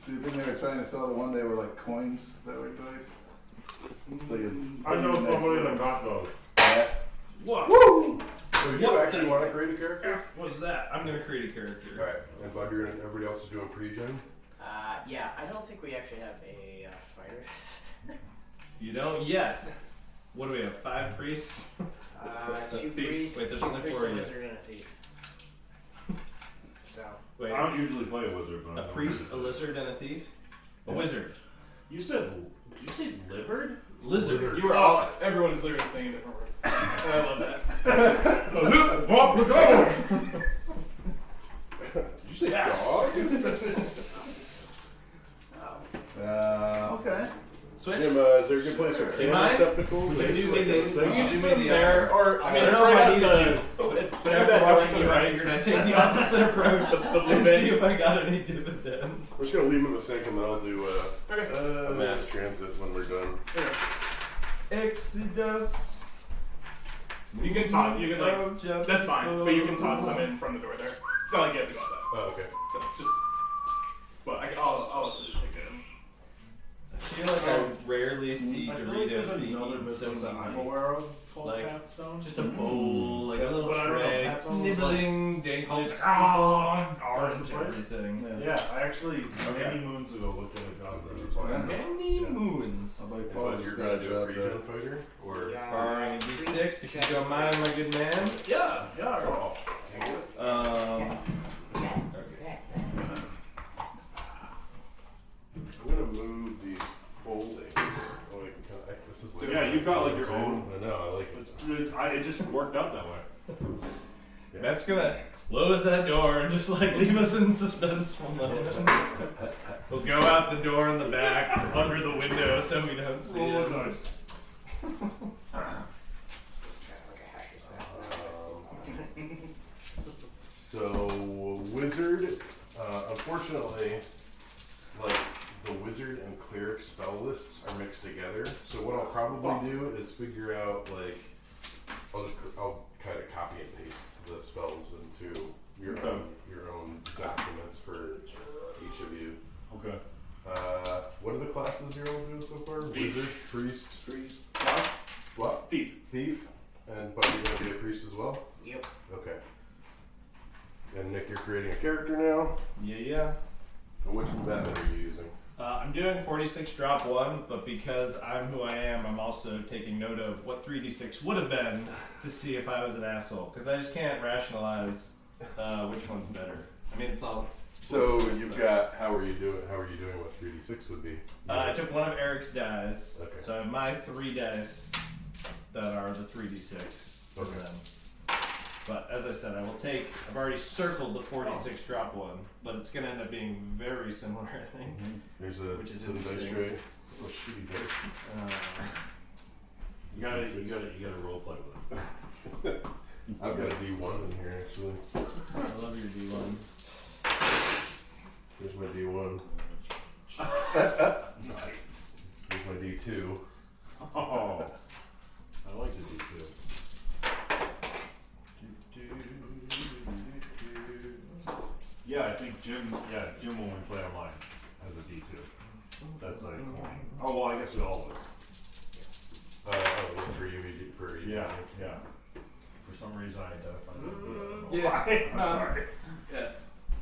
So you think they were trying to sell the one they were like coins that were dice? So I know somebody that got those. Yeah. What? Woo! So you actually want to create a character? What's that? I'm gonna create a character. Alright, and Bud, you're gonna, everybody else is doing pre-gen? Yeah, I don't think we actually have a fighter. You don't yet. What do we have? 5 priests? 2 Thief. priests, Wait, there's 2 only priests, 4 a of you. wizard, and a thief. So. Wait, I don't usually play a wizard, but a priest, a lizard, and a thief? A wizard. You said, did you say livered? Lizard. You were all, everyone is literally saying a different word. I love that. What? We're going! Did you say dog? Okay. Switch. Jim, is there a good place for Do you camera mind? receptacles? Would you do me the, You would can you just do put me them the there, or I mean, I it's don't know if right I on needed the. to. But But after after watching you, I figured I'd take the opposite approach and see if I got any dividends. We're just gonna leave them in the sink and then I'll do a mass transit when we're done. Exodus. You can toss. You can like. That's fine, but you can toss them in from the door there. It's not like you have to go out that. Oh, okay. So just. But I'll also just take it. I feel like I rarely see I feel like there's Doritos being another eaten business so that I'm easy. aware of called Like, Capstone. Just a bowl, like a little But I don't know, tray, Capstone was nibbling, dankling, orange. everything. Yeah, I actually many moons ago looked at a job there. That's why I know. Many moons. How about Bud, you're gonna do a pre-gen fighter? Or Barring a D6, if you don't mind, my good man. Yeah, yeah. Oh. I'm gonna move these foldings. Like, this is like Yeah, you've got like your own. I know, I like it. It just worked out that way. That's gonna close that door and just like leave us in suspense for moments. We'll go out the door in the back, under the window, so we don't see Oh, it. nice. So, wizard, unfortunately, like, the wizard and cleric spell lists are mixed together. So what I'll probably do is figure out, like, I'll kind of copy and paste the spells into your own documents for each of you. Okay. What are the classes you're all doing so far? Wizard, priest, what? Thief. And but you're gonna be a priest as well? Yep. Okay. And Nick, you're creating a character now. Yeah. And which method are you using? I'm doing 46 drop 1, but because I'm who I am, I'm also taking note of what 3d6 would have been to see if I was an asshole. Because I just can't rationalize which one's better. I mean, it's all. So you've got how are you doing what 3d6 would be? I took one of Eric's dice, Okay. so I have my 3 dice that are the 3d6 for Okay. them. But as I said, I've already circled the 46 drop 1, but it's going to end up being very similar, I think. There's Which is some dice interesting. tray. Oh, shitty dice. You gotta role play with it. I've got a D1 in here actually. I love your D1. Here's my D1. Nice. Here's my D2. Oh, I like the D2. Yeah, I think Jim when we play online has a D2. That's like, oh well, I guess we all would. For you, for you. Yeah. For some reason I identified that. Yeah. I'm sorry. Yeah.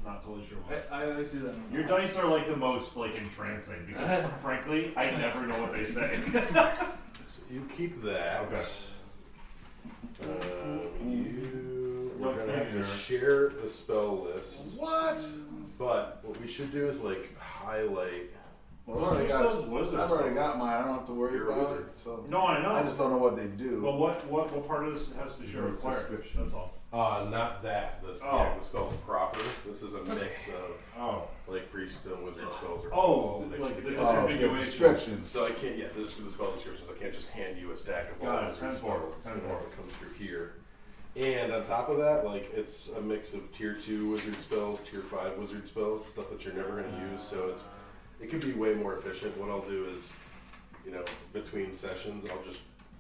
Not totally sure why. I always do that. Your dice are like the most like entrancing because frankly, I never know what they say. So you keep that. Okay. We're gonna have to share the spell list. What? But what we should do is like highlight. Well, I've already got mine. I don't have to worry You're a about wizard. it. So No, I know. I just don't know what they do. Well, what part of this has to share with cleric? Description. That's all. Not that. The spell's proper. This is a mix of like priest and wizard spells are all mixed like the together. the description. So I can't. Yeah, this for the spell descriptions. I can't just hand you a stack of all Got it. wizard 10-4. spells. It's gonna have to come through here. And on top of that, like it's a mix of tier 2 wizard spells, tier 5 wizard spells, stuff that you're never going to use. So it could be way more efficient. What I'll do is, between sessions, I'll just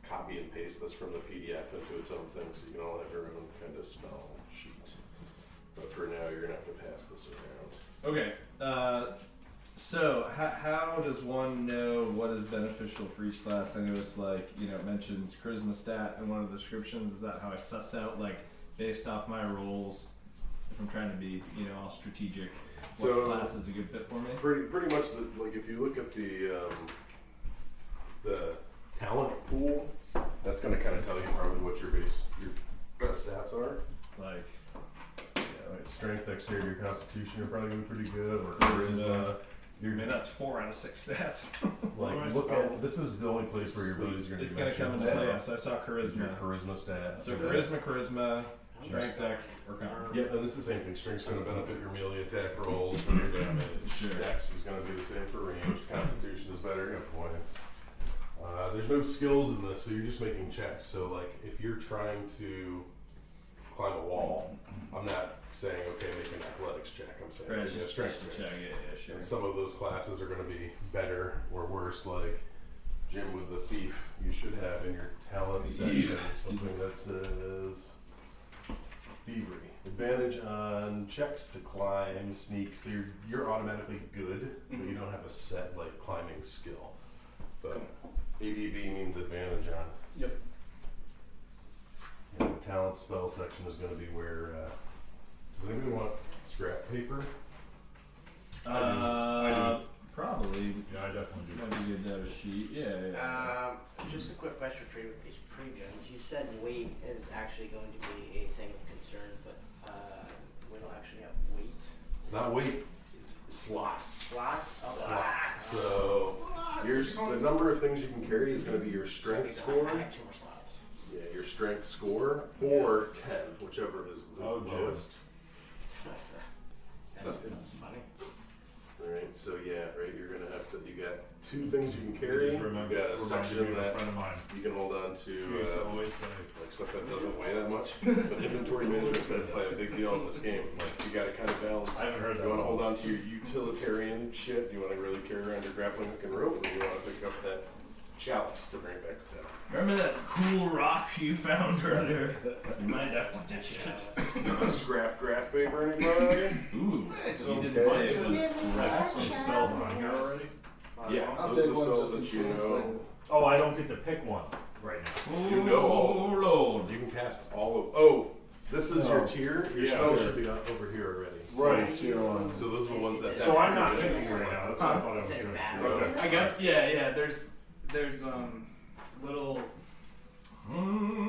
copy and paste this from the PDF into its own thing, so you can all have your own kind of spell sheet. But for now, you're gonna have to pass this around. Okay. So, how does one know what is beneficial for each class? I know it's like, it mentions charisma stat in one of the descriptions. Is that how I suss out, like, based off my roles, if I'm trying to be, all strategic, what So, class is a good fit for me? Pretty much, like if you look at the talent pool, that's going to kind of tell you probably what your best stats are. Like, Like strength, dexterity, constitution are probably going to be pretty good, or charisma. I mean, that's 4 out of 6 stats. Like, look at this is the only place where your abilities are going to It's be going to come into mentioned. play. Yeah, so I saw charisma. Your charisma stat. So charisma, strength, dex, or con. Yep, and it's the same thing. Strength's going to benefit your melee attack rolls and your damage. Sure. Dex is going to be the same for range. Constitution is better, you have points. There's no skills in this, so you're just making checks. So, like, if you're trying to climb a wall, I'm not saying, okay, make an athletics check. I'm saying Right, make it's a just strength to check. check. Yeah, sure. And some of those classes are going to be better or worse, like Jim with the thief. You should have in your talent section something that says thievery. Advantage on checks to climb, sneak. So you're automatically good, but you don't have a set like climbing skill. But ADV means advantage on. Yep. And the talent spell section is going to be where. Does anybody want scrap paper? I Probably. Yeah, I definitely do. Might be good to have a sheet. Yeah. Just a quick question for you with these pre-gens. You said weight is actually going to be a thing of concern, but we don't actually have weight. It's not weight. It's slots. Slots? Oh, Slots. So the number of things you can carry is going to be your strength score. I have 2 more slots. Yeah, your strength score or 10, whichever is the lowest. That's funny. Right. So yeah, right. You're gonna have to. You got 2 things you can carry. Just remember, You got a section a that friend of mine. you can hold on He used to to. always say, Like stuff that doesn't weigh that much. But inventory management's gonna play a big deal in this game. Like you gotta kind of balance. I haven't heard that You want to one. hold on to your utilitarian shit. You want to really carry around your grappling hook and rope, or you want to pick up that chalice to bring it back to town. Remember that cool rock you found earlier? You might have to ditch it. Scrap graph paper, anybody? Ooh. It's You didn't okay. say it was I have some spells on here already. Yeah, I'll those are take the one spells just that in you case, know. like- Oh, I don't get to pick one right now. You know all of them. Lord. You can cast all of. Oh, this is your Oh. tier. Your Yeah. spell should be over here already. Right. Tier 1. So those are the ones that. So I'm not have your picking gems. right now. That's what I thought I was Is it doing. bad? Okay. I guess yeah. There's little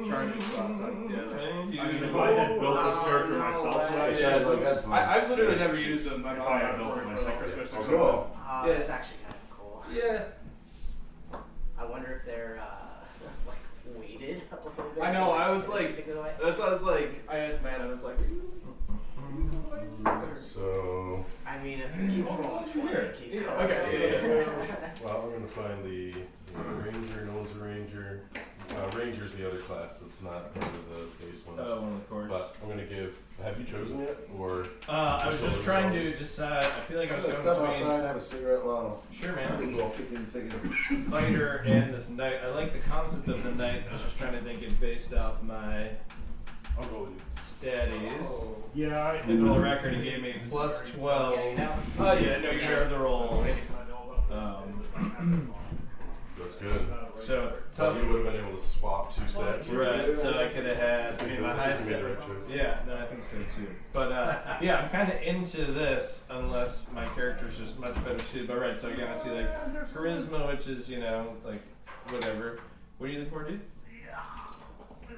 charging spots. Thank you. I mean, If I had built this character myself, Which Yeah, has like headphones. I've literally never used them. My If mom I had had built it for myself, Christmas or Oh, something. cool. Yeah. It's actually kind of cool. Yeah. I wonder if they're like weighted a little bit. I know, so, I was in a like- particular way. That's why I was like, I asked Matt, I was like, So, I mean, if it keeps rolling 20, keep going. Okay, yeah. well, I'm gonna find the ranger. No one's a ranger. Ranger's the other class that's not part of the base ones. Oh, one of the course. But I'm gonna give. Have you chosen yet, or? I was just trying to decide. I feel like I I'm was gonna going step between outside and have a cigarette while sure, I man, think we'll kick in ticket. fighter and this knight. I like the concept of the knight. I was just trying to think it based off my I'll go with you. statties. Yeah, And for the record, he gave me plus 12. Yeah, you know? Oh yeah, no, you heard the rolls. That's good. So it's So tough. you would have been able to swap 2 stats. here. Right, so I could have had, I mean, my highest You made stat. the right choice. Yeah, no, I think so too. But yeah, I'm kind of into this unless my character's just much better suited. But right, so again, I see like charisma, which is, like whatever. What are you looking for, dude?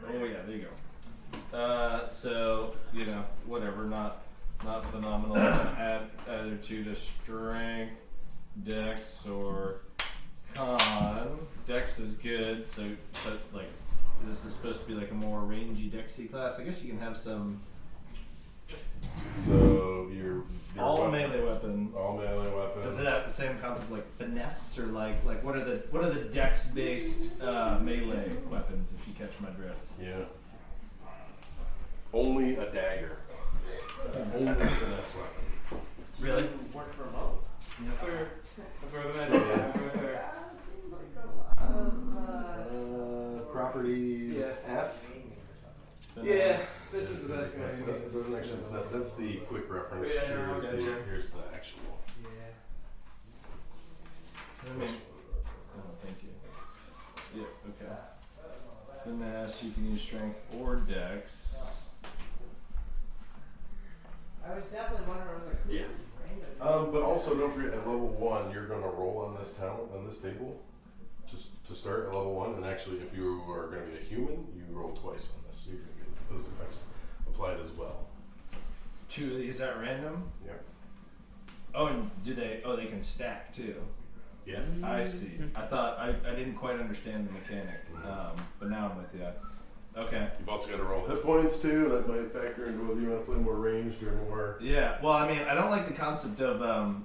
Oh yeah, there you go. So, whatever, not phenomenal. Add either 2 to strength, dex, or con. Dex is good, so but like this is supposed to be like a more rangy dexy class. I guess you can have some So your all weapon- melee weapons. All melee weapons. Does it have the same concept like finesse or like what are the dex based melee weapons if you catch my drift? Yeah. Only a dagger. Only a finesse weapon. Really? Work remote. Yes, sir. That's where the magic is. Right there. Properties F. Yeah, this is the best That's guy. not- that's actually- that's not- that's the quick reference. Yeah, Here's okay, the sure. here's the actual. I mean, oh, thank you. Yeah, okay. Finesse, you can use strength or dex. I was definitely wondering. I was like, Yeah. this is random. But also don't forget at level 1 you're gonna roll on this talent on this table to start at level 1, and actually if you are gonna be a human, you roll twice on this. So you're gonna get those effects applied as well. Two of these at random? Yeah. Oh, and they can stack too. Yeah. I see. I thought, I didn't quite understand the mechanic, but now I'm with you. Okay. You've also got to roll hit points too. That might factor into whether you want to play more ranged or more. Yeah, well, I mean, I don't like the concept of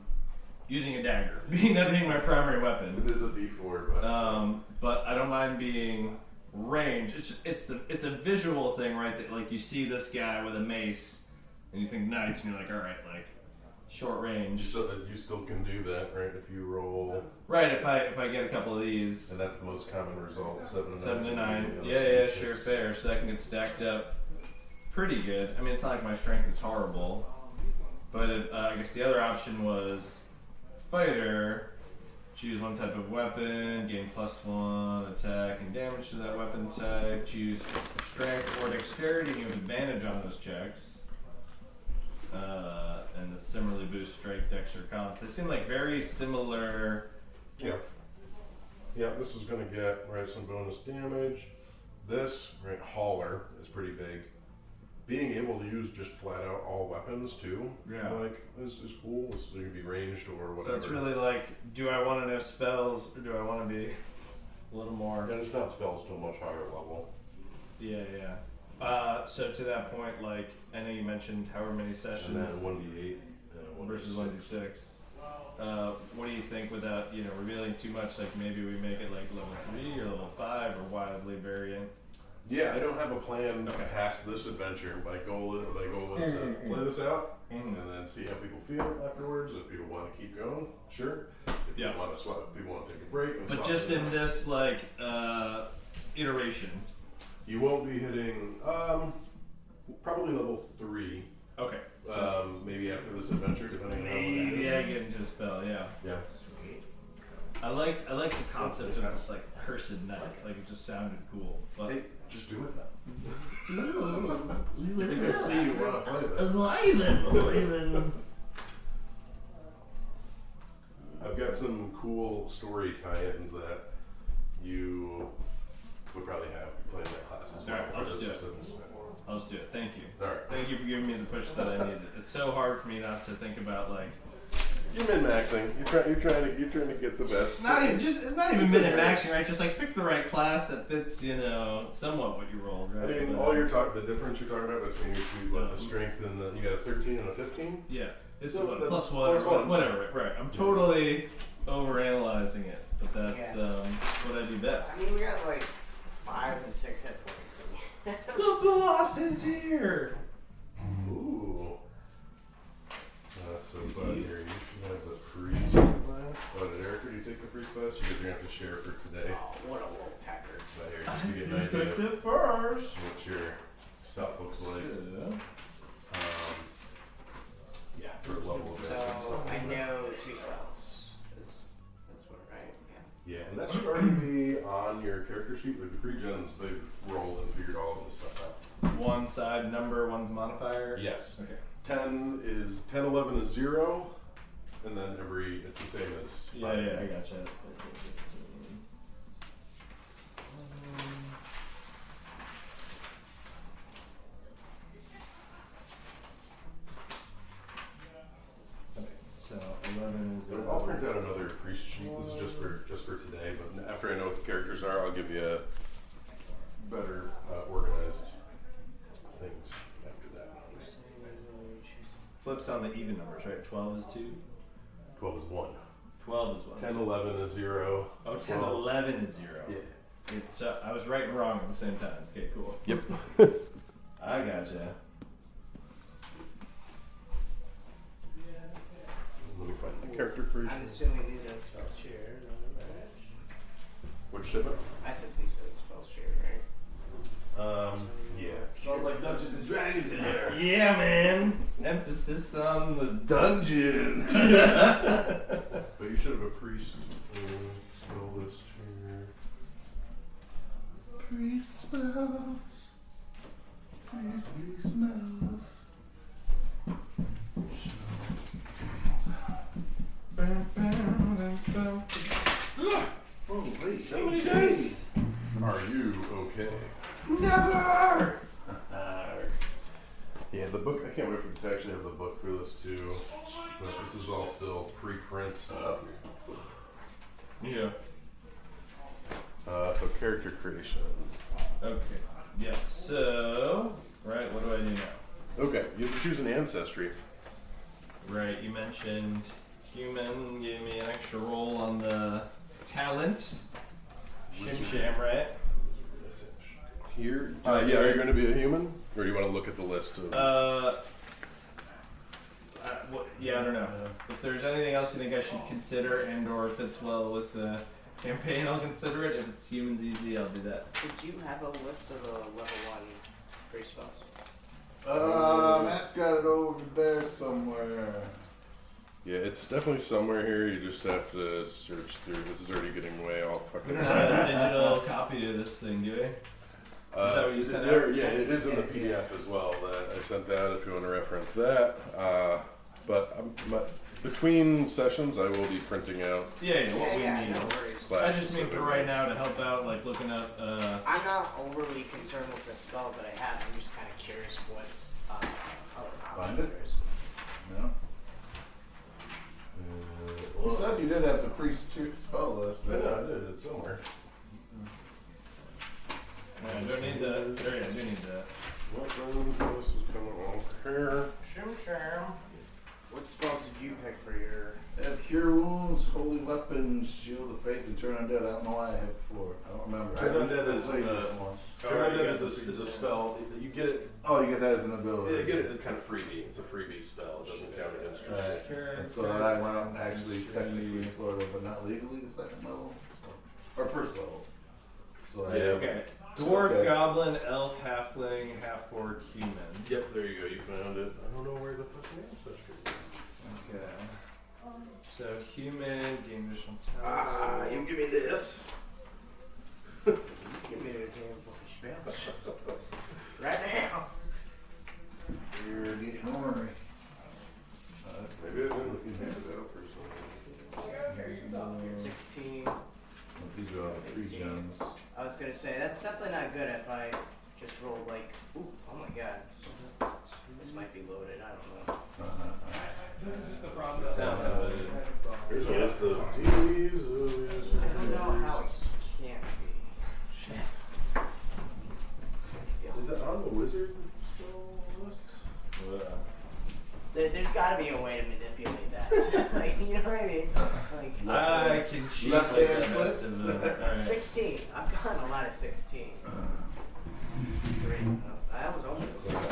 using a dagger, being my primary weapon. It is a D4, But I don't mind being ranged. It's a visual thing, right? That like you see this guy with a mace, and you think knights, and you're like, all right, like short range. you still can do that, right? If you roll, Right. If I get a couple of these. and that's the most common result. 7 to 9. 7 to 9. So Yeah, sure, fair. So that can get stacked up pretty good. I mean, it's not like my strength is horrible, but I guess the other option was fighter. Choose one type of weapon, gain +1 attack and damage to that weapon type. Choose strength or dexterity, and you have advantage on those checks. And similarly boost strength, dex, or cons. They seem like very similar. Yeah. Yeah, this is going to get some bonus damage. This hauler is pretty big. Being able to use just flat out all weapons too, is cool. So you can be ranged or whatever. So it's really like, do I want to know spells or do I want to be a little more? And it's not spells to a much higher level. Yeah. So to that point, like I know you mentioned however many sessions And then 1d8 versus 1d6. What do you think without revealing too much? Like maybe we make it like level 3 or level 5 or wildly variant. Yeah, I don't have a plan past this adventure. My goal is to play this out and then see how people feel afterwards. If people want to keep going, sure. If you want to swap, if people want to take a break. And but swap just in this like iteration, you won't be hitting probably level 3. okay. Maybe after this adventure, depending on how it is. Yeah, get into a spell. Yeah. Yeah. Sweet. I like the concept of this like cursed knight. Like it just sounded cool. But Hey, just do it then. I think I see you want to play this. Alive. I've got some cool story tie-ins that you would probably have playing that class as well. Alright, I'll just do it. So- I'll just do it. Thank you. Alright. Thank you for giving me the push that I needed. It's so hard for me not to think about like. You're min-maxing. You're trying to get the best. It's not even minute maxing, right? Just like pick the right class that fits, somewhat what you rolled, right? I mean, the difference you're talking about between your two, the strength and you got a 13 and a 15. Yeah, it's So what, that's plus plus one, one. whatever. Right. I'm totally overanalyzing it, but that's what I do best. I mean, we got like 5 and 6 hit points. The boss is here. Ooh. So, bud, here you should have the priest class. Oh, did Eric already take the priest class? You guys are gonna have to share for today. Oh, what a little pecker. But here, just to get an You idea picked of it first. what your stuff looks like. Yeah, for level of So stuff. I know 2 spells. That's what, right? Yeah. Yeah, and that should already be on your character sheet. With the pre-gens, they've rolled and figured all of this stuff out. One side number, one's modifier. Yes. Okay. 10, 11 is 0, and then it's the same as 5. Yeah, I gotcha. Okay, so 11 is. I'll print out another priest sheet. This is just for today, but after I know what the characters are, I'll give you a better organized things after that. Flips on the even numbers, right? 12 is 2. 12 is 1. 12 is 1. 10, 11 is 0. Oh, 10, 12. 11 is 0. Yeah. It's, I was right and wrong at the same time. Okay, cool. Yep. I gotcha. Let me find the character creation. I'm assuming these are the spells here. Which shipment? I said these are the spells here, right? Yeah. Smells like Dungeons and Dragons in here. Yeah, man. Emphasis on the dungeon. But you should have a priest spell list here. Priest spells. Priestly smells. Oh, wait, So many dice. Are you okay? Never. Yeah, the book. I can't wait for to actually have the book for this too. But this is all still pre-print. Yeah. So character creation. Okay. Yeah. So, right. What do I do now? Okay, you have to choose an ancestry. Right. You mentioned human. Gave me an extra roll on the talents. Shim, right? Here. Yeah. Are you going to be a human, or do you want to look at the list? Yeah, I don't know. If there's anything else you think I should consider and/or fits well with the campaign, I'll consider it. If it's humans easy, I'll do that. Did you have a list of the level 1 free spells? Matt's got it over there somewhere. Yeah, it's definitely somewhere here. You just have to search through. This is already getting way off. We don't have a digital copy of this thing, do we? that what you sent out? Yeah, it is in the PDF as well that I sent out if you want to reference that. But between sessions, I will be printing out. Yeah, what we Yeah, need. no worries. I just mean for right now to help out, like looking up. I'm not overly concerned with the spells that I have. I'm just kind of curious what's other Find options it? there is. No? You said you did have the priest spell list, I right? know, I did. It's somewhere. I don't need the. There, yeah, I do need that. What runs this is coming along here? What spells did you pick for your? I have Cure Wounds, Holy Weapons, Shield of Faith, and Turn Undead. I don't know why I have 4. I don't remember. Turn Undead is played the- this once. Turn Undead is a spell. You get it. Oh, you get that as an ability. You get it as kind of freebie. It's a freebie spell. It doesn't count against your. Right. And so then I went up actually technically sort of, but not legally the second level. Or first level. So I Yeah. Okay. Dwarf, Okay. goblin, elf, halfling, half-orc, human. Yep, there you go. You found it. I don't know where the fucking ancestry is. Okay. So human, gain additional talents. you give me this. Give me the damn fucking spells. Right now. You're getting ornery. Maybe I didn't look at it out for something. 16. These are all the 3 gems. I was gonna say that's definitely not good if I just rolled like, ooh, oh my god, this might be loaded. I don't know. This is just a process. Sounds good. Here's a list of these. I don't know how it can't be. Shit. Is it on the wizard spell list? There's got to be a way to manipulate that. Like, you know what I mean? Like, I can cheat Left like hand the rest twist. of the. Alright. 16. I've gotten a lot of 16. Great. I was almost a 16.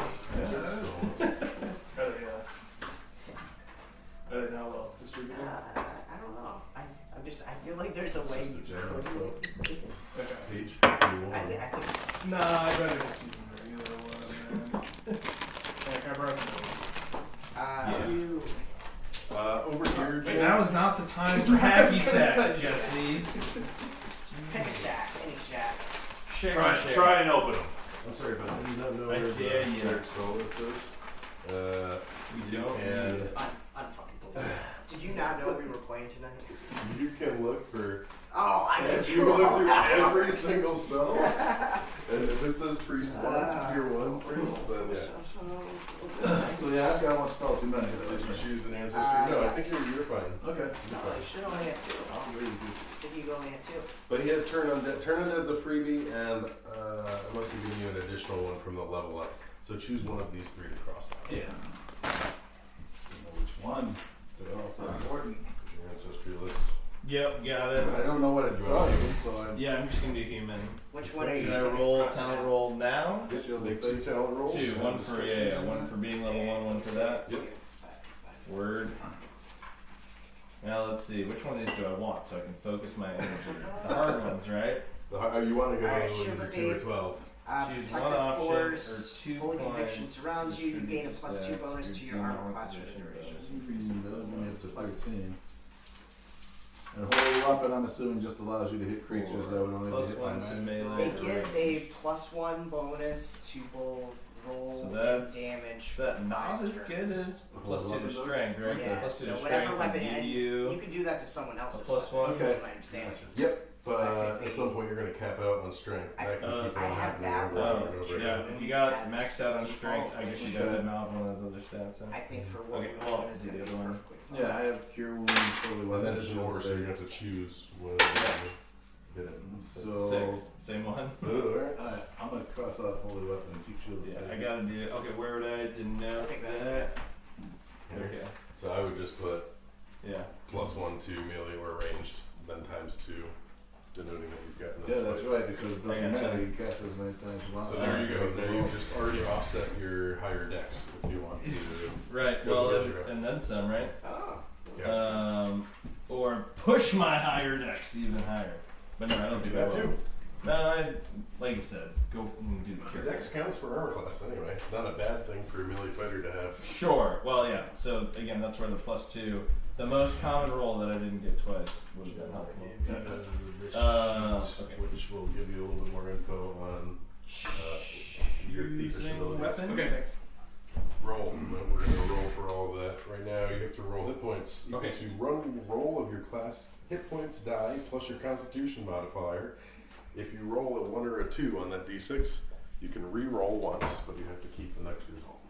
Are they now well distributed? I don't know. I feel like there's a way you General could. Okay. Page 51. I think Nah, I'd rather just use the regular one, man. Like, I brought you. Over here, Wait, Jim. now is not the time for hacky sack, Jesse. Pick a shack. Any shack. Share, Try and open them. I'm sorry, but I do not know I where the dare you. cleric spell list is. We don't And need it. Unfucking believe. Did you not know we were playing tonight? you can look for. Oh, I You did can look through every single spell. And if it says priest 1, tier 1 priest, then yeah. So yeah, I've got one spell too many. Did you choose an ancestry? No, I yes. think you're fine. Okay. No, I should only have 2. I'll read it. I think you only have 2. But he has Turn Undead. Turn Undead's a freebie, and I must have given you an additional one from the level up. So choose one of these 3 to cross out. Yeah. Don't know which one. They're all so important. Your ancestry list. Yep, got it. I don't know what it draws you, so I'm. Yeah, I'm just gonna do human. Which one are you? Should I thinking roll cross talent out? roll now? Shield Make of 2 Faith. talent rolls. 2, one for one for being level 1, one for that. Yep. Word. Now let's see, which one of these do I want so I can focus my energy? The hard ones, right? You want to go Alright, with Shield of either 2 or Faith. 12. Choose Protective one option Force, or 2 Holy points. Conviction surrounds you. You gain a Distribute +2 stats. bonus to your Your armor general class for position the duration. For some reason, those only up to 13. weapon, I'm assuming, just allows you to hit creatures that would only be hit by +1 to magic. melee. It gives a +1 bonus to both roll So and that's damage. that for not 5 as turns. good as Well, +2 to weapon does? strength, right? Yeah, +2 so to whatever strength weapon, and and you you can do that to someone else's +1? weapon, Okay. from my understanding. Yep. So I think At some point, you're going to cap out on strength. I- That can keep I on have happening that over one. and over again. yeah, if you got maxed out on strength, I guess you'd have to mount one of those other stats. I think for what Okay, we're well, doing is the going to be other one. perfectly fine. Yeah, I have cure wounds, holy And weapon. that is an order, so you're going to have to choose when you hit it. So 6, same one. Alright. Alright, I'm gonna cross out holy weapon and keep shielded. Yeah, I gotta do. Okay, where would I denote I think that's that? Okay, So I would just put yeah. +1 to melee or ranged, then ×2, denoting that you've gotten Yeah, that's right, because it doesn't I gotcha. matter, you can cast it as many times as you want. So there you go. Now you've just already offset your higher dex if you want to. Right. Go Well, earlier. and then some, right? Oh. Yeah. Or push my higher dex even higher. But no, I don't do that. That well. too. No, I like you said, go and do the cure. Dex counts for armor class anyway. It's not a bad thing for a melee fighter to have. Sure. Well, yeah. So again, that's where the +2, the most common roll that I didn't get twice, would have been helpful. Okay. Which will give you a little bit more info on your thiefish Using abilities. weapon. Okay, thanks. Roll. We're going to roll for all of that. Right now, you have to roll hit points equal Okay. to roll of your class hit points die plus your Constitution modifier. If you roll a 1 or a 2 on that d6, you can re-roll once, but you have to keep the next result.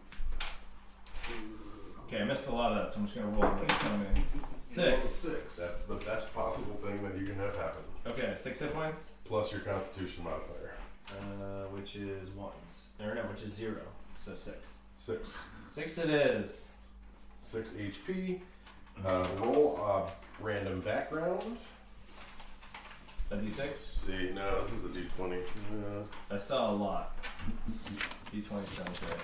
Okay, I missed a lot of that, so I'm just gonna roll what you tell me. 6. That's the best possible thing that you can have happen. Okay, 6 hit points. Plus your Constitution modifier. Which is 1s. Or no, which is 0. So 6. 6. 6 it is. 6 HP. Roll a random background. A d6. See, no, this is a d20. I saw a lot. D20 sounds right.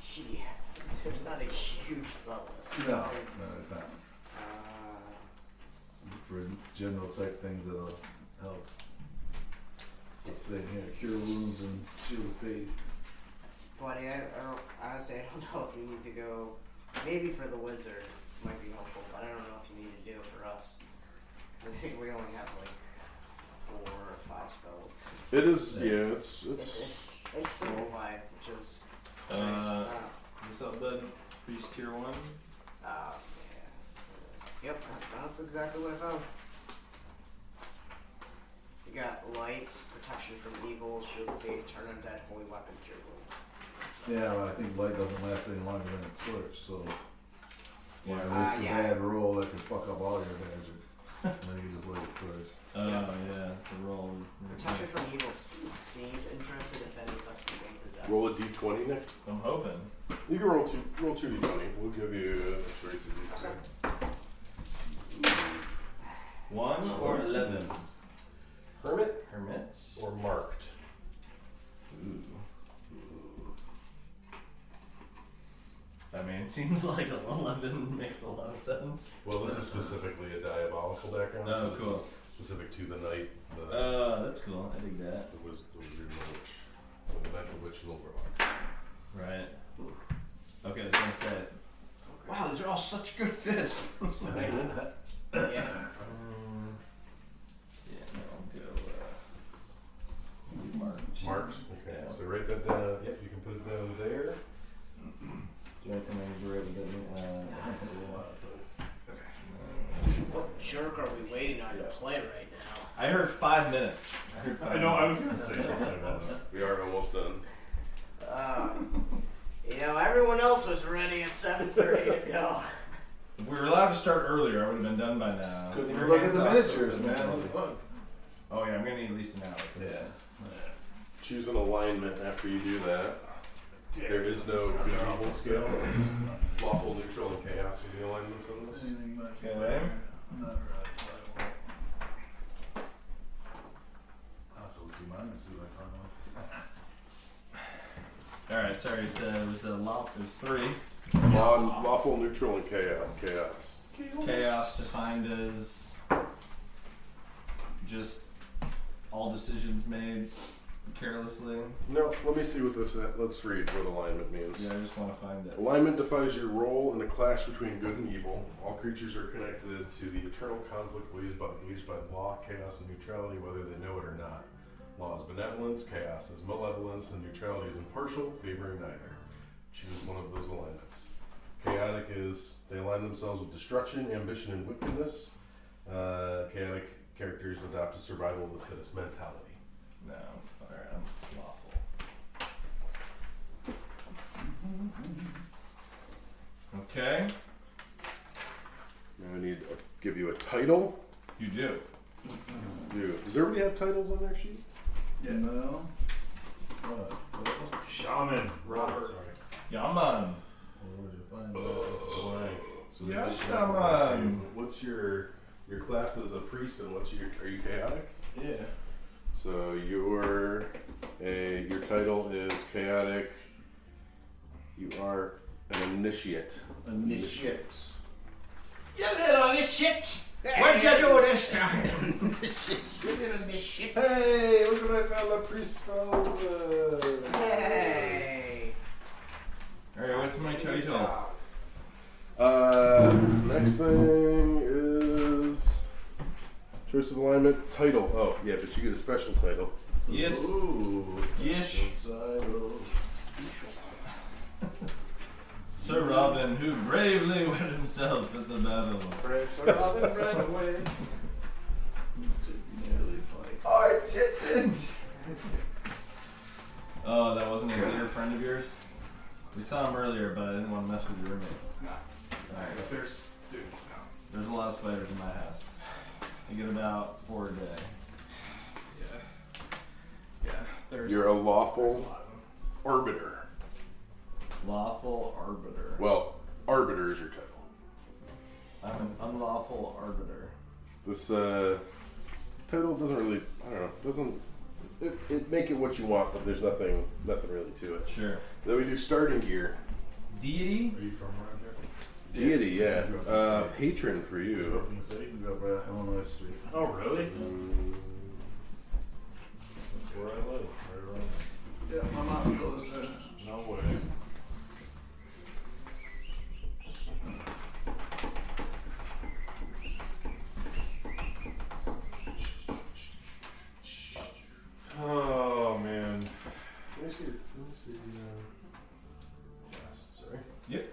Gee, there's not a huge spell list. No, no, it's not. Uh, For general type things that'll help. So say here, cure wounds and shield of fate. buddy, I don't, honestly, I don't know if you need to go. Maybe for the wizard might be helpful, but I don't know if you need to do it for us. Because I think we only have like 4 or 5 spells. It is, yeah, it's It's simplified, which is nice. This up then? Priest tier 1. Yeah. Yep, that's exactly what I found. You got lights, protection from evil, shield of fate, turn undead, holy weapon, cure wounds. Yeah, but I think light doesn't last any longer than a torch, so Yeah. it's a Yeah. bad roll that could fuck up all your magic. And then you just light a torch. Oh, yeah. The roll. Protection from evil seemed interested if any of us became possessed. roll a d20, Nick. I'm hoping. You can roll two d20. We'll give you a choice of these two. 1 or 11? Hermit Hermits? or marked? Ooh. I mean, it seems like 11 makes a lot of sense. Well, this is specifically a diabolical background, Oh, so this cool. is specific to the knight, the That's cool. I dig that. wizard and the witch. The knight, the witch, and the warlock. Right. Okay, I was gonna say. Wow, these are all such good fits. Yeah. Yeah, no, I'll go. Marked. Marked? Okay, Yeah. so write that down. Yep, you can put it down there. Do you reckon I can write it in? What jerk are we waiting on to play right now? I heard 5 minutes. I know, I was gonna say something about that. We are almost done. You know, everyone else was ready at 7:30 to go. If we were allowed to start earlier, I would have been done by now. Couldn't Your even look at hands the off miniatures, this man. and- What the fuck? Oh yeah, I'm gonna need at least an hour. Yeah. Choose an alignment after you do that. There is no good evil scale. It's lawful, neutral, and chaos are the alignments on this. Okay. Not really. I'll have to look through mine and see what I find one. All right. Sorry. So it was a lot. It was 3. Lawful, neutral, and chaos. Chaos defined as just all decisions made carelessly. No, let me see what this. Let's read what alignment means. Yeah, I just want to find it. Alignment defines your role in a clash between good and evil. All creatures are connected to the eternal conflict waged by law, chaos, and neutrality, whether they know it or not. Law is benevolence, chaos is malevolence, and neutrality is impartial, favoring neither. Choose one of those alignments. Chaotic is they align themselves with destruction, ambition, and wickedness. Chaotic characters adopt a survival of the fittest mentality. No, alright, I'm lawful. Okay, Now I need to give you a title. you do. Does everybody have titles on their sheet? Yeah. No. What? Shaman. Robert. Yeah, man. Where would you find that? Blank. So they Yes, just- shaman. What's your class as a priest, and are you chaotic? Yeah. So your title is chaotic. You are an initiate. Initiate. You little shit! What'd you do this time? Hey, look what I found, a priest spell. Hey. Alright, what's my title? Next thing is choice of alignment title. Oh yeah, but you get a special title. Yes. Ooh. Yes. Outside of Sir Robin, who bravely wed himself at the battle. Brave Sir Robin ran away. nearly like. Alright, titans! Oh, that wasn't a dear friend of yours? We saw him earlier, but I didn't want to mess with your roommate. No. Alright. There's dude, no. There's a lot of spiders in my house. I get about 4 a day. Yeah. There's You're a there's a lawful lot of them. arbiter. Lawful arbiter. Well, arbiter is your title. I'm an unlawful arbiter. This title doesn't really, I don't know, doesn't it make it what you want, but there's nothing really to it. Sure. Then we do starting gear. Deity? Are you from around here? Deity, yeah. Patron for Grew you. up in the city. We grew up right on Illinois Street. Oh, really? That's where I live. Right around there. Yeah, my mom still lives there. No way. Oh man. Let me see. Yes, sorry. Yep.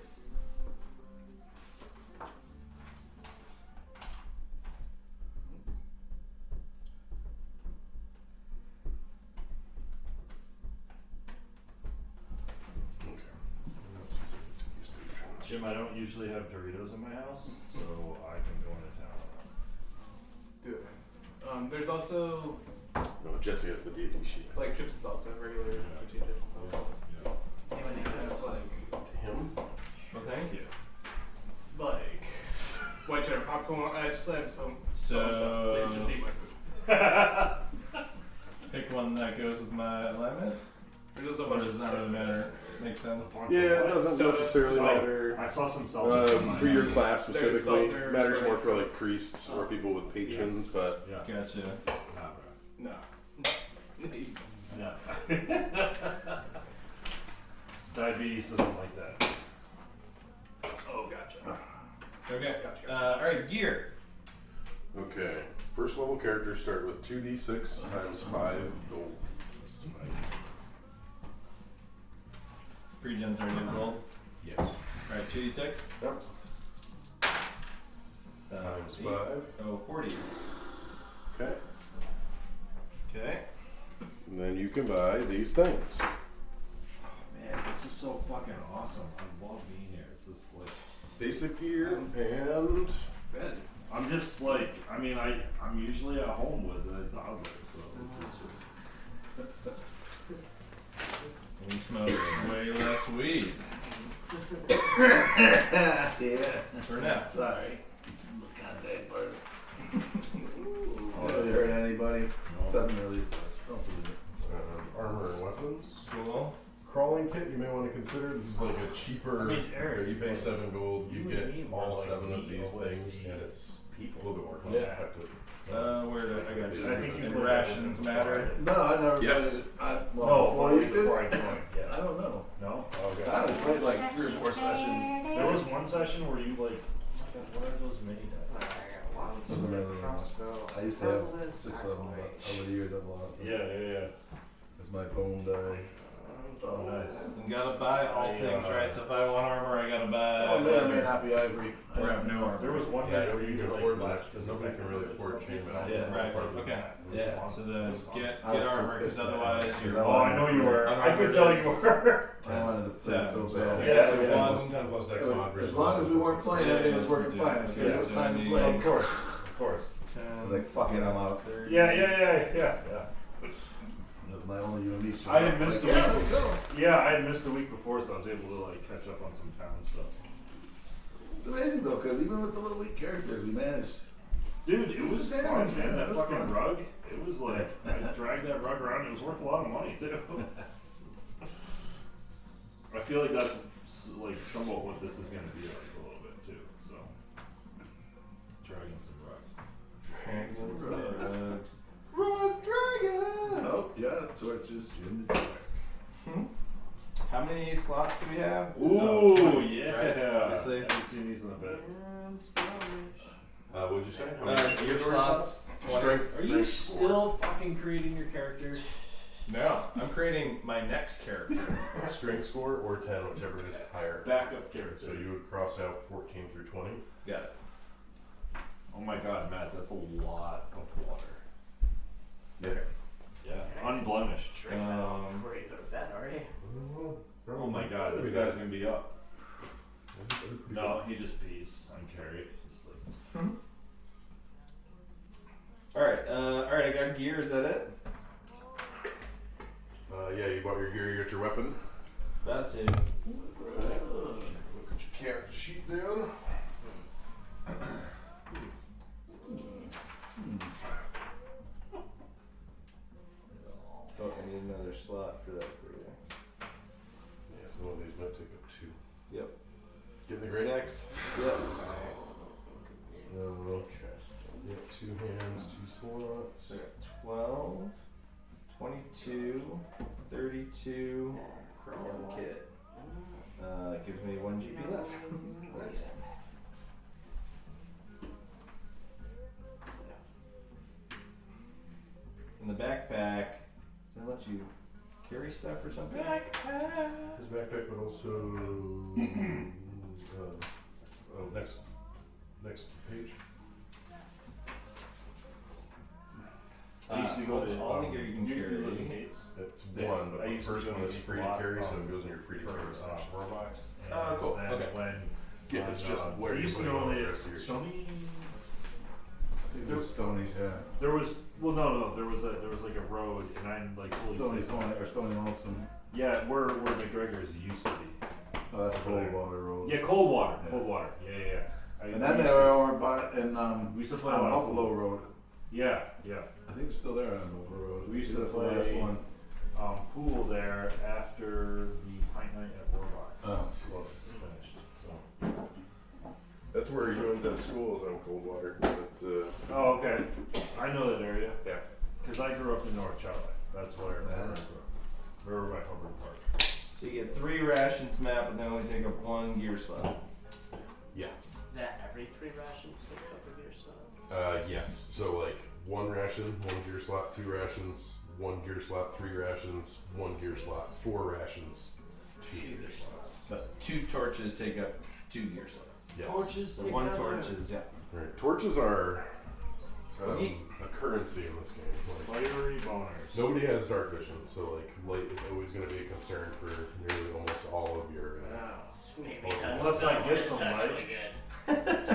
Okay. Not specific to these patrons. Jim, I don't usually have Doritos in my house, so I can go into town on Do it. There's also No, Jesse has the deity sheet. like chips and salsa, regular tortilla chips and salsa. It's Like, To him? Well, thank you. like white cheddar popcorn. I just have some So- Please just eat my food. Pick one that goes with my alignment? There's also a Or bunch does of it not really matter? Makes sense? that. Yeah, it doesn't So, necessarily like, matter. I saw some selfies. For your class There's specifically, seltzers, matters more right? for like priests or people with patrons, Yes. but Yeah. Gotcha. No. Yeah. Diabetes doesn't like that. Oh, gotcha. Okay. Gotcha. Alright, gear. okay. First level characters start with 2d6 times 5 gold pieces. Pre-gens already rolled. Yes. Alright, 2d6. Yep. Times 5. Oh, 40. Okay. Okay. And then you can buy these things. Man, this is so fucking awesome. I love being here. It's just like Basic gear and Bed. I'm just like I'm usually at home with a toddler, so this is just We smoke way less weed. Yeah. For now. Sorry. Contact bird. Does it hurt anybody? Doesn't really. Don't believe it. armor and weapons. Cool. Crawling kit you may want to consider. This is like a cheaper. I mean, Eric, you pay 7 gold, you you get and me all were, like, 7 of me these always things, see and it's people. A little bit more cost Yeah. effective. Where did I got you? I think you And put rations that in matter. No, I never Yes. played it. No, Before you did? before I joined. I Yeah. don't know. No. Okay. I only played like 3 or 4 sessions. There was one session where you like, oh my god, what are those mini I dice? got long Doesn't sword, matter. crossbow. I used to have herbalist, 6 of them, but acolyte. over the years I've lost them. Yeah. It's my bone die. Oh, nice. You gotta buy all things, right? So if I want armor, I gotta buy. Oh man, it may not be ivory. Or have no armor. There was one Yeah, guy where you you can could afford like that, left because nobody can really afford chain metal. Yeah, right. Okay. Yeah. So then get armor, because otherwise you're. Oh, I know you were. I could tell you were. I wanted to play Yeah. so So bad. Yeah, so yeah. 10 plus dex mod As long as we weren't playing, everything was working fine. As soon as it was time to play, Of course. I was like, fuck it, I'm out. Yeah. That's not only you and me. I had missed like, the yeah, week. let's go. Yeah, I had missed the week before, so I was able to like catch up on some town stuff. It's amazing though, because even with the little weak characters, we managed. Dude, it was Damn, fun, man, man. That that was fucking fun. rug. It was like I dragged that rug around. It was worth a lot of money too. I feel like that's like somewhat what this is gonna be like a little bit too. So dragging some rugs. Run, dragon! Oh, yeah, torches in the dark. How many slots do we have? Ooh, Oh, yeah. right, obviously. I haven't seen these in a bit. And Spanish. What'd you say? How many Gear slots. 20. Strength. Are you still fucking creating your character? No, I'm creating my next character. Strength score or 10, whichever is higher. Backup character. So you would cross out 14 through 20. Got it. Oh my god, Matt, that's a lot of water. Yeah. Yeah, unblemished. Drink that all before you go to bed, are you? Oh my god, this guy's gonna be up. No, he just pees on Carrie. Just like, Alright, I got gear, is that it? Yeah, you bought your gear, you got your weapon. That's it. Look at your character sheet down. Oh, I need another slot for that for you. Yeah, some of these might take up 2. Yep. Getting the great axe. Yep. So, yep, 2 hands, 2 slots. So I got 12, 22, 32, and kit. Gives me 1 GP left. Nice. In the backpack, does it let you carry stuff or something? His backpack would also. Next page. I used to go to all the gear you can you carry. live in Gates. It's Yeah. one, but I the used to first go one to is Gates free a to lot, carry, so it goes in your free to For carry section. Warbox. Oh, cool. That's Okay. when Yeah, it's just where I you used put to it know on the that rest of your Sony. There was Stony's, yeah. There was no. There was like a road, and I'm like Stony, or Stony Olson. Yeah, where McGregor's used to be. Oh, that's Coldwater Road. Yeah, Coldwater. Yeah. Coldwater. Yeah. And then they were over by, in, We used to play on a lot of Buffalo Road. Yeah. I think they're still there on Buffalo Road. We used to That's the last play- one. Pool there after the pint night at Warbox. Oh, was finished. So. That's where he went to school, is on Coldwater. But, Oh, okay. I know that area. yeah. Because I grew up in North Charlotte. That's where I grew up. We're by Hubbard Park. So you get 3 rations map, and they only take up 1 gear slot. Yeah. Is that every 3 rations take up a gear slot? Yes. So, like, 1 ration, 1 gear slot, 2 rations, 1 gear slot, 3 rations, 1 gear slot, 4 rations, 2 gear slots. But 2 torches take up 2 gear slots. Yes. Torches. So 1 torch is, yeah. Right. Torches are Neat. a currency in this game. Like, Fiery boners. nobody has dark vision, so like light is always going to be a concern for nearly almost all of your. So maybe Well, that's unless I get it's some actually light. good.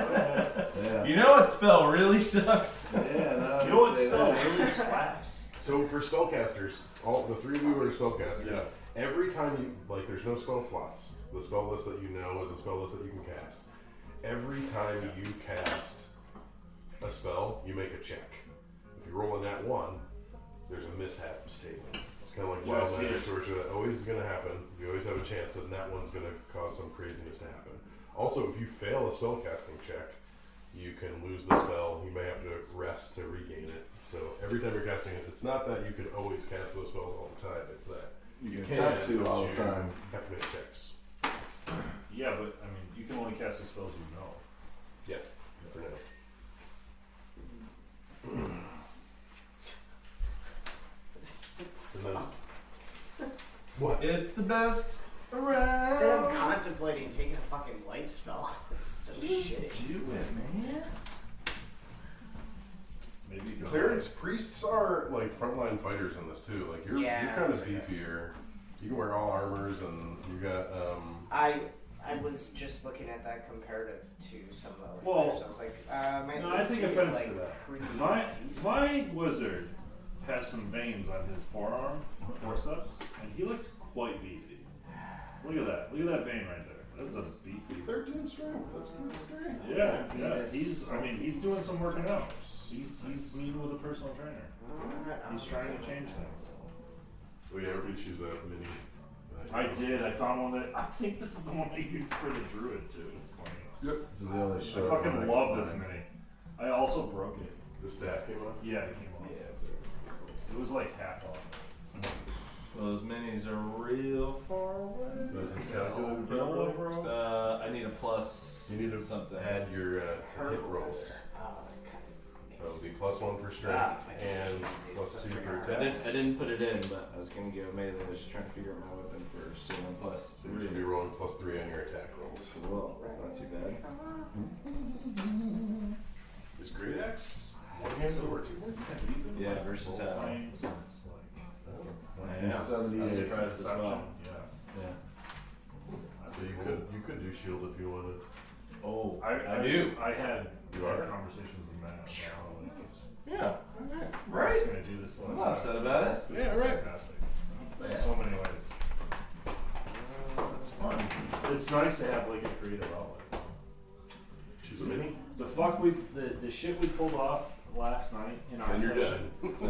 Yeah. You know what spell really sucks? Yeah, no, You know what say spell that. really slaps? So for spellcasters, all the 3 of you are spellcasters. Yeah. Every time you like, there's no spell slots. The spell list that you know is a spell list that you can cast. Every time you cast a spell, you make a check. If you roll a nat 1, there's a mishap statement. It's kind of like Yeah, wild I see magic it. sorcery. That always is going to happen. You always have a chance that nat 1's going to cause some craziness to happen. Also, if you fail a spellcasting check, you can lose the spell. You may have to rest to regain it. So every time you're casting it, it's not that you could always cast those spells all the time. It's that You can attempt to but all the you time. have to make checks. Yeah, but I mean, you can only cast the spells you know. Yes, for now. And then, what? It's the best Then around. I'm contemplating taking a fucking light spell. It's so shitty. Do it, man. Maybe you can. Clerics, priests are like frontline fighters in this too. Like you're Yeah, kind of that's okay. beefier. You can wear all armors, and you got I was just looking at that comparative to some of the other Well, fighters. I was like, my no, I AC take is, offense like to that. pretty My decent. my wizard has some veins on his forearm, forceps, and he looks quite beefy. Look at that! Look at that vein right there. That's a beefy. 13 strength. That's good strength. Yeah, yeah. He's doing some working out. He's meeting with a personal trainer. He's trying to change things. Well, yeah, everybody choose that mini. I did. I found one that I think this is the one I used for the druid too. It's funny. Yep. This is the only I show. fucking love this mini. I also broke it. The staff came off. Yeah, it came off. Yeah, it's a. It was like half off. Those minis are real far away. So is this calculated You know what, properly? bro? I need a plus. You need to something. add your to hit roll. So it'll be +1 for strength and +2 for attacks. I didn't put it in, but I was gonna go melee. I was just trying to figure out my weapon first. So one plus So you should be rolling +3 on your attack rolls. Well, not too bad. Is Great Axe one-handed or two-handed? Yeah, versatile. Playing since like I know. 1978. I was surprised as well. Yeah. Yeah. So you could do shield if you wanted. Oh, I do. I had You are? conversations with Matt about how, like, Yeah. we're just gonna do this. I'm not upset about it. This Yeah, is right. fantastic. In so many ways. That's fun. It's nice to have like a creative outlet. Choose a mini. The shit we pulled off last night in our Then you're session done. was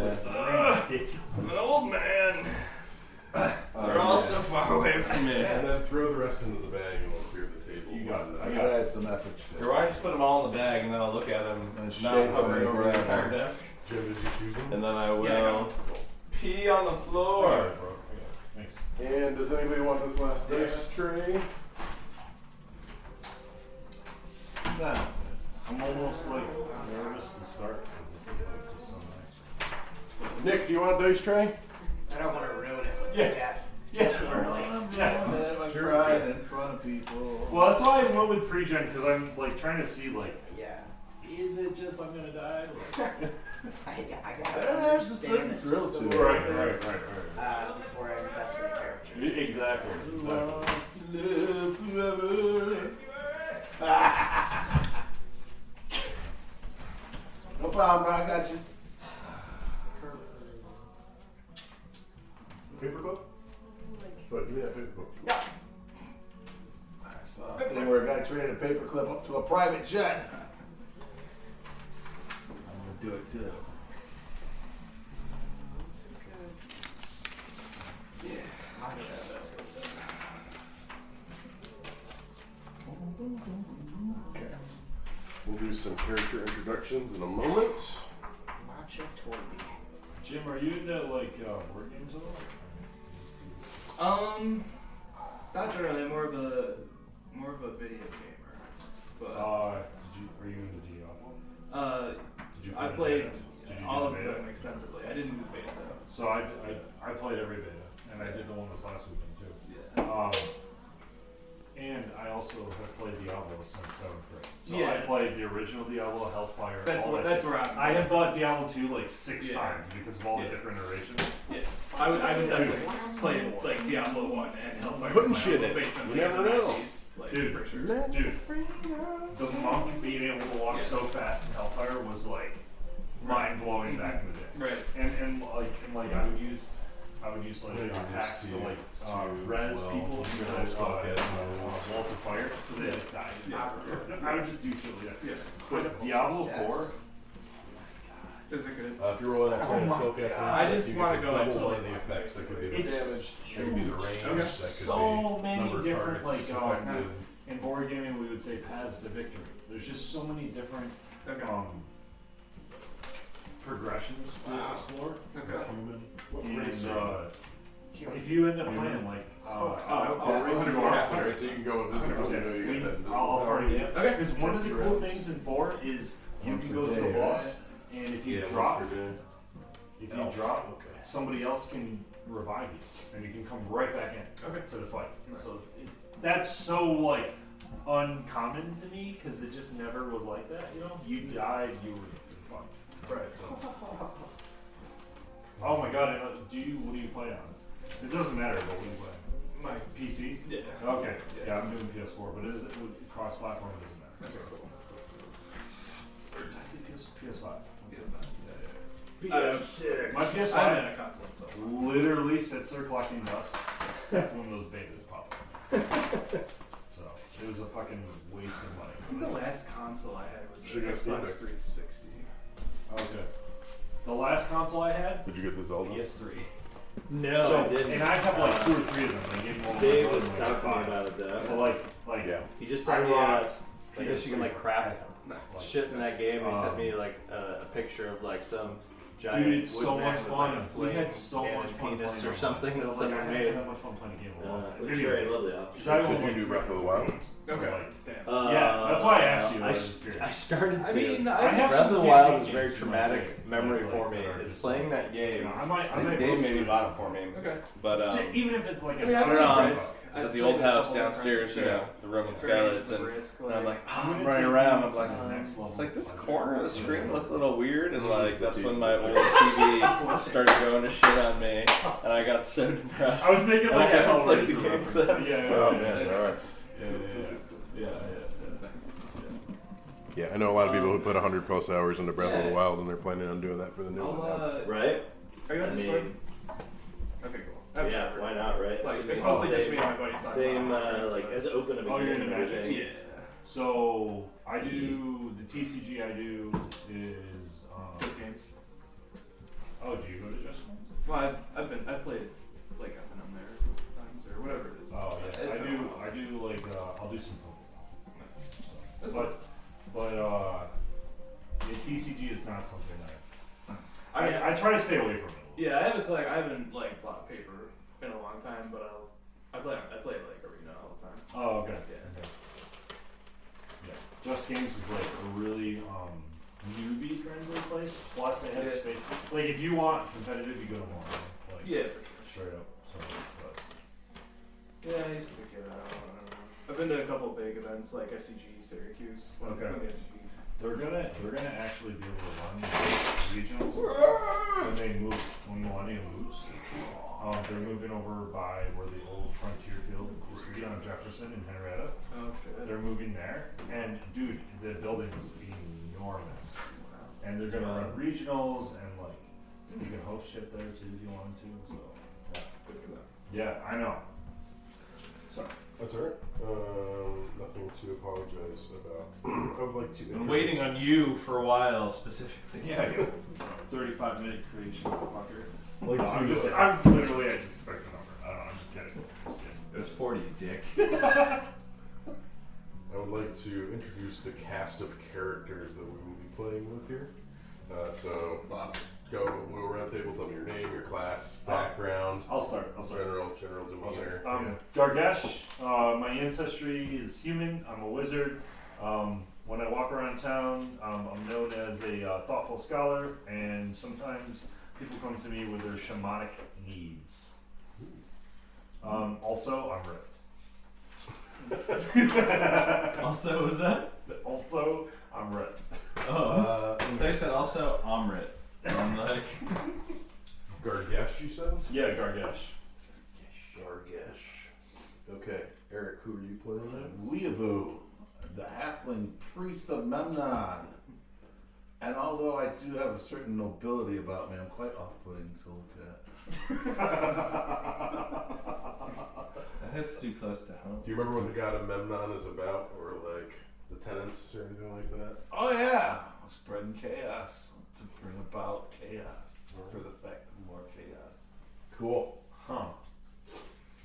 ridiculous. I'm an old man. They're all yeah. so far away from me. And then throw the rest into the bag and we'll clear the table. You got it. I I gotta add some epic shit. Or I just put them all in the bag and then I'll look at them and Shake not them hovering and over the grab entire them. desk. Jim, did you choose them? And then I will Yeah, I got it. pee on the Alright, floor. bro. I got it. Thanks. And does anybody want this last dice tray? Nah. I'm almost like nervous to start because this is like just so nice. Nick, do you want a dice tray? I don't want to ruin it with Yeah. death Yeah. too early. Yeah. I'm Sure. crying in front of people. Well, that's why I went with pre-gen because I'm like trying to see like, Yeah. is it just I'm gonna die? Like, I There's gotta a understand the certain system thrill to right, it. right. before I invest in a character. Exactly. Who Exactly. wants to live forever? No problem, bro. I got you. Paperclip? But give me that paperclip. No. I saw a thing where a guy traded a paperclip up to a private jet. I'm gonna do it too. Okay. We'll do some character introductions in a moment. Matcha Torby. Jim, are you into like board games at all? Not generally. More of a video gamer. But Are you into Diablo? Did you I play played the beta? Did you do all the of beta? them extensively. I didn't do the beta though. So I played every beta, and I did the one this last weekend too. Yeah. And I also have played Diablo since 7th grade. So Yeah. I played the original Diablo, Hellfire. That's all what. that That's shit. where I'm. I have bought Diablo 2 like 6 Yeah. times because of all the Yeah. different iterations. Yeah. I was definitely playing like Diablo 1 and Hellfire. Putting when I shit was in. based on You the never know. 90s, like, Dude. for sure. Dude, the monk being able to walk Yeah. so fast in Hellfire was like mind blowing back in the day. Right. And like I would use like hacks to like res people who had walls of fire, so they just died. Yeah. I would just do shit like that. Yeah. But Diablo 4, Is it good? If you're rolling that kind of spellcasting, I just you wanna get go double into, one like, of the effects. That could be the it's damage, that could be the range, Okay. that could So be many number of different, targets like, affected. in board gaming we would say paths to victory. There's just so many different Okay. progressions to explore. Okay. What And race if you end up playing like Oh, I'm gonna go after it, so you can go and visit. okay, You know, you get that invisible I'll power. party it. Okay. Because one of the cool things in 4 is you Once can a go to day, the boss, right? and if you Yeah, drop, once per day. if you drop, Okay. somebody else can revive you, and you can come right back in to the fight. So that's so like uncommon to me because it just never was like that. You know, you died, you were fucked. Right. Oh my god! And, what do you play on? It doesn't matter. But what do you play? My PC. yeah. Okay. Yeah. Yeah, I'm doing PS4, but it is cross-platform. It doesn't matter. Okay, cool. Or did I say PS5? PS6. My PS5 I haven't had a console, so. literally sits there collecting dust, except when those betas pop up. So it was a fucking waste of I money. think the last console I had was Should've an got Steam Xbox Deck. 360. Okay. The last console I had, Did you get the Zelda? PS3. No, So, I didn't. and I have like 2 or 3 of them. I gave them all Dave to was my brother, talking to me like, about it though. But like Yeah. He just I sent me rocked I guess you can like craft Nice. shit in that game. He sent Um, me like a picture of like some giant dude, it's so wood man much with, fun. like, a We flame had so cannon much fun penis playing or something that like, someone I haven't made. had that much fun playing a game in a long time. Which Video very games. lovely. 'Cause I Did won, you like, do 3 Breath of the Wild? games. So, Okay. like, Damn. yeah, that's why I asked you. I, I was just curious. I started to. I mean, I have Breath of some the Wild campaign is very games in my traumatic day, memory like, for me. that are It's just playing like, that game. you know, I might I think go Dave through maybe it bought at it for me. Okay. But Even if it's like I mean, a I put it played on. Risk. It's I at the played old a house couple of downstairs, you times. know, the Roman Risk, skylights, and Risk, and I'm like, I'm I'm gonna running take around. you I'm like, to the next level. it's like this Like, corner of the screen yeah. looked a little weird, and like that's the when TV. my old TV started going to shit on me, and I got so depressed. I was making And like I a haven't played Hellraiser the game reference. since. Oh Yeah, man, alright. Yeah, I know a lot of people who put 100 plus hours into Breath of the Yeah. Wild, and they're planning on doing that for the new one now. Right? Are you on I Discord? mean, Okay, cool. I'm yeah, sorry. why not, right? Like, Should it's be mostly the just me and my buddies talking Same, about it, like, so as open of a Oh, you're game in and Magic? everything. Yeah. So I do the TCG I do is Just games. oh, do you go to Just Games? Well, I've played like up and on there a couple times or whatever it is. Oh It's yeah, been a while. I do like I'll do some football. That's But the TCG is not something that I mean, I try to stay away from it. yeah, I haven't like bought paper in a long time, but I play like Arena all the time. Oh okay. Yeah. Okay. Yeah. Just Games is like a really newbie friendly place. Plus it has Yeah. space. Like if you want competitive, you go to more. Like Yeah, for sure. straight up. So, but Yeah, I used to get out. I don't know. I've been to a couple big events like SCG Syracuse. Okay. When the SCG. they're gonna actually be able to run regionals when they move when Millennium moves. They're moving over by where the old Frontier Field used to be on Jefferson and Henrietta. Oh shit. They're moving there, and dude, the building is enormous. Wow. And they're gonna run regionals, and like you can host shit there too if you wanted to. So Good for them. yeah, I know. Sorry. That's alright. Nothing to apologize about. I would like to. Been waiting on you for a while, specifically. Yeah, 35-minute creation, fucker. Like No, to, I'm just, uh, I'm literally, I just expect the number. I don't know, I'm just kidding. It was 40, you dick. I would like to introduce the cast of characters that we will be playing with here. So, go around the table, tell me your name, your class, background, I'll start. general demeanor. Gargesh, my ancestry is human. I'm a wizard. When I walk around town, I'm known as a thoughtful scholar, and sometimes people come to me with their shamanic needs. Also, I'm ripped. Also, was that? Also, I'm ripped. Oh. They said also Amrit. I'm like, Gargesh, you said? Yeah, Gargesh. Gargesh. Okay, Eric, who are you playing as? Weeaboo, the halfling priest of Memnon. And although I do have a certain nobility about me, I'm quite off-putting to look at. that hits too close to home. Do you remember what the god of Memnon is about, or like the tenets or anything like that? Oh yeah, spreading chaos to bring about chaos for the fact of more chaos. Cool. Huh.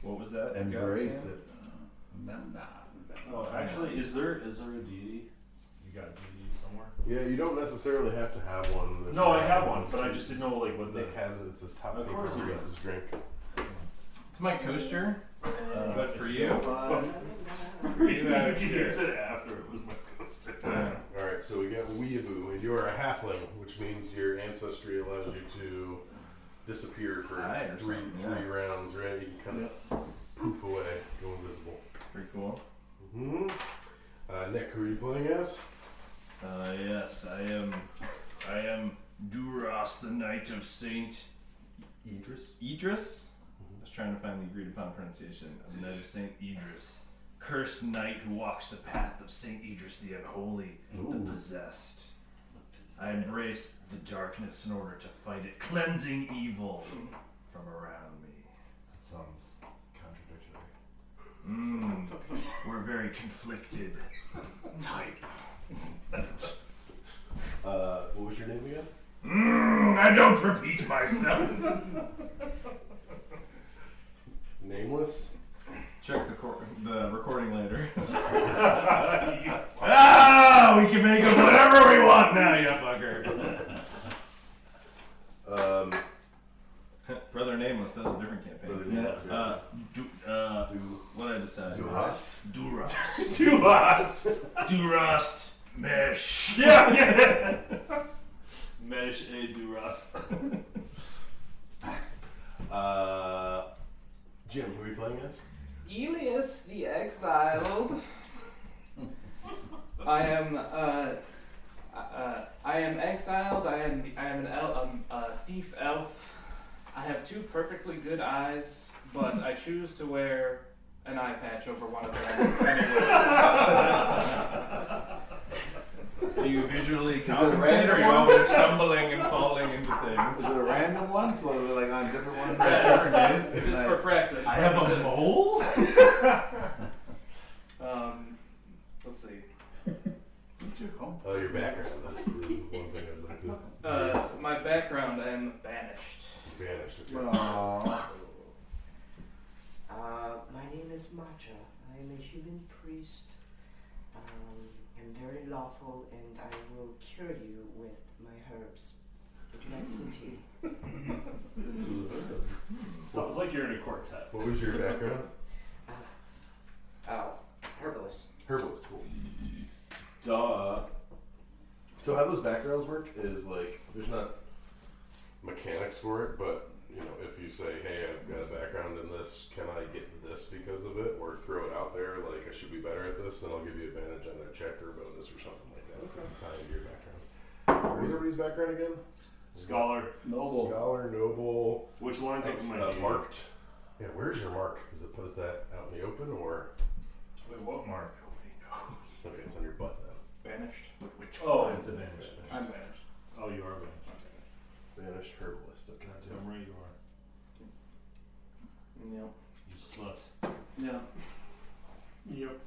What was that? Embrace God's name? it. Memnon. Oh, I Actually, is there a deity? You got a deity somewhere? Yeah, you don't necessarily have to have one. No, I have one, but I just didn't know like what the. Nick has it. It's his top Of paper course he of does. his drink. It's my coaster, but for you, You have used it after it was my coaster. All right, so we got Weeaboo, and you are a halfling, which means your ancestry allows you to disappear for three rounds, right? You can kind of poof away, go invisible. pretty cool. Nick, who are you playing as? Yes, I am Duras, the Knight of Saint Idris. I was trying to find the agreed upon pronunciation of the Knight of Saint Idris. Cursed knight who walks the path of Saint Idris the Unholy, the Possessed. I embrace the darkness in order to fight it, cleansing evil from around me. That sounds contradictory. We're very conflicted type. What was your name again? I don't repeat myself. Nameless? Check the recording later. Ah, we can make them whatever we want now, you fucker. Brother Nameless, that was a different campaign. Brother Nameless, What did I decide? Durast? Durast. Durast. Mesh. Yeah. Mesh a Duras. Jim, who are you playing as? Elias the Exiled. I am exiled. I am a thief elf. I have two perfectly good eyes, but I choose to wear an eye patch over one of them. Do you visually compensate, or are you always stumbling and falling into things? Is it a random one? So they're like on different ones? Yes. Different days? Just for practice. I have a purposes. mole? Let's see. What's your home? Oh, your background. This is one thing I'd like to. My background, I am banished. Banished. Okay. Aww. My name is Matcha. I am a human priest. I'm very lawful, and I will cure you with my herbs. Would you like some tea? Sounds like you're in a quartet. What was your background? Herbalist. Herbalist, cool. Duh. So how those backgrounds work is like there's not mechanics for it, but you know if you say, hey, I've got a background in this, can I get this because of it, or throw it out there like I should be better at this, then I'll give you advantage on their check or bonus or something like that. Okay. Tie into your background. What was everybody's background again? Scholar. Noble. Scholar, noble. Which lines up with my name? Marked. Yeah, where's your mark? Is that out in the open or? Wait, what mark? Okay, it's on your butt now. Banished. Which Oh, it's advantage. I'm banished. Oh, you are banished. Banished herbalist. Okay. I'm right, you are. Yep. You slut. Yeah. Yep.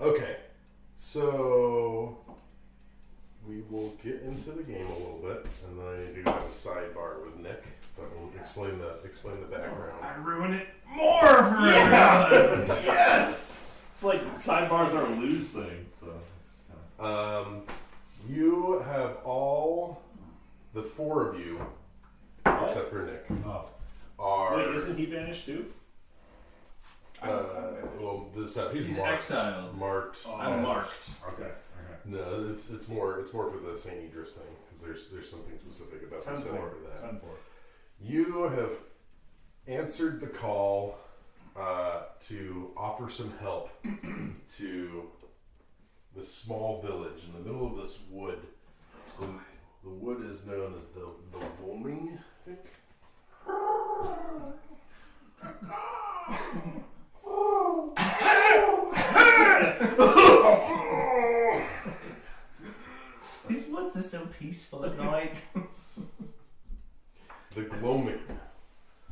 Okay, so we will get into the game a little bit, and then I do have a sidebar with Nick that will explain the background. I ruin it more for everyone. Yes! It's like sidebars are a lose thing, so it's kinda... You have all the four of you, except for Nick, Oh. are Wait, isn't he banished too? well, he's marked, exiled. marked. I'm marked. Okay. No, it's more for the Saint Idris thing because there's something specific about the setting for that. 10-4. You have answered the call to offer some help to this small village in the middle of this wood. The wood is known as the Woming, I think. These woods are so peaceful at night. The Gloaming.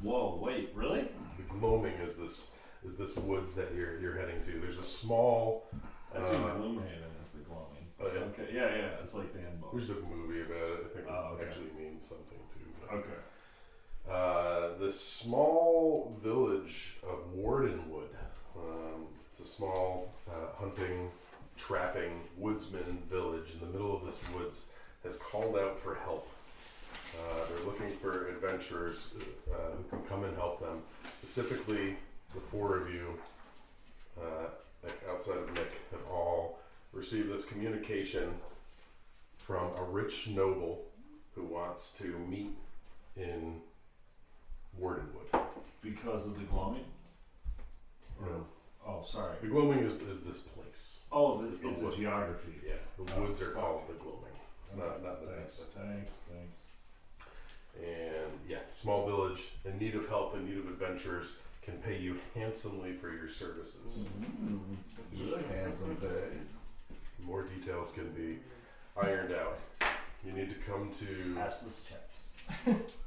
Whoa, wait, really? The Gloaming is this woods that you're heading to. There's a small. That's in Gloomhaven, is the glowing. Oh yeah. Okay, yeah, it's like the end boss. There's a movie about it. I think okay. it actually means something too. But, Okay. the small village of Wardenwood. It's a small hunting, trapping woodsman village in the middle of this woods has called out for help. They're looking for adventurers who can come and help them. Specifically, the four of you, outside of Nick, have all received this communication from a rich noble who wants to meet in Wardenwood. Because of the gloaming? No. Oh, sorry. The gloaming is this place. Oh, It's the it's a wood. geography. Yeah, the woods are called the gloaming. It's not the Thanks, that's thanks. And yeah, small village in need of help, in need of adventurers, can pay you handsomely for your services. Good handsome pay. More details can be ironed out. You need to come to. Assless chaps.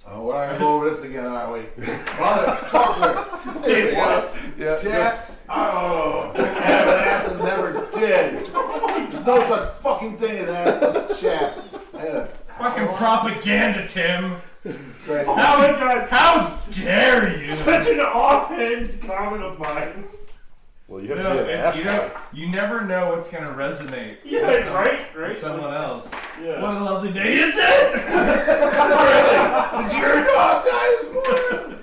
Oh, we're not gonna go over this again, are we? Motherfucker! Hey, what? Yeah, Chaps? Oh, never ass and never did. There's no such fucking thing as assless chaps. I had a Fucking propaganda, Tim. Jesus Christ. Oh my god! How dare you? Such an offhand comment of mine. Well, you You, have know, to be an asshole. you never know what's gonna resonate. Yeah, with right? with someone else. Yeah. What a lovely day is it? Did your dog die this morning?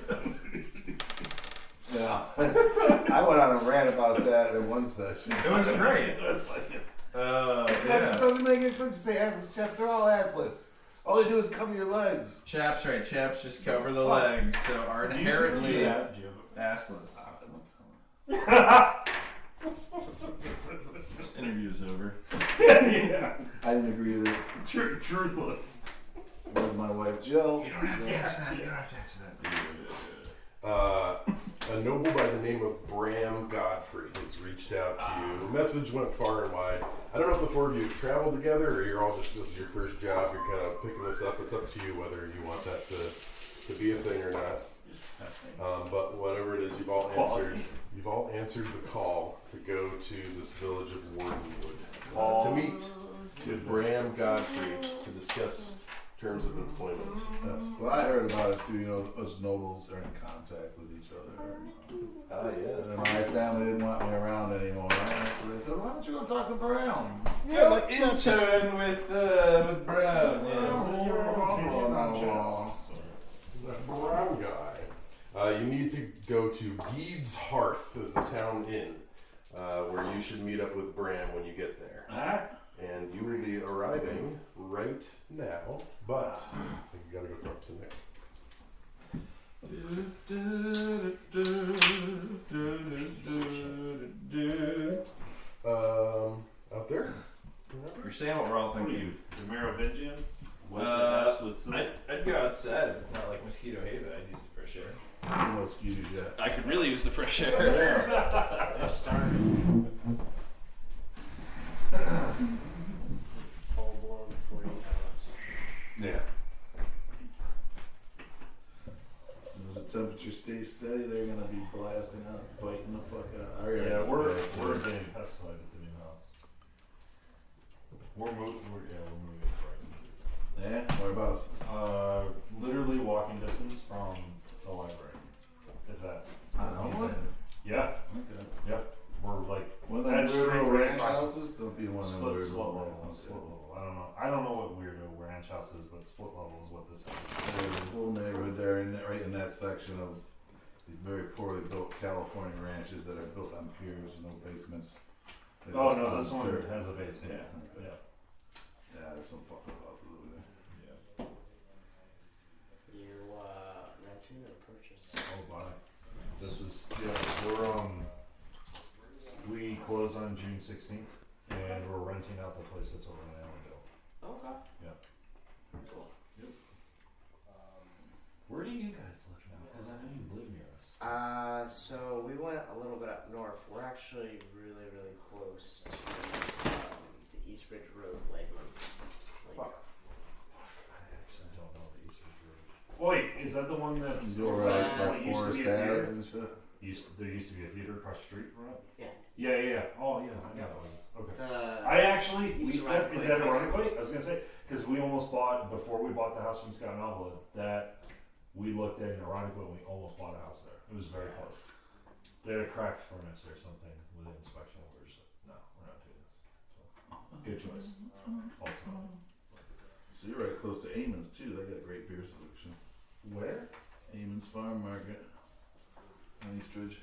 Yeah. I went on a rant about that in one session. It was great. It was like, Yeah. it doesn't make any sense to say assless chaps. They're all assless. All they do is cover your legs. Chaps, right? Chaps just cover the legs, so are inherently Yeah. assless. This interview's over. Yeah. I didn't agree to this Truthless. with my wife Jill. You don't have to answer that. You don't have to answer that. A noble by the name of Bram Godfrey has reached out to you. The message went far and wide. I don't know if the four of you have traveled together or you're all just, this is your first job, you're kind of picking this up. It's up to you whether you want that to be a thing or not. But whatever it is, you've all answered the call to go to this village of Wardenwood to meet with Bram Godfrey to discuss terms of employment. Yes. Well, I heard about it too. You know, us nobles are in contact with each other. Yeah. And my family didn't want me around anymore. So they said, "Why don't you go talk to Brown?" Yeah, like intern with Brown. Brown guy. You need to go to Geed's Hearth as the town inn, where you should meet up with Bram when you get there. And you will be arriving right now, but you gotta go talk to Nick. Out there? You're saying what we're all What are thinking. you, the Merovingian? I'd go outside. It's not like mosquito haven. I'd use the fresh air. No excuses yet. I could really use the fresh air. They're starting. Full blown 40 hours. Yeah. As soon as the temperature stays steady, they're gonna be blasting out, biting the fuck out. Yeah, we're getting pestified at the new house. We're moving right. Yeah, whereabouts? Literally walking distance from the library. If that. I know. Yeah. Okay. Yep. We're like One of that them street weirdo right ranch across- houses? Don't be one of them Split weird level. ones. Split level. I don't know what weirdo ranch house is, but split level is what this is. There's a whole neighborhood there, right in that section of these very poorly built California ranches that are built on piers, no basements. They're Oh just no, on this one dirt. has a basement. Yeah. Yeah. Yeah, there's some fucked up houses over there. Yeah. You renting or purchase? Oh my. This is we close on June 16th and we're renting out the place that's over in Allendale. Okay. Yeah. Cool. Yep. Where do you guys live now? Because I know you live near us. So we went a little bit up north. We're actually really, really close to the East Ridge Road Lakeland. Fuck. I actually don't know the East Ridge Road. Wait, is that the one that's You go It's, right by what used to Forest be a Ave theater? and shit. There used to be a theater across the street from it? Yeah. Yeah. Oh yeah, I know what it is. Okay. The I actually, East is that Ironically. ironically? I was gonna say, because we almost bought, before we bought the house from Scott and Alva, that we looked at ironically and we almost bought a house there. It was very close. They had a cracked furnace or something with an inspection orders. No. good choice. Ultimately. So you're right close to Eamon's too. They got a great beer selection. Where? Eamon's Farm Market on Eastridge.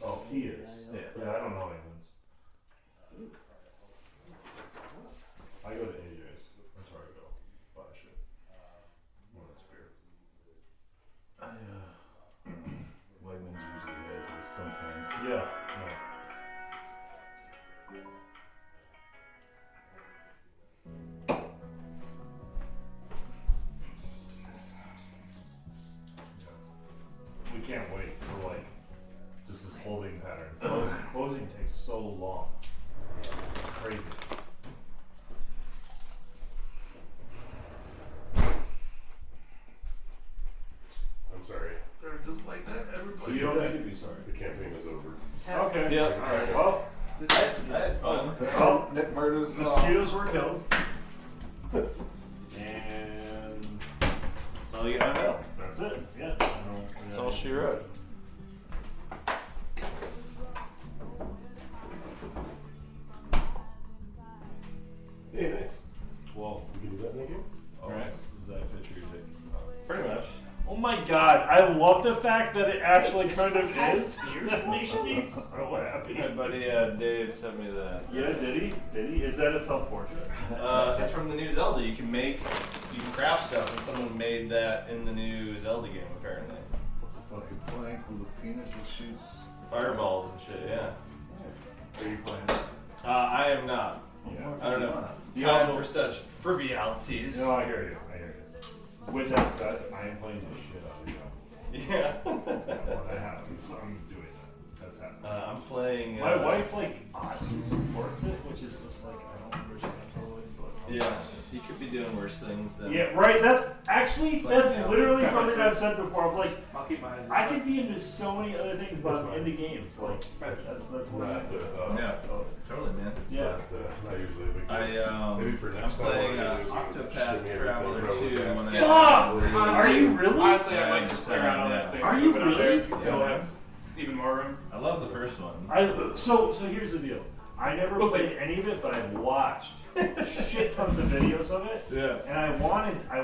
Oh, he is. Yeah. Yeah, I don't know anyone's. I go to AJ's. That's where I go. Buy shit. Well, that's beer. Wegmans usually has this sometimes. Yeah. We can't wait for like just this holding pattern. Closing takes so long. It's crazy. I'm sorry. They're just like that. Everybody. You don't need to be sorry. The campaign is over. Okay. Yeah. Alright, well, I had fun. well, Nick murders. mosquitoes were killed. And That's all you gotta know. that's it. Yeah. That's all she wrote. Hey, nice. Well, You can do that in the game? alright. Is that a picture you take? Pretty much. Oh my god, I love the fact that it actually kind of Has is. That makes me so happy. My buddy Dave sent me that. Yeah, did he? Did he? Is that a self-portrait? It's from the new Zelda. You can craft stuff, and someone made that in the new Zelda game apparently. It's a fucking plank with a penis that shoots. Fireballs and shit. Yeah. Are you playing? I am not. Yeah. I don't know. Yeah. Time for such frivolity. No, I hear you. I hear you. With that said, I am playing the shit out of you. Yeah. When that happens, I'm doing that. That's happening. I'm playing. My wife, like, oddly supports it, which is just like, I don't understand totally, but. Yeah. You could be doing worse things than. Yeah, right. That's actually, that's Yeah. literally something I've said before. I'm like, I'll keep my eyes I could be into so many other things, but I'm into games. Like, that's what I Not, do. Yeah. Totally, man. Yeah. Not usually a big deal. Maybe for I'm next time. playing what I do is we Octopath shimmy Traveler everything 2 around when with I. Fuck! Are you really? Honestly, I Yeah, might just play around on that space. Are you Open up there. really? It'll have even more room. I love the first one. So here's the deal. I never We'll played any of it, but I've watched shit tons of videos of it, Yeah. and I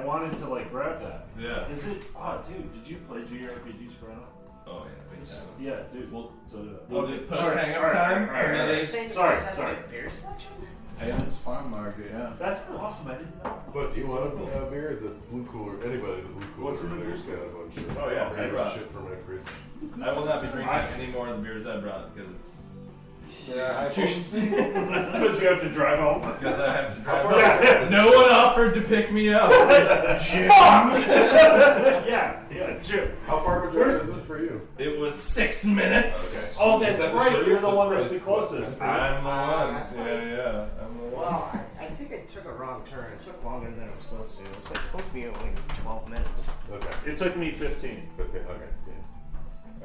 wanted to like grab that. Yeah. Is it? Oh, dude, did you play JRPGs growing up? Oh yeah. Big time. Yeah, dude. Well, so did I. We'll do post Alright, hang up alright, time. alright, alright. Committee. Saying this Sorry, place has sorry. a beer selection? Eamon's Farm Market, yeah. That's awesome. I didn't know. But do you want a beer? The blue cooler, anybody, the blue cooler What's in the there's blue got a bunch of Oh, yeah, I random brought- shit from my fridge. I will not be drinking any more of the beers I brought because Yeah, Because you have to drive home. I have to drive. Yeah. home. No one offered to pick me up. Yeah, Jim. How far of a drive is it for you? It was 6 minutes. Oh, Is that's that the right. shortest? You're the one That's that's the right. closest. I'm the one. That's Yeah. I'm the one. Well, I think I took a wrong turn. It took longer than it was supposed to. It's like supposed to be only 12 minutes. Okay. It took me 15. Okay. Yeah.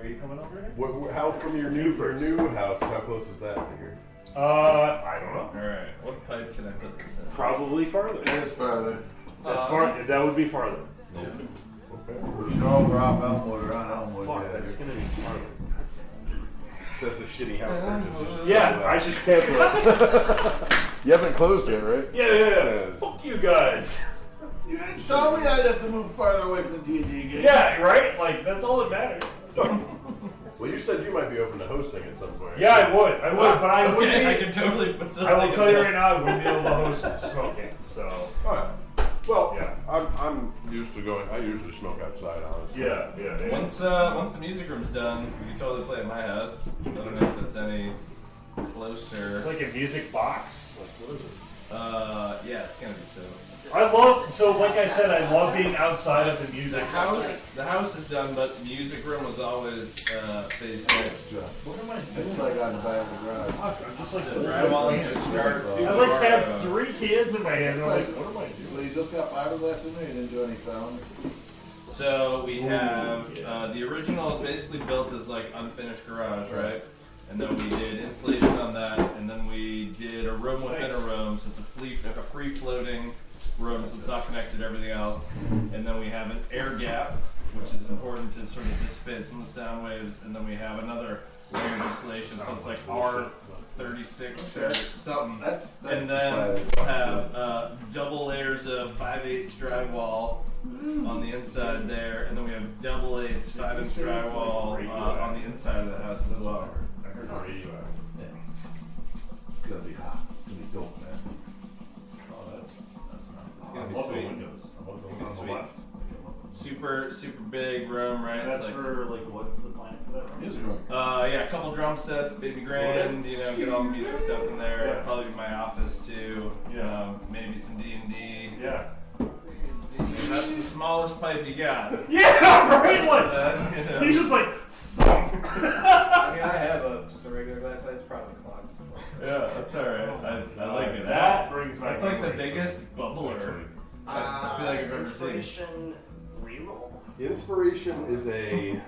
Are you coming over here? How from your new house? How close is that to here? I don't know. All right. What pipe can I put this in? Probably farther. It is farther. That's far. That would be farther. Yeah. Okay. You know, we're off Elmwood, or on Elmwood. Fuck, yeah. that's gonna be farther. So that's a shitty house purchase. You should Yeah, sell I that. should cancel it. You haven't closed yet, right? Yeah. Yes. Fuck you guys. You didn't tell me I'd have to move farther away from the D&D game. Yeah, right. Like that's all that matters. Well, you said you might be open to hosting at some point. Yeah, I would, but I wouldn't. Okay, I Be, can totally put something. I will tell you in right now, I wouldn't be able to host smoking. So Alright. Well, Yeah. I'm used to going. I usually smoke outside, honestly. yeah. Once the music room's done, we can totally play at my house. I don't know if it's any It's closer. like a music box. Like what is it? Yeah, it's gonna be so. Like I said, I love being outside of the music. The house is done, but the music room was always phase next. What am I It's doing? like on the back of the garage. Fuck, I'm just like The drywall and just start. I like have 3 kids in my hand. And I'm like, what am I So doing? you just got fiberglass in there, you didn't do any sound? So we have the original is basically built as like unfinished garage, right? And then we did insulation on that, and then we did a room within Nice. a room, so it's a free floating room, so it's not connected to everything else. And then we have an air gap, which is important to sort of dissipate some of the sound waves, and then we have another layered insulation, so it's like R36 or something. That's And then we'll have double layers of 5/8 drywall on the inside there, and then we have double 8s 5-inch drywall on the inside of the house as well. I heard the radio. Yeah. It's gonna be hot. It's gonna be dope, man. Oh, that's not. It's gonna I be love sweet. the windows. I love the It's one on gonna the be left. Super big room, right? And that's It's like, for like what's the plan for that room? Music room. yeah, a couple drum sets, baby grand, you know, get all the music stuff in there. Yeah. Probably my office too. Yeah. Maybe some D&D. Yeah. And that's the smallest pipe you got. Yeah, right. Like Then, you know. he's just like. I mean, I have just a regular glass eye. It's probably clogged. Yeah, that's alright. I like it. That brings back. That's like the memories. biggest bubbler I feel like I've ever seen. Inspiration reroll. Inspiration is a.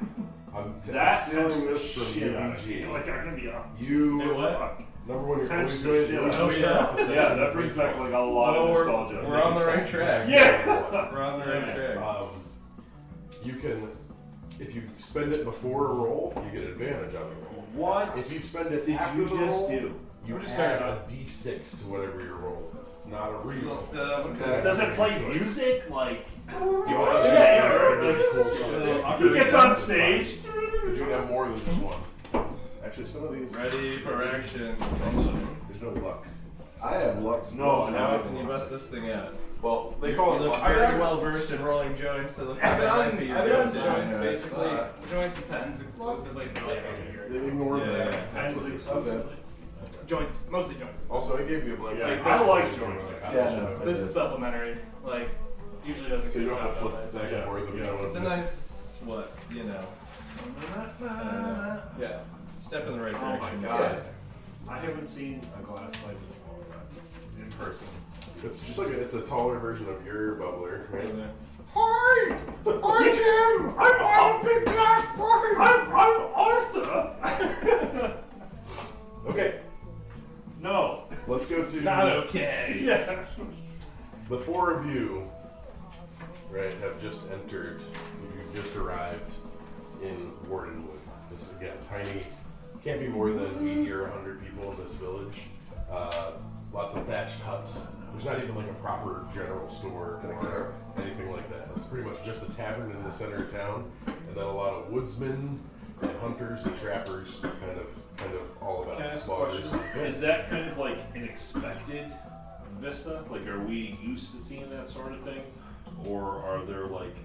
I'm That stealing this from shit out of me. UVG. Like I'm gonna be up. You Hey, what? number one, you're Tempts always the going shit to out of me. Yeah, that brings back like a lot of nostalgia. We're on the right track. Yeah. We're on the right track. You can, if you spend it before a roll, you get advantage on the roll. What If you spend it did after you the just roll, do? you just add talking a D6 to whatever your roll is. It's not a Cool reroll. stuff. Okay. Does it play music? Like You also Yeah, have yeah, cool shit. he gets on stage. But you can have more than just one. Actually, some of these. Ready for action. There's no luck. I have Lux. No, How often you bust this thing out? Well, they call You it look luck. very well versed in rolling joints, so it looks like that might be your I've done go-to. joints Yeah, basically. it's, Joints and pens exclusively for like a year. Ignore Yeah. that. That's what Hands this is. exclusively. Joints, mostly joints. Also, I gave you a blank. Yeah, page. I like This is joints. one of the Yeah, college no. shows. This is supplementary. Like, usually doesn't So you get don't have to out flip that. back and forth. if you don't It's a want to. nice, what, you know. Yeah. Step in the right Oh my direction. god. I haven't seen a glass pipe in a long time. In person. It's just like it's a taller version of your bubbler, right? Yeah. Hi! Hi, Jim! I'm a big glass pipe! I'm Arthur. Okay, No. let's go to Not okay. Yeah. the four of you, right, have just entered, you've just arrived in Wardenwood. This is, again, tiny, can't be more than 80 or 100 people in this village. Lots of thatched huts. There's not even like a proper general store or anything like that. It's pretty much just a tavern in the center of town, and then a lot of woodsmen and hunters and trappers, kind of all about Can I ask a loggers. question? Is that kind of like an expected vista? Like, are we used to seeing that sort of thing, or are there like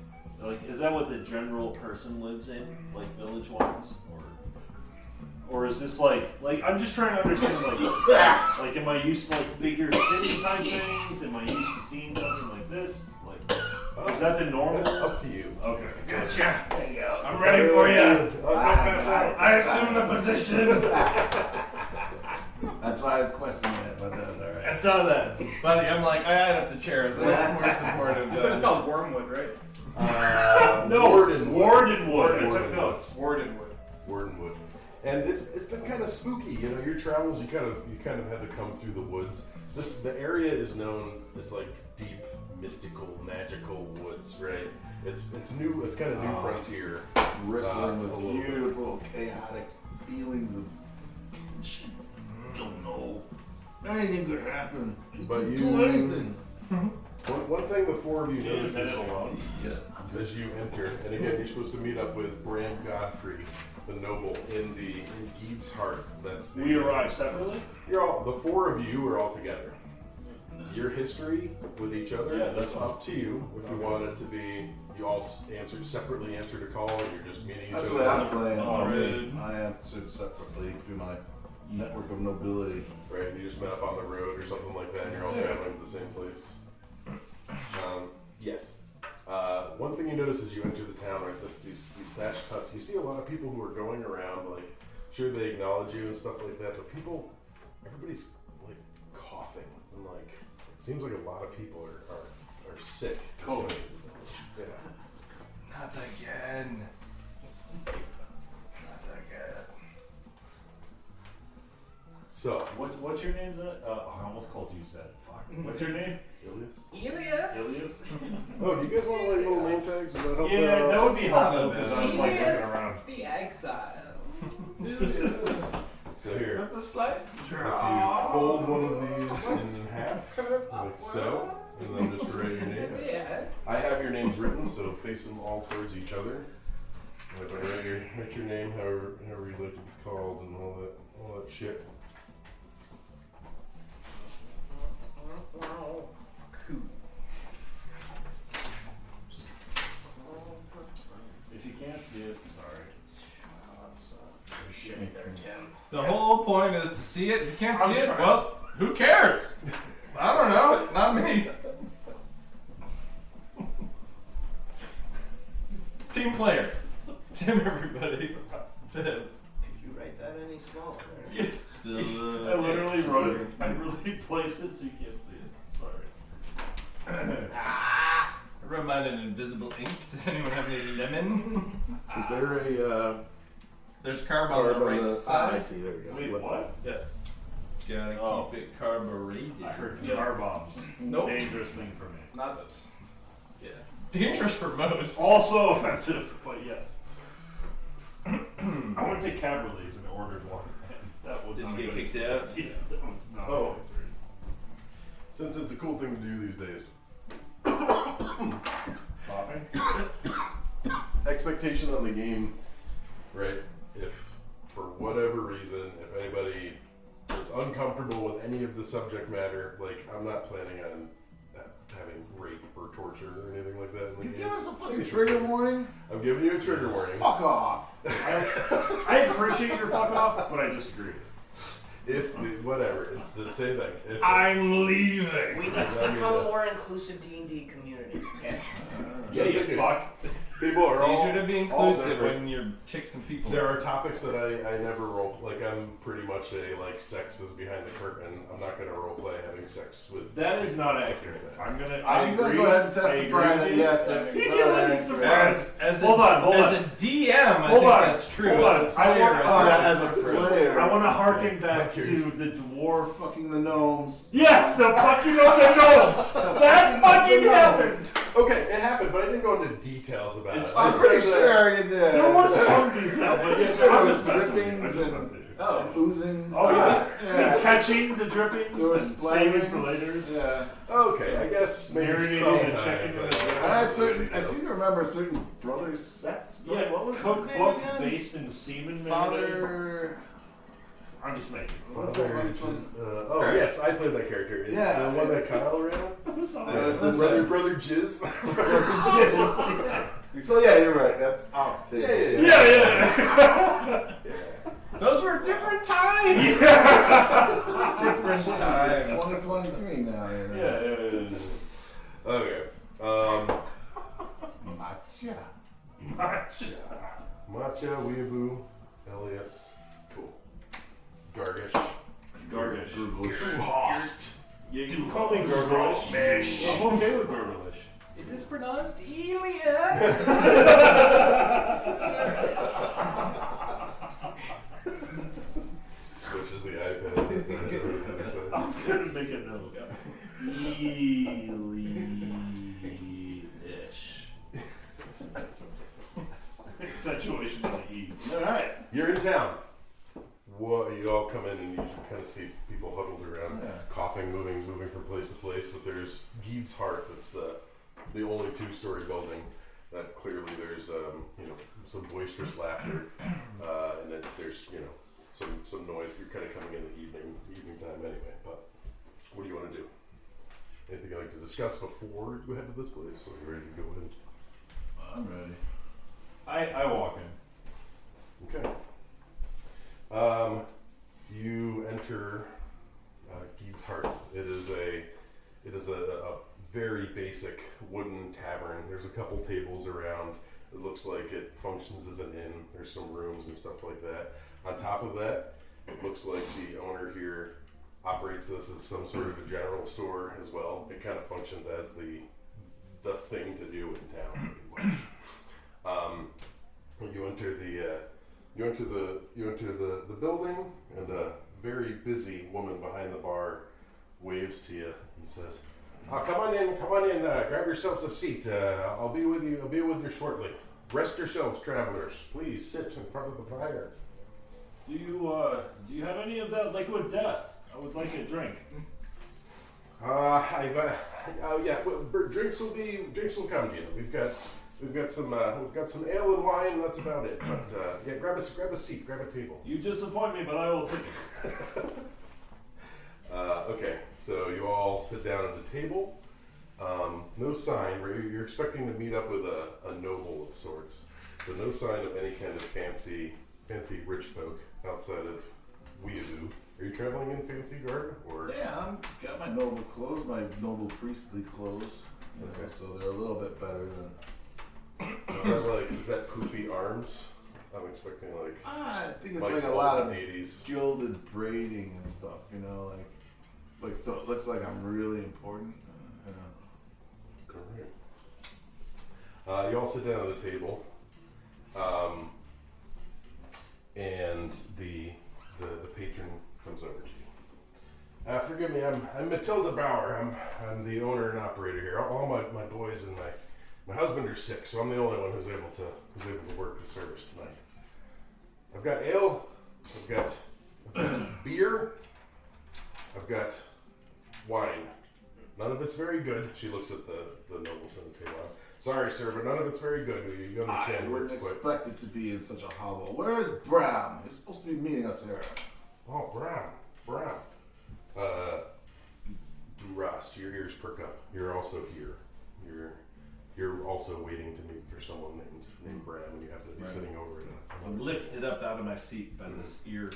is that what the general person lives in, like village-wise, or is this like I'm just trying to understand like am I used to like bigger city type things? Am I used to seeing something like this? Like, is that the normal? That's up to you. Okay. Gotcha. There you go. I'm ready for you. I I assume the position. That's why I was questioning it, but that was alright. I saw that. Buddy, I'm like, I add up the chairs. That's more supportive. So it's called Wormwood, right? No, Wardenwood. I took notes. Wardenwood. Wardenwood. And it's been kind of spooky, you know. Your travels, you kind of had to come through the woods. The area is known as like deep, mystical, magical woods, right? It's new. It's kind of new frontier. Wrestling with a little bit. beautiful, chaotic feelings of don't know. Anything could happen. But can you- do anything. One thing the four of you Yeah, notice is that alone? Yeah. as you enter, and again, you're supposed to meet up with Bram Godfrey, the noble, in Geed's Hearth. That's the. We arrive separately. The four of you are all together. Your history with each other, Yeah, that's that's up to you. If you want it to be, you all separately answered a call, and you're just meeting each That's other. what I'm playing. Oh, really? I answered separately through my network of nobility. Right, you just met up on the road or something like that, and you're all Yeah. traveling to the same place. Yes. One thing you notice as you enter the town, right, these thatched huts, you see a lot of people who are going around, like, sure they acknowledge you and stuff like that, but everybody's, like, coughing, and, like, it seems like a lot of people are sick. COVID. Yeah. Not again. Not again. So, What's your name? I almost called you Zed. Fuck. What's your name? Ilias? Ilias. Oh, do you guys want, like, little name tags? Does that help Yeah, out? that would be It's not helpful a because bad I was like looking Ilias around. the exile. So here, With the slide. if you fold one of these in half, like so, and then just write your name. I have your names written, so face them all towards each other. And if I write your name, however you'd like to be called, and all that shit. If you can't see it, sorry. Shit there, Tim. The whole point is to see it. If you can't see I'm it, trying. well, who cares? I don't know. Not me. Team player. Tim, everybody. Tim. Could you write that any smaller? Still, I literally wrote it. I really placed it so you can't see it. Sorry. Ah! I wrote mine in invisible ink. Does anyone have any lemon? Is there a There's carb on the right I side. see. There we go. Wait, what? Yes. Gotta Oh. keep it carbureted. I heard car bombs. Nope. Dangerous thing for me. Not this. Yeah. Dangerous for most. Also offensive, but yes. I went to Caberlet's and ordered one. And that was Didn't not a get good kicked experience. out? Yeah, that was not a Oh. good experience. Since it's a cool thing to do these days. Coughing? Expectation on the game, right? If for whatever reason, if anybody is uncomfortable with any of the subject matter, like I'm not planning on having rape or torture or anything like that in the You game. give us a fucking trigger warning? I'm giving you a trigger warning. Fuck off. I appreciate your fuck off, but I disagree. If whatever, it's the same thing. If it's- I'm leaving. We need to become a more inclusive D&D community. Okay. Yeah, you fuck. people are It's all easier to be all inclusive different. when you're kicking people. There are topics that I never role like. I'm pretty much a like sex is behind the curtain. I'm not gonna role play having sex with. That is not stuff accurate. like that. I'm gonna Go ahead and I testify agree that with you. yes, that's He not wasn't accurate. surprised. As Hold on, hold as on. a DM, I Hold think on, that's true. hold As a on. I player, want- I Oh, think yeah, that's as a different. player. I want to harken back Fuck to yours. the dwarf. Fucking the gnomes. Yes, the fucking of the gnomes. That fucking happened. Okay, it happened, but I didn't go into details about It's it. I'm I said pretty that- sure you did. There was some detail, but yes, There I'm was just messing with you. I'm drippings just and- messing with you. Oh. Oozings. Oh yeah, Yeah. catching the drippings There was and saving for splatterings. later. Yeah. Okay, I guess maybe Marinating and sometimes. checking it. I seem to remember certain brothers' sex. Yeah, What was his cookbook name again? based in semen. marinating. Father. I'm just making. What's that one from? Oh yes, I played that character. Is Yeah. the one that Kyle ran? Brother Jizz. So yeah, you're right. That's off the table. Yeah. Those were different times. Different It's times. 2023 now. Yeah. Okay. Matcha. Matcha, Weeaboo, Elias, cool. Gargish. Gargish. Host. Yeah, you can call me Gargalish. I'm okay with Gargalish. It is pronounced Elias. Switches the iPad. I'm gonna make a note. Eely-ish. Accentuation on the E's. All right. You're in town. What, you all come in and you kind of see people huddled around, Yeah. coughing, moving from place to place. But there's Geed's Hearth. It's the only two-story building that clearly there's some boisterous laughter, and then there's some noise. You're kind of coming in the evening time anyway. But what do you want to do? Anything you'd like to discuss before you head to this place? Or are you ready to go in? I'm ready. I walk in. Okay. You enter Geed's Hearth. It is a very basic wooden tavern. There's a couple tables around. It looks like it functions as an inn. There's some rooms and stuff like that. On top of that, it looks like the owner here operates this as some sort of a general store as well. It kind of functions as the thing to do in town, pretty much. You enter the building, and a very busy woman behind the bar waves to you and says, "Oh, come on in, grab yourselves a seat. I'll be with you shortly. Rest yourselves, travelers. Please sit in front of the fire." Do you have any of that liquid death? I would like a drink. Drinks will come to you. We've got some ale and wine, and that's about it. But yeah, grab a seat, grab a table. You disappoint me, but I will take it. Okay, so you all sit down at the table. No sign. You're expecting to meet up with a noble of sorts. So no sign of any kind of fancy rich folk outside of Weeaboo. Are you traveling in fancy garb, or? Yeah, I'm got my noble clothes, my noble priestly clothes. You know, Okay. so they're a little bit better than. Is that poofy arms? I'm expecting I think it's like like a lot of 80s. gilded braiding and stuff. You know, like so it looks like I'm really important. You know. Correct. You all sit down at the table, and the patron comes over to you. Forgive me, I'm Matilda Bauer. I'm the owner and operator here. All my boys and my husband are sick, so I'm the only one who's able to work the service tonight. I've got ale, I've got beer, I've got wine. None of it's very good. She looks at the nobles on the table. Sorry, sir, but none of it's very good. You understand? I wouldn't expect it to be in such a hollow. Where is Bram? He's supposed to be meeting us here. Oh, Bram. Rust, your ears perk up. You're also here. You're also waiting to meet for someone named Bram, and you have to be sitting over it. I'm lifted up out of my seat by this ear.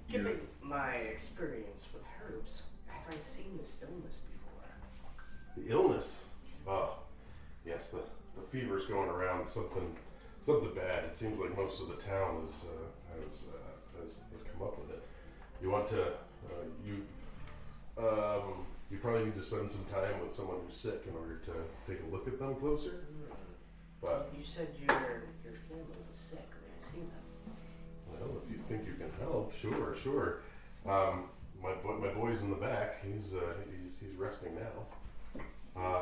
Given my experience with herbs, have I seen this illness before? The illness. Oh, yes, the fever's going around. Something bad. It seems like most of the town has come up with it. You want to you probably need to spend some time with someone who's sick in order to take a look at them closer. But You said your family was sick. May I see them? well, if you think you can help, sure. My boy's in the back. He's resting now.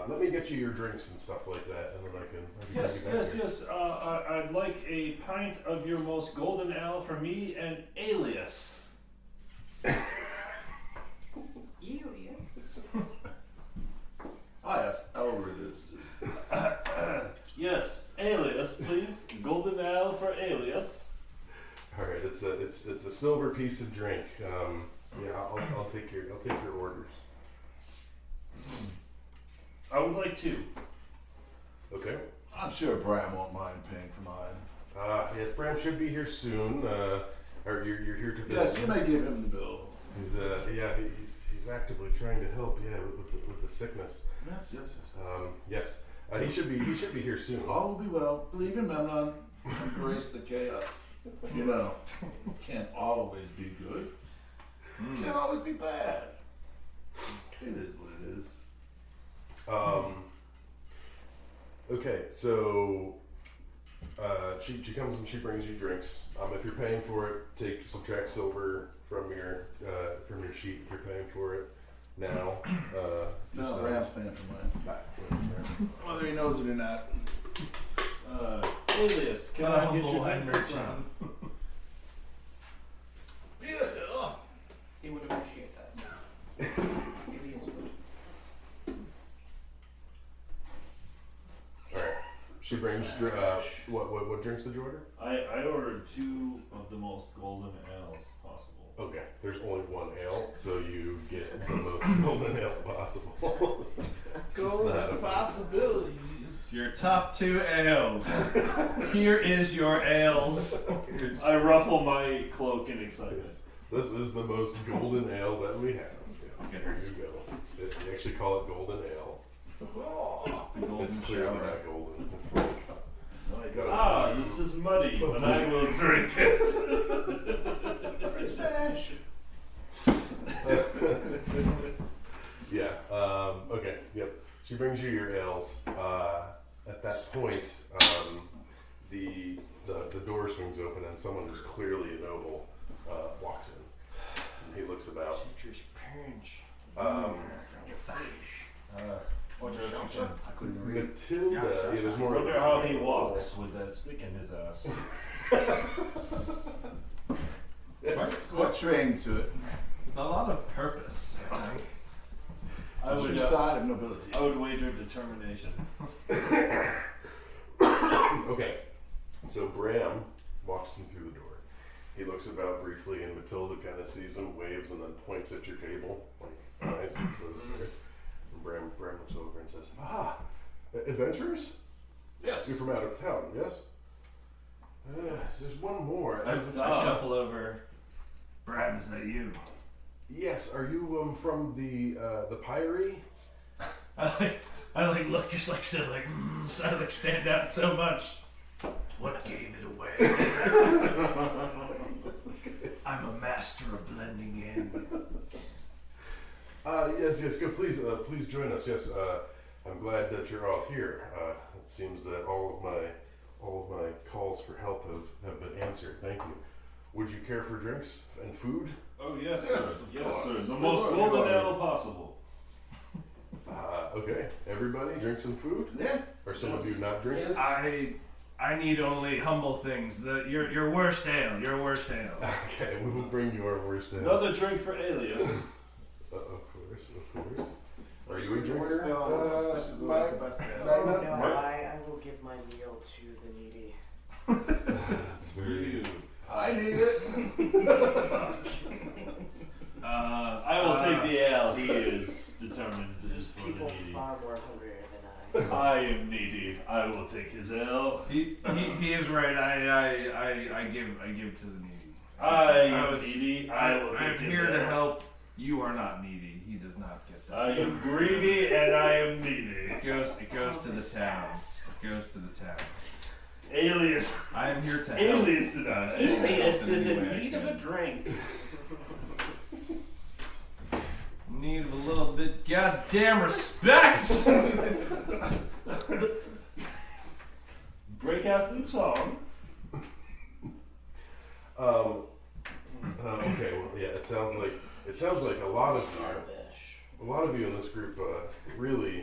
Let me get you your drinks and stuff like that, and then I can Yes, bring you back here. yes. I'd like a pint of your most golden ale for me and Alias. Yes. Yes, Elred is. Yes, Alias, please. Golden ale for Alias. All right, it's a silver piece of drink. Yeah, I'll take your orders. I would like two. Okay. I'm sure Bram won't mind paying for mine. Yes, Bram should be here soon. Or you're here to visit. Yes, you may give him the bill. He's actively trying to help. Yeah, with the sickness. Yes. He should be here soon. All will be well. Believe in Memnon. Embrace the chaos. You know, can't always be good. Can't always be bad. It is what it is. Okay, so she comes and she brings you drinks. If you're paying for it, subtract silver from your sheet if you're paying for it now. No, Bram's paying for mine. Whether he knows it or not. Alias, can I get you that merchant? He would appreciate that. Alright. She brings what drinks did you order? I ordered two of the most golden ales possible. Okay, there's only one ale, so you get the most golden ale possible. It's just not a possibility. Your top two ales. Here is your ales. I ruffle my cloak in excitement. This is the most golden ale that we have. Yes, here you go. They actually call it golden ale. It's clearly not golden. It's like this is muddy, but I will drink it. French mash. Yeah. Okay. Yep. She brings you your ales. At that point, the door swings open and someone who's clearly a noble walks in. And he looks about. I couldn't read. Matilda. Yeah, there's more. Look at how he walks with that stick in his ass. We're trained to it. With a lot of purpose, I think. I would, True sign of nobility. I would wager determination. Okay, so Bram walks them through the door. He looks about briefly, and Matilda kind of sees him, waves, and then points at your table, like nice, and says there. And Bram looks over and says, "Ah, adventurers? Yes. You're from out of town, yes? There's one more. I shuffle over. Brad, is that you? Yes. Are you from the Pyre? I look just like so I like stand out so much. What gave it away? I'm a master of blending in. Yes. Good. Please join us. Yes. I'm glad that you're all here. It seems that all of my calls for help have been answered. Thank you. Would you care for drinks and food? Oh yes, Yes, sir. Yes, sir. The Of most course. golden ale possible. Okay. Everybody, drinks and food? Yeah. Are some of you not drinkers? I need only humble things. Your worst ale. Your worst ale. Okay, we will bring you our worst ale. Another drink for Alias. Of course. Are you a drinker? Suspicious of Mike? the best ale. No, Mark? I will give my meal to the needy. That's very. I need it. I will take the ale. He is determined There's is for people the needy. far more hungrier than I. I am needy. I will take his ale. He is right. I give to the needy. I am I was- needy. I will take I'm his here ale. to help. You are not needy. He does not get that. I am greedy and I am needy. It goes to the town. It goes to the town. Alias. I am here to help. Alias and I. Alias is in Any way I need of a can. drink. Need a little bit goddamn respect. Break after the song. Okay. Well, yeah. It sounds like a lot of you in this group really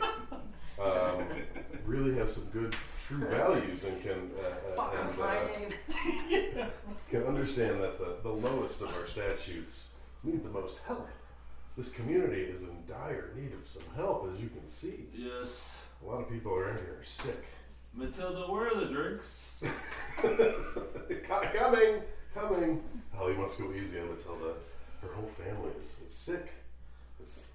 have some good true values and can understand that the lowest of our statutes need the most help. This community is in dire need of some help, as you can see. Yes. A lot of people around here are sick. Matilda, where are the drinks? Coming. Oh, you must go easy on Matilda. Her whole family is sick. It's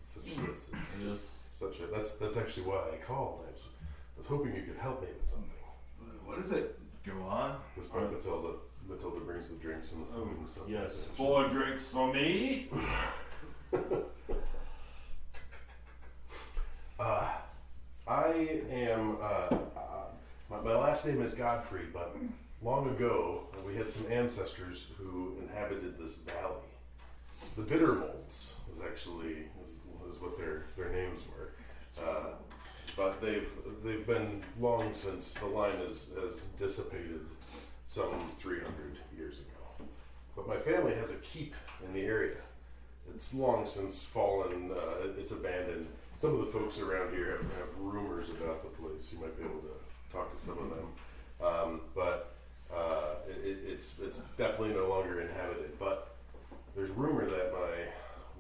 just such a. That's actually why I called. I was hoping you could help me with something. What is it? Go on. This point, Matilda brings the drinks and the food and stuff. Yes. 4 drinks for me. I am. My last name is Godfrey, but long ago we had some ancestors who inhabited this valley. The Bittermolds is actually is what their names were, but they've been long since the line has dissipated some 300 years ago. But my family has a keep in the area. It's long since fallen. It's abandoned. Some of the folks around here have rumors about the place. You might be able to talk to some of them, but it's definitely no longer inhabited. But there's rumor that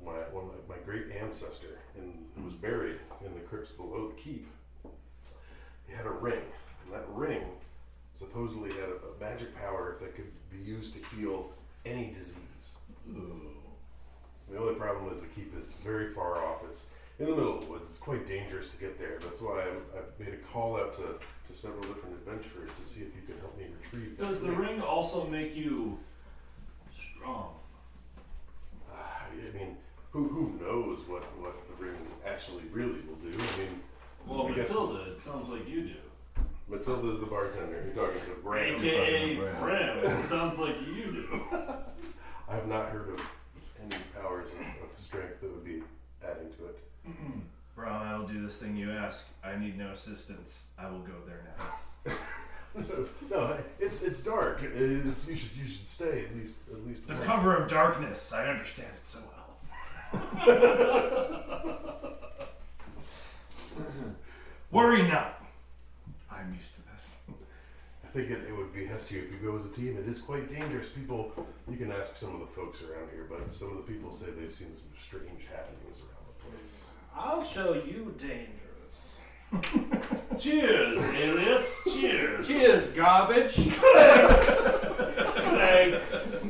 my great ancestor, who was buried in the crypts below the keep, he had a ring, and that ring supposedly had a magic power that could be used to heal any disease. The only problem is the keep is very far off. It's in the middle of the woods. It's quite dangerous to get there. That's why I've made a call out to several different adventurers to see if you can help me retrieve that Does the ring also make you strong? I mean, who knows what the ring actually really will do? I mean, Well, I guess Matilda, it sounds like you do. Matilda's the bartender. You're talking to Bram. AKA Bram. It sounds like you do. I've not heard of any powers of strength that would be adding to it. Braun, I will do this thing you ask. I need no assistance. I will go there now. No, it's dark. You should stay at least. The once. cover of darkness. I understand it so well. Worry not. I'm used to this. think it would be best to you if you go as a team. It is quite dangerous. People, you can ask some of the folks around here, but some of the people say they've seen some strange happenings around the place. I'll show you dangerous. Cheers, Alias. Cheers. Cheers, garbage. Thanks.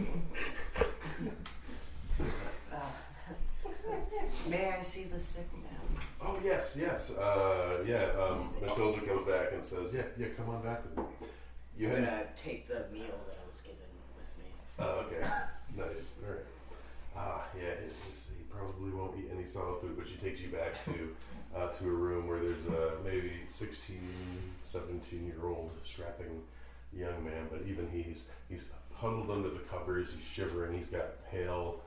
May I see the sick man? Oh yes. Matilda comes back and says, "Yeah, come on back with me." You I'm had. gonna take the meal that I was given with me. Oh, okay. Nice. All right. He probably won't eat any solid food, but she takes you back to a room where there's maybe 16, 17-year-old strapping young man, but even he's huddled under the covers. He's shivering. He's got a pale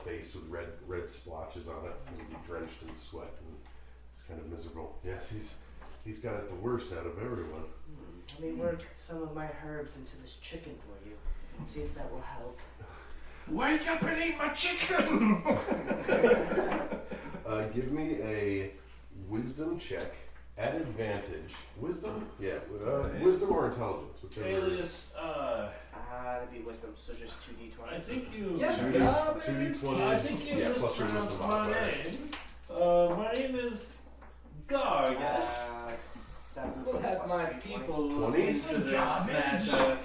face with red splotches on it. Seems to be drenched in sweat, and he's kind of miserable. Yes, he's got it the worst out of everyone. Let me work some of my herbs into this chicken for you and see if that will help. Wake up and eat my chicken! Give me a wisdom check at advantage. Wisdom? Yeah. Wisdom or intelligence, whichever. Alias, That'd be wisdom, so just 2d20. I think you. Yes, 2d20. I think you yeah, plus your wisdom mispronounced my modifier. name. My name is Gargash. 7 We'll have plus my 3d20. people look 20? into this matter.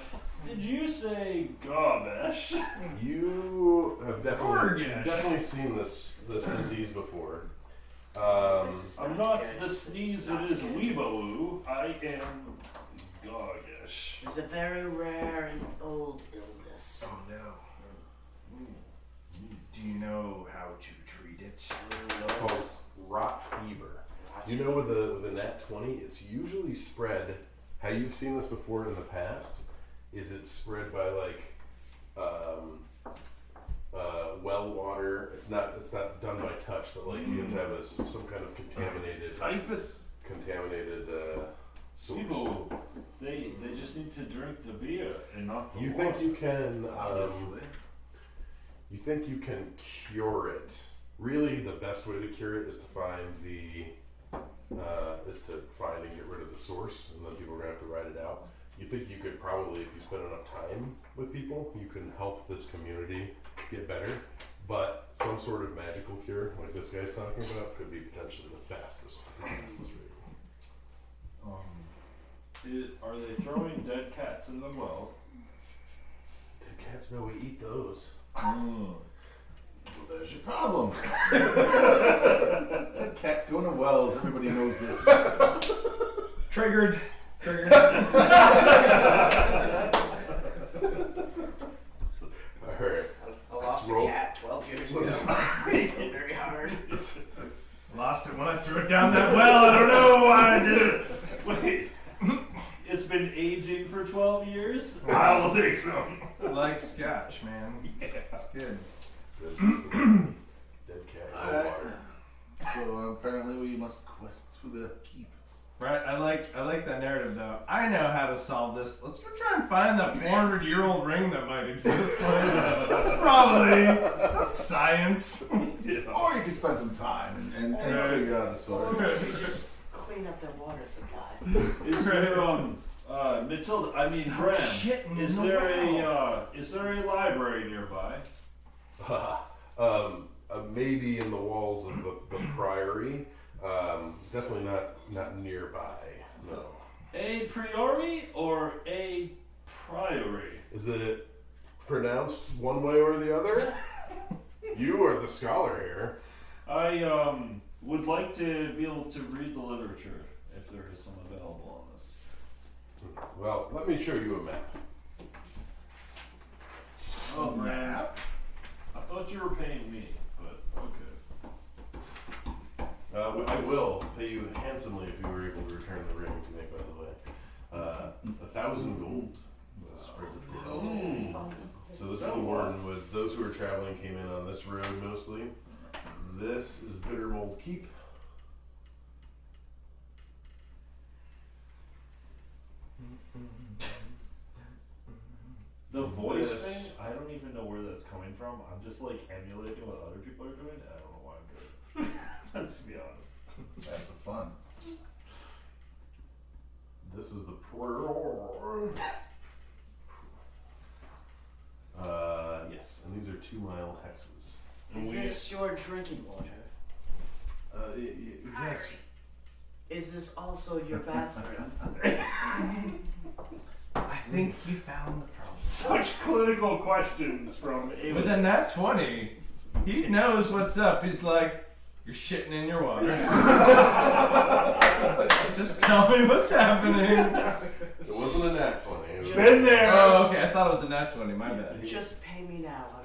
Did you say Garbash? You have definitely seen this disease before. This is I'm not good. the This sneeze not that is good. Weebawoo. I am Gargash. This is a very rare and old illness. Oh no. Do you know how to treat it? It's called rot fever. You know, with a nat 20, it's usually spread. How you've seen this before in the past is it's spread by well water. It's not done by touch, but like you have to have some kind of contaminated source. People, they just need to drink the beer and not the You water. think you can? Obviously. You think you can cure it? Really, the best way to cure it is to find and get rid of the source, and then people are gonna have to write it out. You think you could probably, if you spend enough time with people, you can help this community get better. But some sort of magical cure, like this guy's talking about, could be potentially the fastest rate. Are they throwing dead cats in the well? Dead cats know we eat those. Well, there's your problem. Dead cats go into wells. Everybody knows this. Triggered. Alright. I lost a roll. cat 12 years ago. Let's- It's been very hard. Lost it when I threw it down that well. I don't know why I did it. Wait, it's been aging for 12 years? I will take some. Like scotch, man. It's good. Dead cat, no Alright. water. So apparently we must quest to the keep. Right, I like that narrative though. I know how to solve this. Let's go try and find that 400-year-old ring that might exist. That's science. Yeah. Or you can spend some time and Right. figure out a solution. Or you just clean up their water supply. Is there Matilda? I mean, Bram. shitting Is in the there a library nearby? Maybe in the walls of the priory. Definitely not nearby. No. A priori or a priory? Is it pronounced one way or the other? You are the scholar here. I would like to be able to read the literature if there is some available on this. Well, let me show you a map. Oh man, I thought you were paying me, but okay. I will pay you handsomely if you were able to return the ring to me, by the way. 1,000 gold. Spread between us. So this is the one with those who are traveling came in on this road mostly. This is Bittermold Keep. The voice This- thing, I don't even know where that's coming from. I'm just like emulating what other people are doing. I don't know why I'm doing it. Let's be honest. That's the fun. This is the priory. Yes, and these are 2 mile hexes. Is this your drinking water? Yes. Is this also your bathroom? I think you found the problem. Such clinical questions from a. With a nat 20, he knows what's up. He's like, you're shitting in your water. Just tell me what's happening. It wasn't a nat 20. It was Been there. Oh, okay. I thought it was a nat 20. My bad. Just pay me now. I'm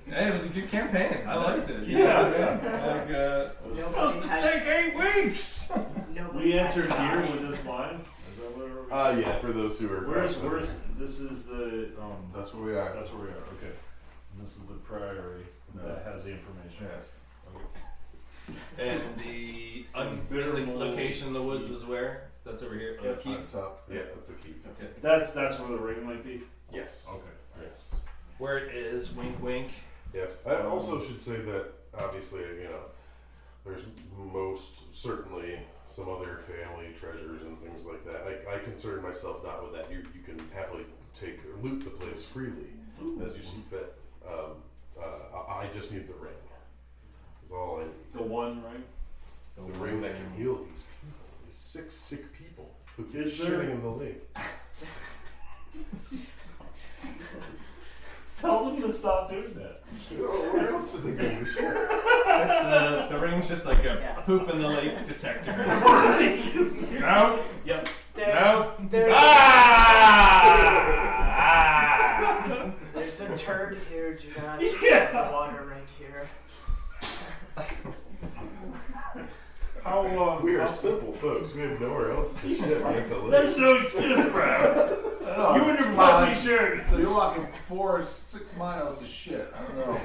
Hey, it was a good campaign. I liked it. Yeah. Like, Nobody supposed to had- take 8 weeks. Nobody We had entered time. here with this line. Is that where we? yeah, for those who are. Where's this is the That's where we are. that's where we are. Okay. And this is the priory that has the information. And the unbitter location of the woods was where? That's over here. Yeah, Keep. on top. Yeah, that's the key. Okay. That's where the ring might be. Yes. Okay. Yes. Where it is, wink, wink. Yes. I also should say that obviously, there's most certainly some other family treasures and things like that. I concern myself not with that. You can happily take or loot the place freely as you see fit. I just need the ring. Is all I need. The one ring. The ring that can heal these people. These 6 sick people who keep Is there- shitting in the lake. Tell them to stop doing that. Where else are they going to shit? It's, the ring's just like a poop in the lake detector. No. Yep. There's Ah! there's a turd here, do not Yeah. the water right here. How We are how- simple folks. We have nowhere else to shit like the lake. There's no excuse, Brad. You and your puffy shirt. So you're walking 4 or 6 miles to shit. I don't know.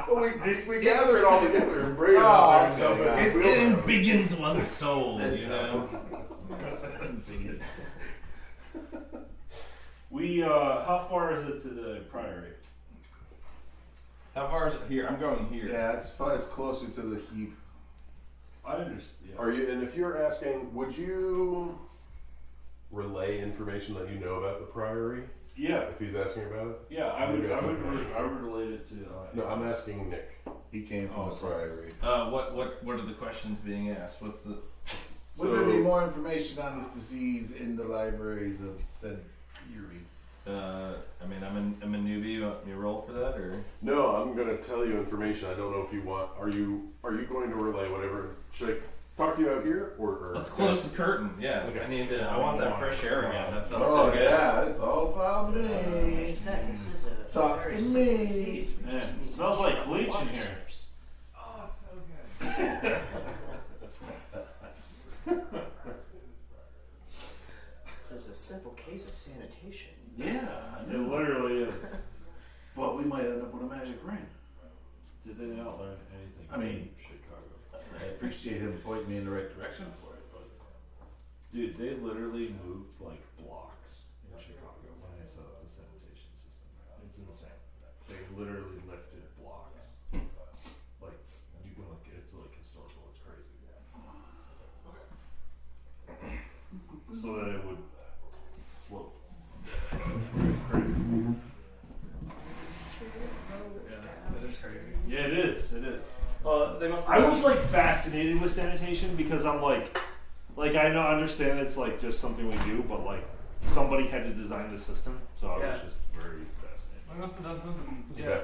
Well, we gather it all together and bring it Oh, out there and okay. dump it in It, the it wheelbarrow. begins one's soul, you know. We how far is it to the priory? How far is it here? I'm going here. Yeah, it's closer to the heap. I understand. Are you? And if you're asking, would you relay information that you know about the priory? Yeah, If he's asking about it. yeah. I would Maybe relate it to. No, I'm asking Nick. He came from Oh, the sorry. priory. What are the questions being asked? What's the? Would there be more information on this disease in the libraries of said Erie? I mean, I'm a newbie. You want me to roll for that, or? No, I'm going to tell you information. I don't know if you want. Are you going to relay whatever? Should I talk to you out here or? Let's close the curtain. Yeah, Okay. I need to. I want that fresh air again. That felt Oh so good. yeah, it's all about me. I said this is a Talk very to simple me. disease. We Man, just it need smells to like take bleach water in here. source. Oh, it's so good. This is a simple case of sanitation. Yeah, It literally is. but we might end up with a magic ring. Did they not learn anything? I mean- from Chicago. I appreciate him pointing me in the right direction for it, but Dude, they literally moved like blocks in Chicago when they set up the sanitation system. It's insane. They literally lifted blocks. Like you can look, it's like historical. It's crazy. So that it would float. That is crazy. Yeah, it is. It is. They must. I was like fascinated with sanitation because I'm like I know understand it's like just something we do, but like somebody had to design the system, so I Yeah. was just very fascinated. I must have done something. Yeah.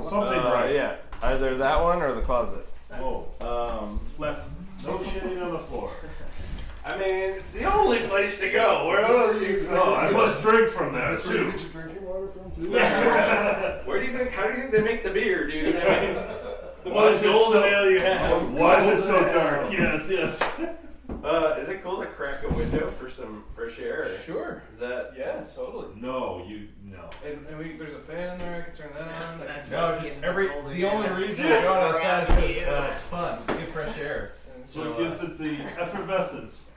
Something right. Yeah, either that one or the closet. Whoa. Left. No shitting on the floor. I mean, it's the only place to go. Where else do you Oh, I must drink from there Is this where you too. get your drinking water from too? Where do you think? How do you think they make the beer, dude? I mean, the Why most is it golden so- ale you have. Why is it so dark? Yes, yes. Is it cool to crack a window for some fresh air? Or Sure. is that? Yeah, totally. No. And there's a fan in there. I can turn that on. I can- That's No, what just gives every. cold The air. only reason you're going outside is Around because you. it's fun. Get fresh air. So it gives it the effervescence.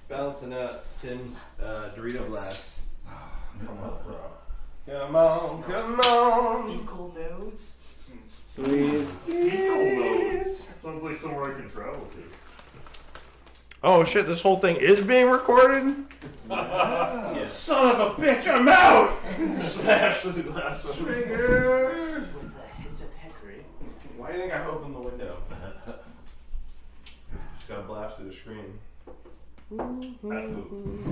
Balancing out Tim's Dorito blast. Come on, bro. Come on, come on. Fecal nodes. Fecal nodes. Sounds like somewhere I can travel to. Oh shit! This whole thing is being recorded. Yeah. Son of a bitch, I'm out! Smash through the glass. Triggers. With a hint of hickory. Why do you think I opened the window? Just got blasted the screen. At who?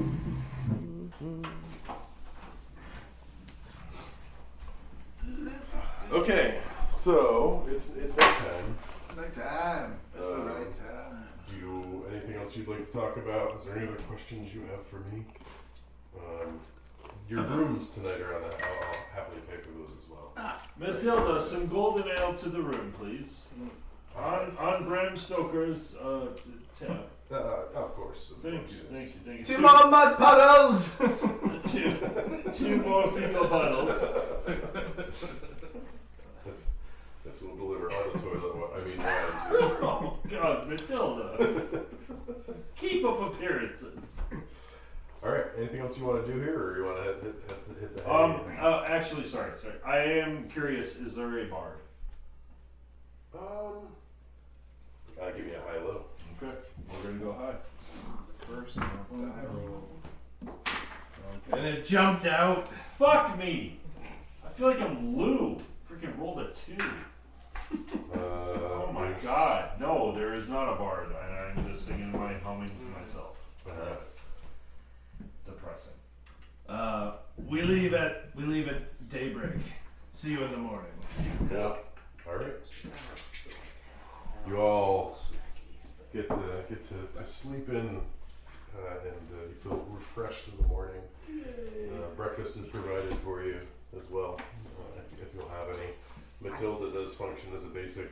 Okay, so it's nighttime. Nighttime. It's the right time. Do you anything else you'd like to talk about? Is there any other questions you have for me? Your rooms tonight are on. I'll happily pay for those as well. Matilda, some golden ale to the room, please. On Bram Stoker's tab. Of course. Thank you. Two more mud puddles! Two more fecal puddles. This will deliver all the toilet water. I mean, wine. Oh God, Matilda. Keep up appearances. All right. Anything else you want to do here, or you want to hit the head? Actually, sorry. I am curious. Is there a bard? Give me a high low. Okay, we're gonna go high. First, die roll. Okay. And it jumped out. Fuck me. I feel like I'm Lou. Freaking rolled a 2. Oh my God! No, there is not a bard, and I'm just singing my humming to myself. Depressing. We leave at daybreak. See you in the morning. Yeah. All right. You all get to sleep in, and you feel refreshed in the morning. Breakfast is provided for you as well, if you'll have any. Matilda does function as a basic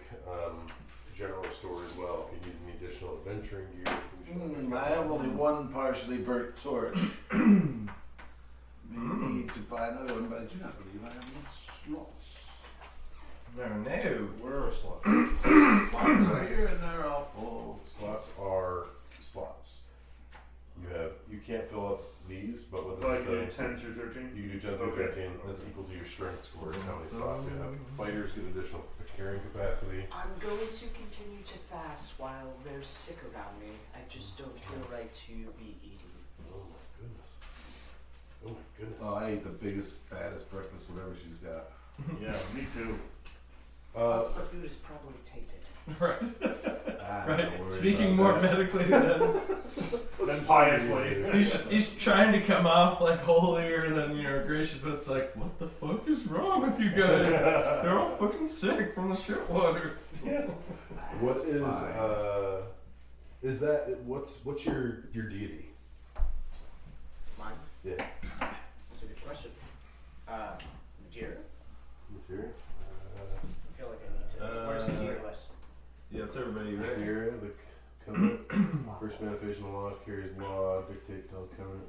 general store as well. If you need any additional adventuring gear, I have only one partially burnt torch. May need to buy another one, but I do not believe I have enough slots. No. Where are slots? Slots are here and they're all full. slots are slots. You can't fill up these, but what Like this is 10 through 13? you do 10 through Okay. 13. That's equal to your strength score. Is how many slots you have. Fighters get additional carrying capacity. I'm going to continue to fast while they're sick around me. I just don't feel right to be eating. Oh my goodness. Oh my goodness. Oh, I ate the biggest, fattest breakfast, whatever she's got. Yeah, me too. Plus, the food is probably tainted. Right. I'm Right. not worried Speaking about more that. medically than Then piously. he's trying to come off like holier than gracious, but it's like, what the fuck is wrong with you guys? They're all fucking sick from the shit water. Yeah. What is fine. is that what's your deity? Mine? Yeah. That's a good question. Deer? Here. I feel like I need to. Where's the deer list? Yeah, it's everybody right here. Here, the covenant. First manifestation law carries law, dictate till covenant.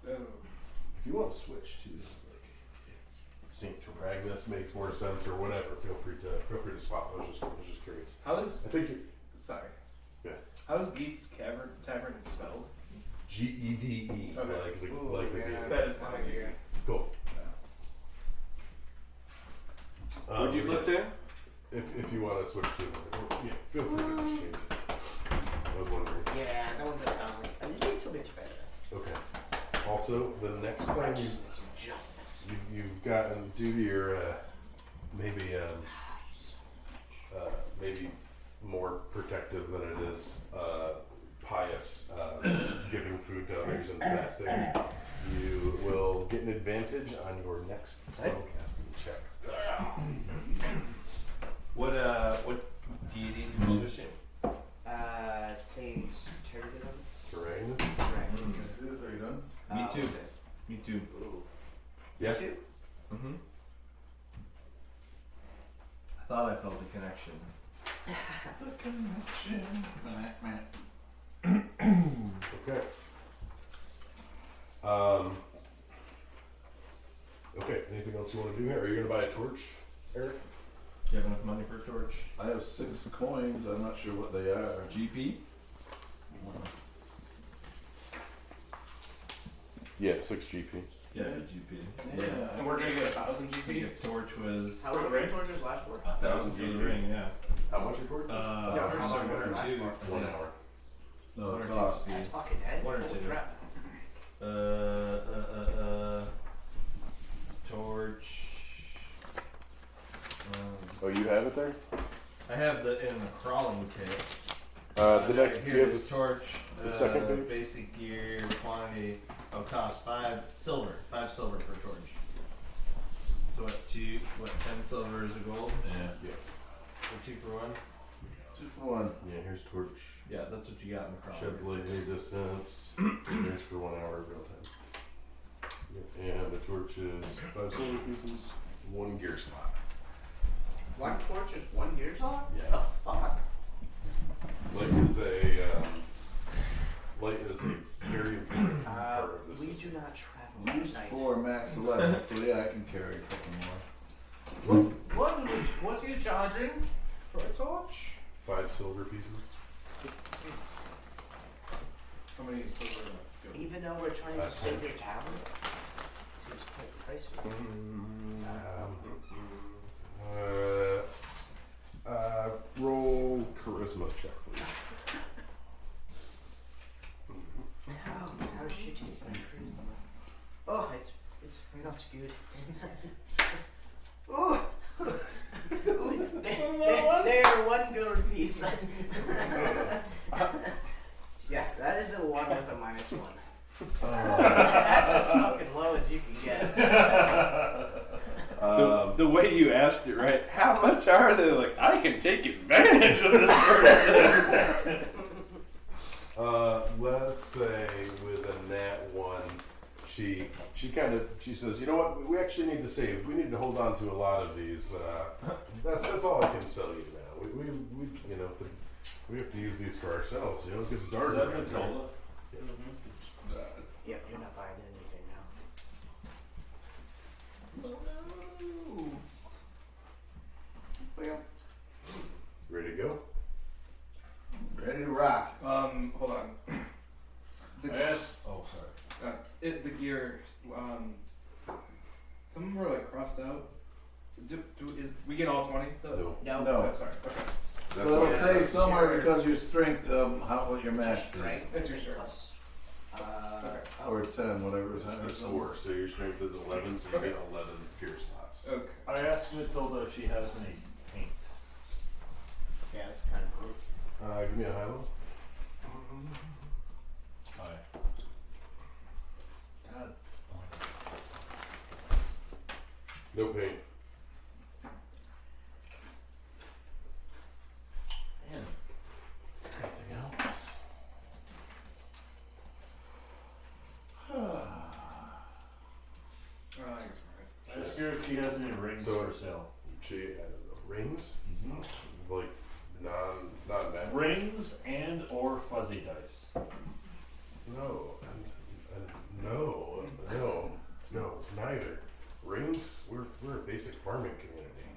Okay. If you want to switch to like Saint Taragnus makes more sense or whatever, feel free to swap. I was just curious. How is I think you sorry? Yeah. How is Geet's Tavern spelled? GEDE Okay. like the yeah. game. That is my idea. Cool. Would you flip to? If you want to switch to yeah, feel free to just change it. I was wondering. Yeah, that one does sound like a little bit better. Okay. Also, the next time Righteousness and justice. you've gotten due to your maybe maybe more protective than it is pious giving food to others and fasting, you will get an advantage on your next spellcasting check. What deity do you switch to? Saint Turbulence. Terrain. Correct. Is this, are you done? Me too. What was it? Me too. Yeah. Two? Mm-hmm. I thought I felt a connection. The connection. Meh. Okay. Okay. Anything else you want to do here? Are you going to buy a torch, Eric? Do you have enough money for a torch? I have 6 coins. I'm not sure what they are. GP? Yeah, 6 GP. Yeah, GP. Yeah. And we're gonna get 1,000 The GP. torch was How many rain torches last for? 1,000 for the ring, yeah. How much a torch? Yeah, How how much long or last two? for? 1 hour. No, One or it two. costs. That's fucking dead. One or Holy two. crap. Torch. Oh, you have it there? I have the in the crawling kit. The next here you have is torch. the second page? Basic gear quantity. Oh, cost 5 silver. 5 silver for torch. So what? 10 silver is a gold. Yeah. So 2 for 1. 2 for 1. Yeah, here's torch. Yeah, that's what you got in the crawling. Sheds lightning distance. Here's for 1 hour real time. Yep. And the torch is 5 silver pieces, 1 gear slot. One torch is 1 gear slot? Yeah. Fuck. Light is a very important part of the We system. do not travel Use at night. 4 max 11, so yeah, I can carry a couple more. What are you charging for a torch? 5 silver pieces. How many silver? Even though we're trying to save your tavern, seems quite pricey. Roll charisma check, please. How shitty is my charisma? Oh, it's not good. Ooh! There, 1 gold piece. Yes, that is a 1 with a -1. That's as fucking low as you can get. The way you asked it, right? How much are they? Like, I can take advantage of this person. Let's say with a nat 1, she says, you know what, we actually need to save. We need to hold on to a lot of these. That's all I can sell you now. We you know, we have to use these for ourselves. You know, it gets dark. Is that around here. Matilda? Yep, you're not buying anything now. Well, Ready to go? Ready to rock. Hold on. Yes. Oh, sorry. The gear, some of them are like crossed out. We get all 20? No. no. No. Oh, sorry. Okay. That's So why it'll say somewhere because your strength, what your max is. Strength It's your strength. plus, Or 10, whatever is the score. So your strength is 11, so you Okay. get 11 gear slots. Okay. I asked Matilda if she has any paint. Yeah, it's kind of cool. Give me a high low. Hi. God. No paint. Man. Is there anything else? I guess I'm I asked her if she has any rings So- for sale. She rings, like not bad. Rings and or fuzzy dice. No, and no, neither. Rings, we're a basic farming community.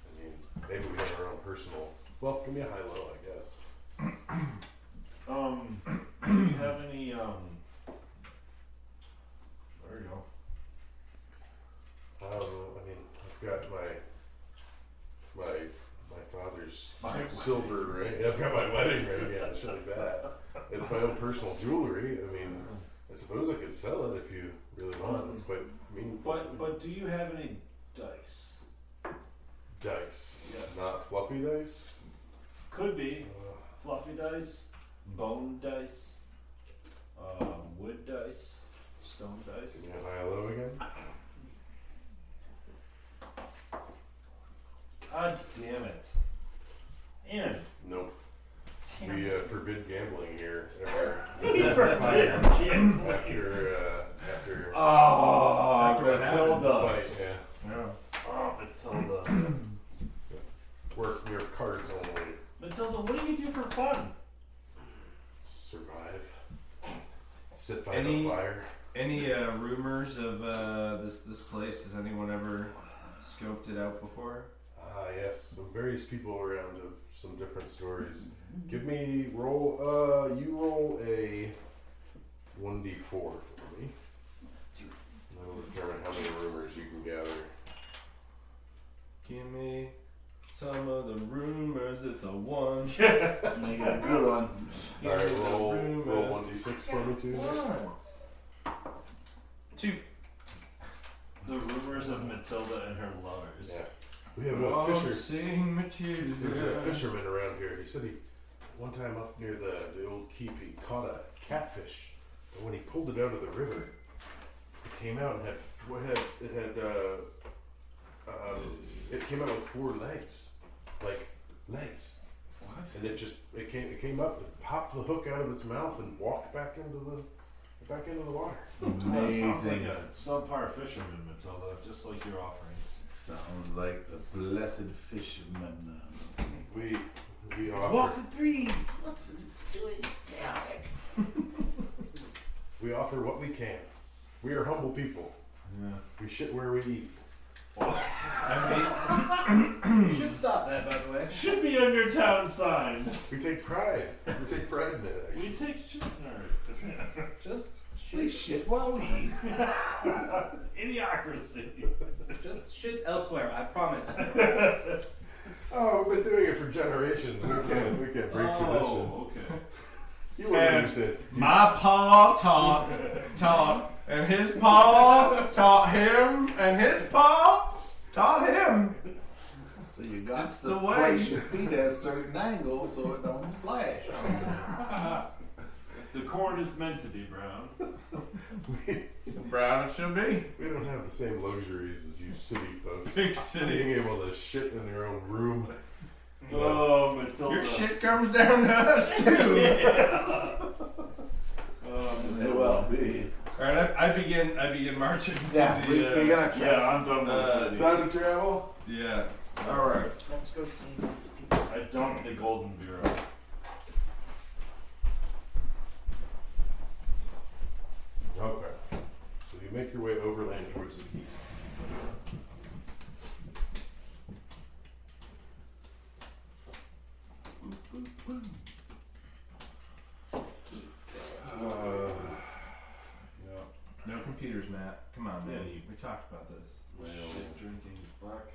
I mean, maybe we have our own personal. Well, give me a high low, I guess. Do you have any there you go. I mean, I've got my father's silver ring. I've got my wedding ring, yeah, shit like that. It's my own personal jewelry. I mean, I suppose I could sell it if you really want. It's quite meaningful. to me. But do you have any dice? Dice, Yes. not fluffy dice. Could be fluffy dice, bone dice, wood dice, stone dice. Give me a high low again. God damn it. And Nope. damn We it. forbid gambling here. Ever. After Oh, After what the Matilda. fight, yeah. Yeah. Oh, Matilda. We're cards only. Matilda, what do you do for fun? Survive. Sit by Any- the fire. Any rumors of this place? Has anyone ever scoped it out before? Yes, some various people around have some different stories. Give me roll. You roll a 1d4 for me. And I will determine how many rumors you can gather. Give me. some of the rumors, it's a 1. Make it a good one. Alright, roll 1d6 for me too. 2. The rumors of Matilda and her lovers. Yeah. We have a fisher. Sing Matilda. There's a fisherman around here. He said he one time up near the old keep he caught a catfish, but when he pulled it out of the river, it came out and it came out with 4 legs, like legs. What? And it came up, it popped the hook out of its mouth and walked back into the water. That sounds like Amazing. a subpar fisherman, Matilda, just like your offerings. Sounds like the blessed fisherman. We Walks offer and breathes. What's it doing? Static. we offer what we can. We are humble people. Yeah. We shit where we eat. You should stop that, by the way. Should be on your town sign. We take pride. We take pride in it. We Actually. take shit. Alright. Just We shit while we eat. Idiocracy. Just shit elsewhere, I promise. Oh, we've been doing it for generations. We can't break tradition. Oh, okay. You wouldn't understand. My pa taught, and his pa taught him, and his pa taught him. So you got It's to the way. place your feet at a certain angle so it don't splash. The corn is meant to be brown. Brown it should be. We don't have the same luxuries as you city folks. Big city. Being able to shit in your own room. Oh, Matilda. Your shit comes down to us too. Yeah. May well be. Alright, I begin marching to Yeah, the we're gonna try. Yeah, I'm done with that. Time to travel? yeah. Alright. Let's go see these people. I dumped the Golden Bureau. Okay. So you make your way overland towards the keep. Yeah. No computers, Matt. Come on, man. Yeah, We talked about this. Well, Shit drinking fuck.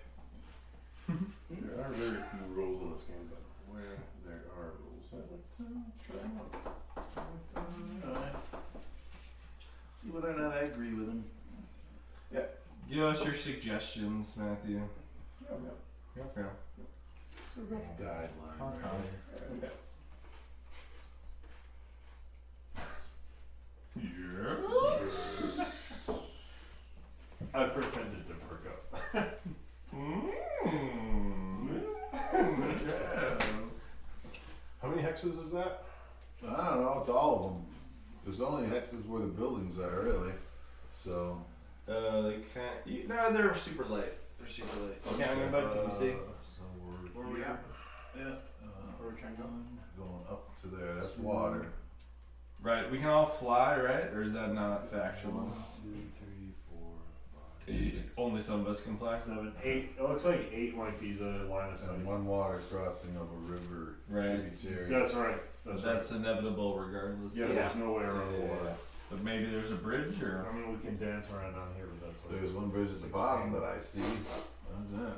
there are very few rules in this game, but where there are rules, I'd like to try one. Alright. See whether or not I agree with him. Give us your suggestions, Matthew. Okay. Guideline. Okay. I pretended to perk up. Yes. How many hexes is that? I don't know, it's all of them. There's only hexes where the buildings are, really. So. They can't. No, they're super light. They're super light. Okay, I'm gonna bud. Can you see? So Where are we at? Yeah. Where are we trying to go? Going up to there, that's water. Right. We can all fly, right? Or is that not factual? 1, 2, 3, 4, 5, Only some of us can fly. 7, 8. It looks like 8 might be the line of sight. And one water crossing of a river Right. tributary. That's right. That's inevitable, regardless. Yeah, there's no way around the water. But maybe there's a bridge, or I mean, we can dance around down here, but that's like. There's one bridge at the bottom that I see. That's it.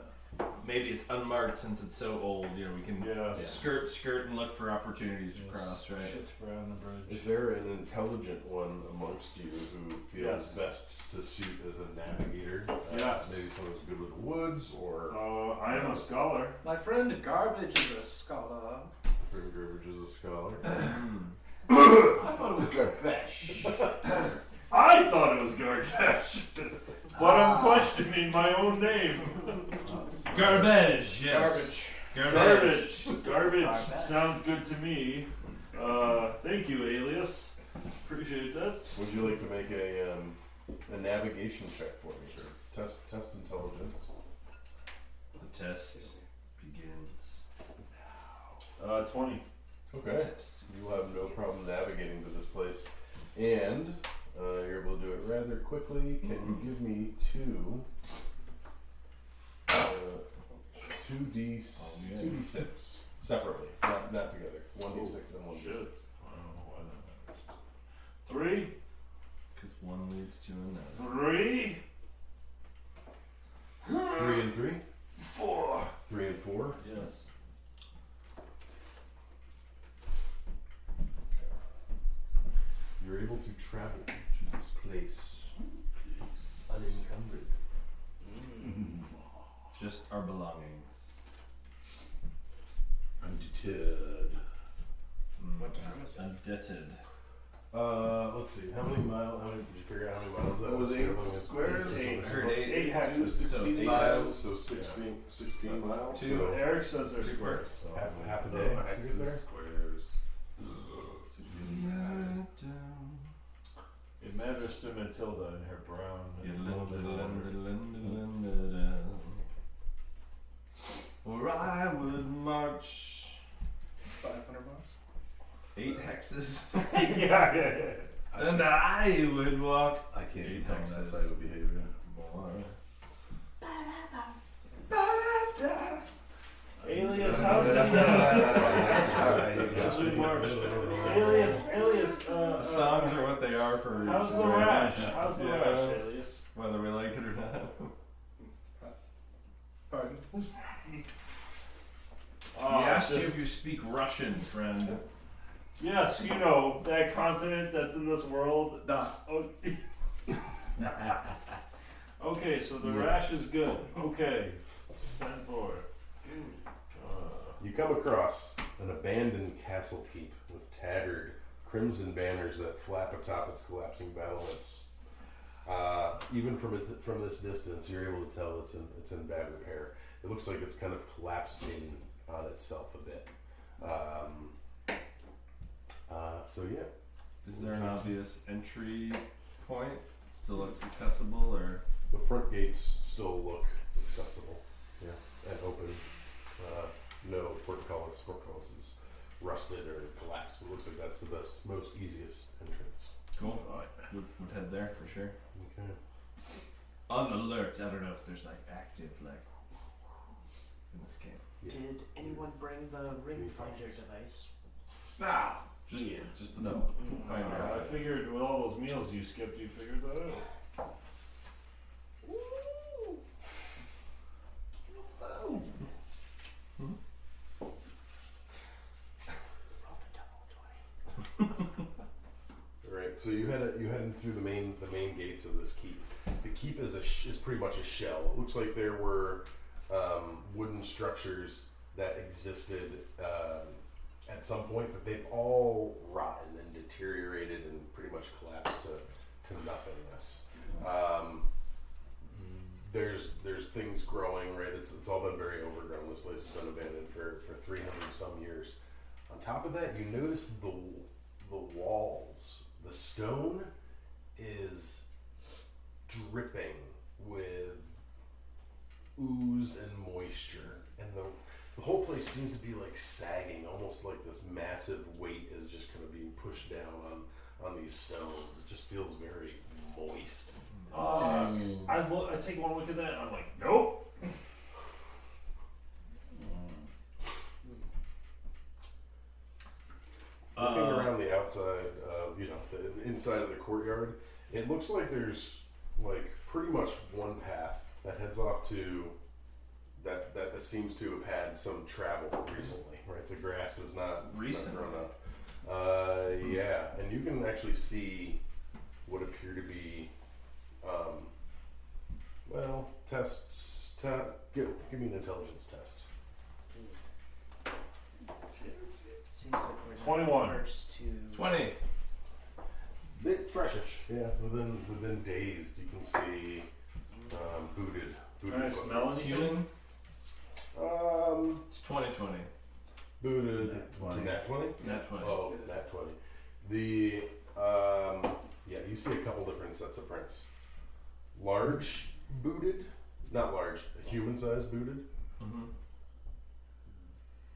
maybe it's unmarked since it's so old. You know, we can Yeah. skirt, and look for opportunities to cross. Right. Shit's around the bridge. Is there an intelligent one amongst you who feels Yes. best to suit as a navigator? Yes. Maybe someone who's good with the woods, or I am a scholar. My friend Garbage is a scholar. Fred Garbage is a scholar. I thought it was garbage. I thought it was Gargash, but I'm questioning my own name. Garbage. Yes. Garbage. Garbage sounds good to me. Thank you, Alias. Appreciate that. Would you like to make a navigation check for me, sir? Test intelligence. The test begins. 20. Okay. You will have no problem navigating to this place, and you're able to do it rather quickly. Can you give me two 2d6 separately, not together. 1d6 and 1d6. Shit. I don't know why that matters. 3. Because one leads to another. 3. 3 and 3. 4. 3 and 4. Yes. You're able to travel to this place unencumbered. Just our belongings. Undeterred. What time is it? Indebted. Let's see. How many miles? Did you figure out how many miles that It was was? 8 squares. I heard 8. 8 hexes. 16 So miles. So 16 miles. Two. So Eric says they're squares. So. half a day to get there. Squares. It matters to Matilda and her brown. For I would march 500 miles. 8 hexes, yeah. and I would walk I can't 8 become that hexes. type of behavior. More. Alias, how's the as we march. Alias, The songs are what they are for a reason. how's the right? rash? How's the Yeah. rash, Alias? Whether we like it or not. Pardon? He asked you if you speak Russian, friend. Yes, you know, that continent that's in this world. Nah. Oh. Okay, so the rash is good. Okay. 10-4. You come across an abandoned castle keep with tattered crimson banners that flap atop its collapsing battlements. Even from this distance, you're able to tell it's in bad repair. It looks like it's kind of collapsed in on itself a bit. So yeah. Is there an obvious entry point? It still looks accessible, or? The front gates still look accessible, and open. No portcullis. Portcullis is rusted or collapsed. It looks like that's the most easiest entrance. Cool. Would head there for sure. Okay. On alert. I don't know if there's like active in this game. Yeah. Did anyone bring the ring finder device? Nah. Just the note. Find I out. figured with all those meals you skipped, you figured that out. Alright, so you headed through the main gates of this keep. The keep is pretty much a shell. It looks like there were wooden structures that existed at some point, but they've all rotten and deteriorated and pretty much collapsed to nothingness. There's things growing, right? It's all been very overgrown. This place has been abandoned for 300 some years. On top of that, you notice the walls, the stone is dripping with ooze and moisture, and the whole place seems to be like sagging, almost like this massive weight is just kind of being pushed down on these stones. It just feels very moist. I take one look at that and I'm like, nope. Looking around the outside, the inside of the courtyard, it looks like there's like pretty much one path that heads off to that seems to have had some travel recently, right? The grass is not grown up. Yeah, and you can actually see what appear to be, tests. Give me an intelligence test. Seems like we're 21. First to 20. Bit freshish, yeah. Within days, you can see booted. Can I smell footprints. anything? It's 2020. Booted. Nat 20. Nat 20? Nat 20. Oh, Nat 20. You see a couple different sets of prints. Large booted, not large, human-sized booted. Mm-hmm.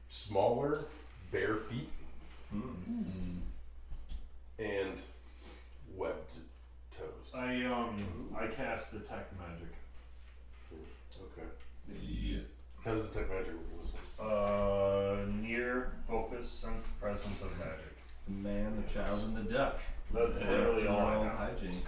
Smaller, bare feet, Mm-hmm. and webbed toes. I cast detect magic. Okay. Yeah. How does detect magic work in this one? Near focus sense presence of magic. The man, the child, and the duck. That's literally all I have. Hijinks.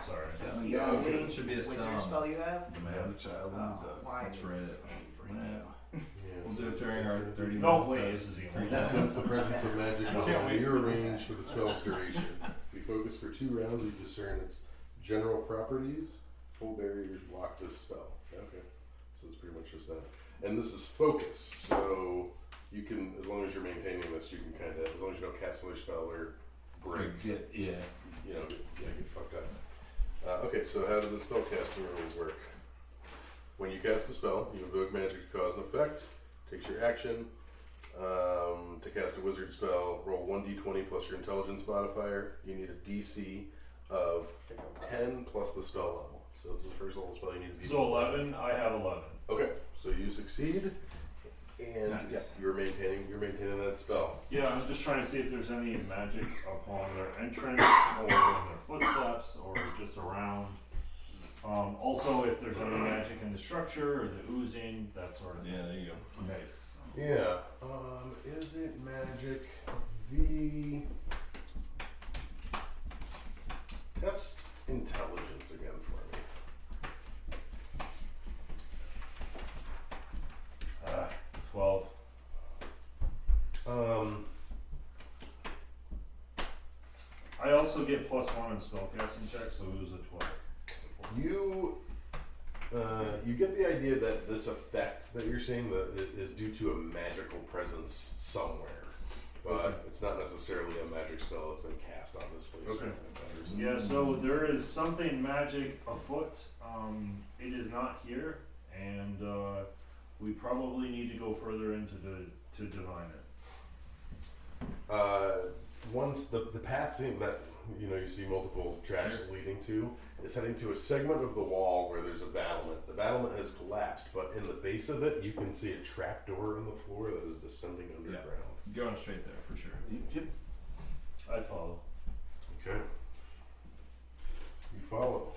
Sorry. That's the Yeah. only Should be a wizard song. spell you have? The man, the child, and the duck. Why? Let's write it. right Yeah. now. Yeah, We'll so do it during our 30 minutes. No, wait, this is the free only time. Sense the presence of magic I within can't wait your for this. range for the spell's duration. If you focus for 2 rounds, you discern its general properties. Full barriers block this spell. Okay, so it's pretty much just that. And this is focus, so you can, as long as you're maintaining this, you can kind of, as long as you don't cast another spell or break, Yeah. you know, get fucked up. Okay, so how do the spellcasting rules work? When you cast a spell, you invoke magic to cause an effect. Takes your action. To cast a wizard spell, roll 1d20 plus your intelligence modifier. You need a DC of 10 plus the spell level. So it's the first level spell you need to be. So 11, I have 11. Okay, so you succeed, and Nice. yeah, you're maintaining that spell. Yeah, I'm just trying to see if there's any magic upon their entrance, or in their footsteps, or just around. Also, if there's any magic in the structure, or the oozing, that sort of thing. Yeah, there you go. Nice. Yeah. Is it magic? The test intelligence again for me. 12. I also get +1 in spellcasting checks, so it was a 12. You get the idea that this effect that you're seeing is due to a magical presence somewhere, but it's not necessarily a magic spell that's been cast on this place. Okay. Yeah, so there is something magic afoot. It is not here, and we probably need to go further into to divine it. Once the path that you see multiple tracks leading to is heading to a segment of the wall where there's a battlement. The battlement has collapsed, but in the base of it, you can see a trapdoor in the floor that is descending underground. Going straight there for sure. Yep. I follow. Okay. You follow.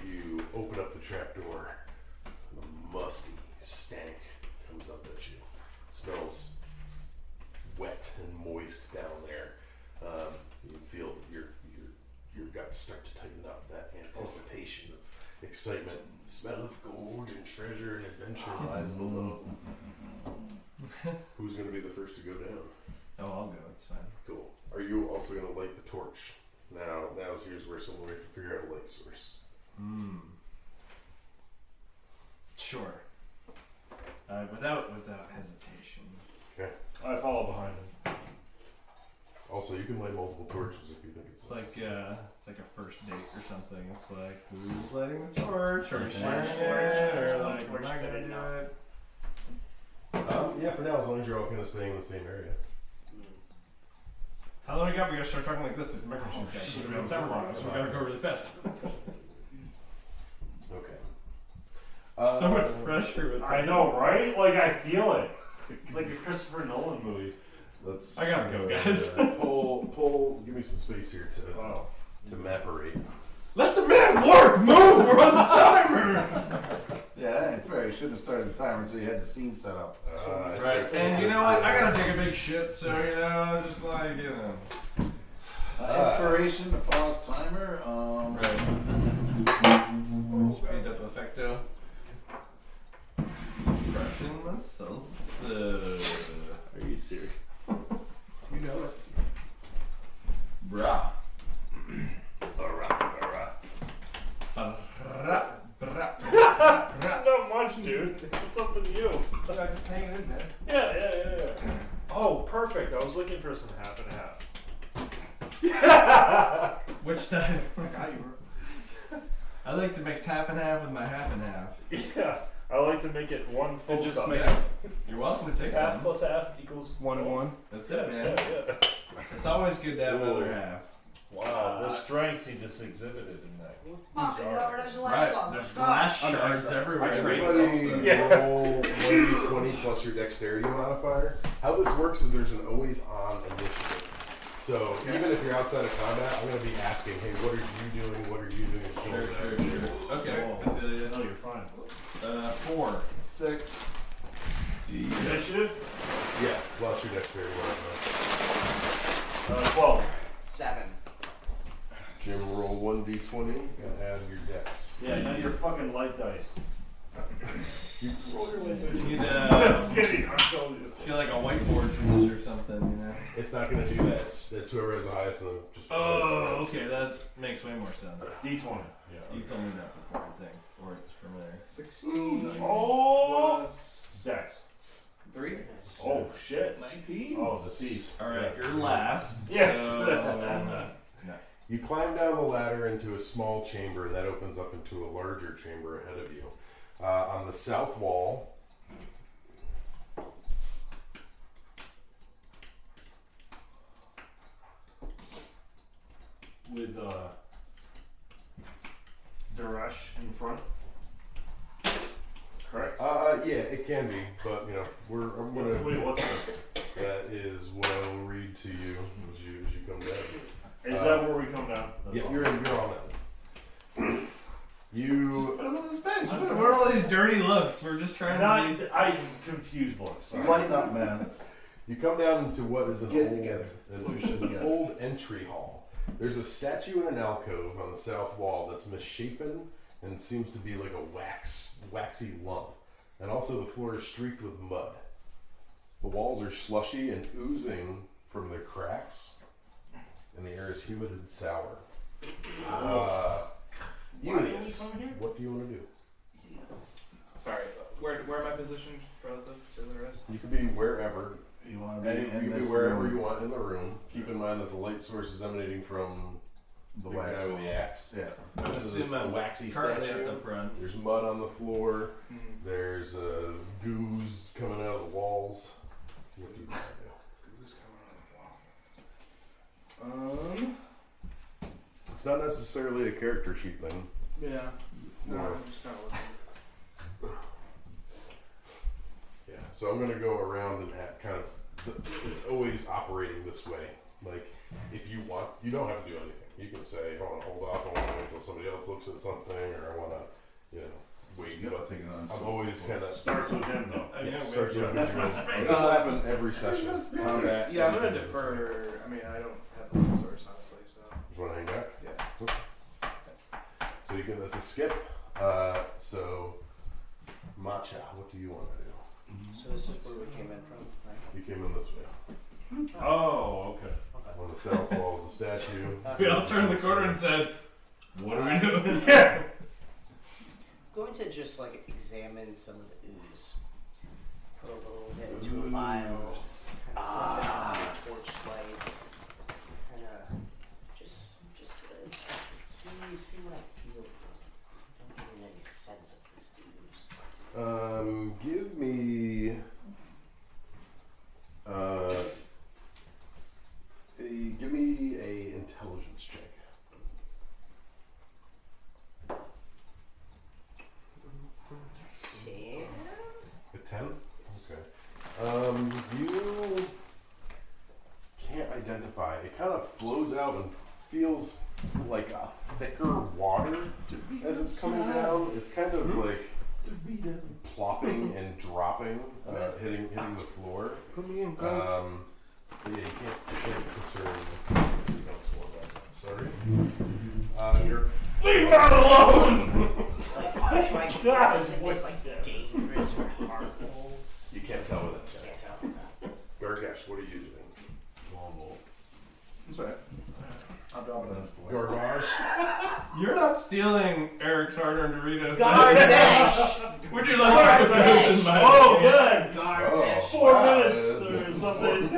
You open up the trapdoor. And a musty stank comes up at you. It smells wet and moist down there. You feel that your guts start to tighten up. That anticipation of excitement, the smell of gold and treasure and adventure lies below. Who's going to be the first to go down? Oh, I'll go. It's fine. Cool. Are you also going to light the torch? Now's here's where someone will figure out a light source. Sure. Without hesitation. Okay. I follow behind him. Also, you can light multiple torches if you think it's It's like necessary. it's like a first date or something. It's like who's lighting the torch or Light sharing the it torch. or There's like one am I torch, gonna good do enough. it? Yeah, for now, as long as you're all kind of staying in the same area. How long we got? We gotta start talking like this. The microphone's got so we don't have time wrong, so we gotta go really fast. Okay. So much pressure with I know, right? Like, I feel it. It's like a Christopher Nolan movie. Let's. I gotta go, guys. Pull. Give me some space here Oh. to maparate. Let the man work! Move! We're on the timer! Yeah, that ain't fair. You shouldn't have started the timer until you had the scene set up. Right. And you know what? I gotta take a big shit, so just like, Inspiration to pause timer. Right. Speed up effecto. Crushing muscles. Are you serious? You know it. Brah. Not much, dude. What's up with you? I'm just hanging in there. Yeah. Oh, perfect. I was looking for some half and half. Which time? I like to mix half and half with my half and half. Yeah. I like to make it one full And just cup. make You're welcome to take half some. plus half equals 1 and 1. That's it, man. Yeah. It's always good to have Ooh. another half. Wow, the strength he just exhibited in that. Fucking jar. hell, there's the last Right, one. there's Let's go. glass shards everywhere. Everybody Yeah. roll 1d20 plus your dexterity modifier. How this works is there's an always on initiative. So even if you're outside of combat, I'm going to be asking, hey, what are you doing? What are you doing? Sure. Okay, I feel you. No, you're fine. 4. 6. Initiative? Yeah, plus your dexterity modifier. 12. 7. Jim, roll 1d20 and add your dex. Yeah, not your fucking light dice. You roll your life dice. You'd, Just kidding. I'm totally just feel like a whiteboard for this or something, you know? It's not going to do that. It's whoever has the highest and then just. Oh, okay, that makes way more sense. D20. Yeah. You've told me that before, I think, or it's familiar. 16 Oh! plus Dex. 3. Oh shit. 19. Oh, the thief. All right, you're last. Yeah. So, You climb down the ladder into a small chamber, and that opens up into a larger chamber ahead of you. On the south wall, With Darash in front. Correct. yeah, it can be, but you know, I'm gonna. Wait, what's this? That is what I will read to you as you come down. Is that where we come down? That's Yeah, all. you're all in. You. Put him on this bench. what are all these dirty looks? We're just trying to be... I confused looks. Sorry. Lighten up, man. You come down into what is Get it together. an old entry hall. There's a statue in an alcove on the south wall that's misshapen and seems to be like a waxy lump. And also the floor is streaked with mud. The walls are slushy and oozing from their cracks, and the air is humid and sour. Elias, what do you want to do? Sorry, where am I positioned relative to the rest? You could be wherever. You want to And be you in can be this wherever room. you want in the room. Keep in mind that the light source is emanating from The the wax guy with the axe. Yeah. This is assume a I'm waxy currently statue. at the front. There's mud on the floor. Mm-hmm. There's goos coming out of the walls. What do you want to do? It's not necessarily a character sheet thing. Yeah. No, No. I'm just kind of looking. Yeah. So I'm gonna go around and kind of. It's always operating this way. Like, if you want, you don't have to do anything. You can say, I want to hold off. I want to wait until somebody else looks at something, or I want to, wait. You gotta But take it on. I'm always kind of. Starts with him though. Yeah, wait. starts with That's this will happen every session. Combat. Yeah, I'm gonna defer. I mean, I don't have the resource, honestly, so. Just want to hang back. Yeah. So you can. That's a skip. So, Matcha, what do you want to do? So this is where we came in from, right? You came in this way. Oh, okay. On the south wall is a statue. We all turned the corner and said, what are we doing? Yeah. Going to just like examine some of the ooze. Put a little bit into a vial. Torchlight. Kind of just inspect it. See what I feel. I don't get any sense of this ooze. Give me. Give me a intelligence check. 10? A 10? Okay. You can't identify. It kind of flows out and feels like a thicker water as it's coming down. It's kind of like plopping and dropping, hitting the floor. Put me in, Yeah, you can't discern anything else going on. Sorry. You're Leave that alone! Do I God, is what's it like that? dangerous or harmful? You can't tell with that check. Can't tell. Gargash, what are you doing? That's right. I'll drop it on this boy. Garbage. You're not stealing Eric's hard-earned Doritos. Garbage! Would you like to Garbage. in my Oh, good. Garbage! 4 wow, minutes that's- or something.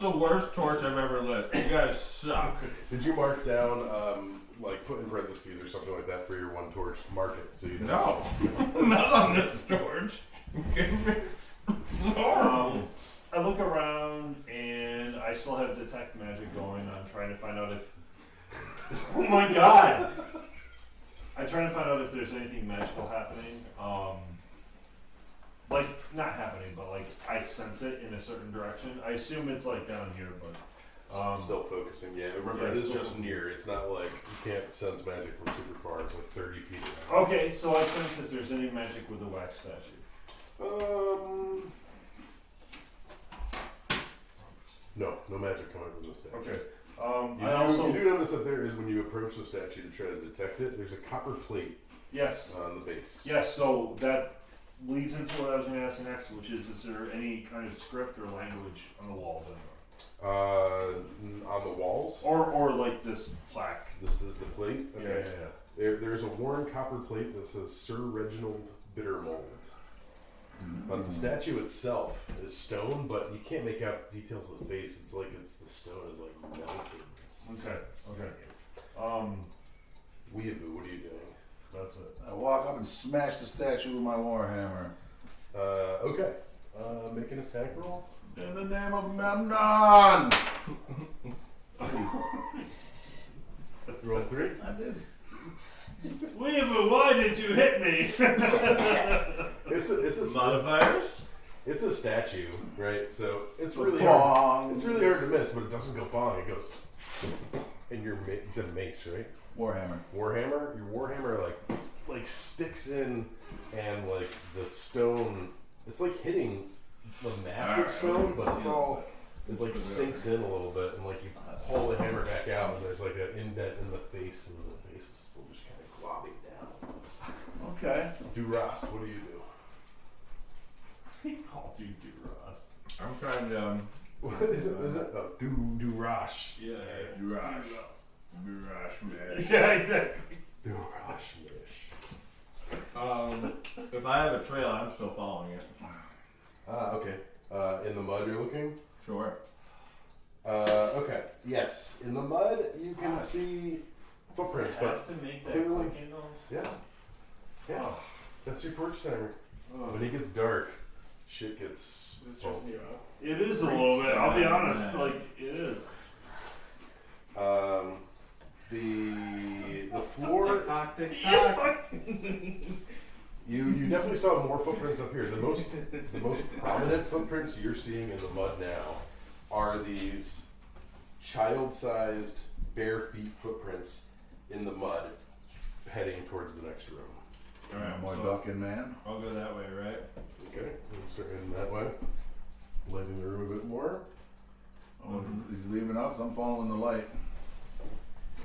The worst torch I've ever lit. You guys suck. Did you mark down, like put in parentheses or something like that for your one torch? Mark it so you know. No. Not on this torch. No. I look around and I still have detect magic going. I'm trying to find out if. Oh my god! I'm trying to find out if there's anything magical happening. Like, not happening, but like I sense it in a certain direction. I assume it's like down here, but. Still focusing, yeah. Remember, Yeah, it is still just near. It's not like you can't sense magic from super far. It's like 30 feet away. Okay, so I sense if there's any magic with the wax statue. No magic coming from the statue. Okay. You I also. do notice that there is, when you approach the statue to try to detect it, there's a copper plate Yes. on the base. Yes, so that leads into what I was going to ask next, which is there any kind of script or language on the walls On the walls? or like this plaque? This the plate? Okay. Yeah. There's a worn copper plate that says Sir Reginald Bittermold. But the statue itself is stone, but you can't make out the details of the face. It's like the stone is like melted. Okay. Weeaboo, what are you doing? That's it. I walk up and smash the statue with my warhammer. Okay. Make an attack roll. In the name of Memnon! Roll 3. I did. William, why did you hit me? It's a Modifiers? It's a statue, right? So it's really Bong. hard. It's really hard to miss, but it doesn't go bong. It goes, and your it's a mace, right? Warhammer. Warhammer. Your warhammer like sticks in, and like the stone. It's like hitting a massive stone, but it's all it like sinks in a little bit, and like you pull the hammer back out, and there's like an indent in the face, and the face is still just kind of globbing down. Okay. Durast, what do you do? I'll do Ross. I'm trying to. What is it? Is it? Oh, Durash. Yeah, Durash. Durash mesh. Yeah, exactly. Durash wish. If I have a trail, I'm still following it. Okay. In the mud, you're looking. Sure. Okay. Yes. In the mud, you can see footprints, but to make that clearly- clicking noise? yeah, yeah. Oh. That's your torch timer. Oh. When it gets dark, shit gets. Is this stressing you out? It is a little bit. I'll be honest. Like it is. The floor. Tick tock, tick tock. You definitely saw more footprints up here. The most prominent footprints you're seeing in the mud now are these child-sized bare feet footprints in the mud, heading towards the next room. All right. More So ducking, man. I'll go that way, right? Okay, we'll start heading that way, lighting the room a bit more. Oh, he's leaving us. I'm following the light.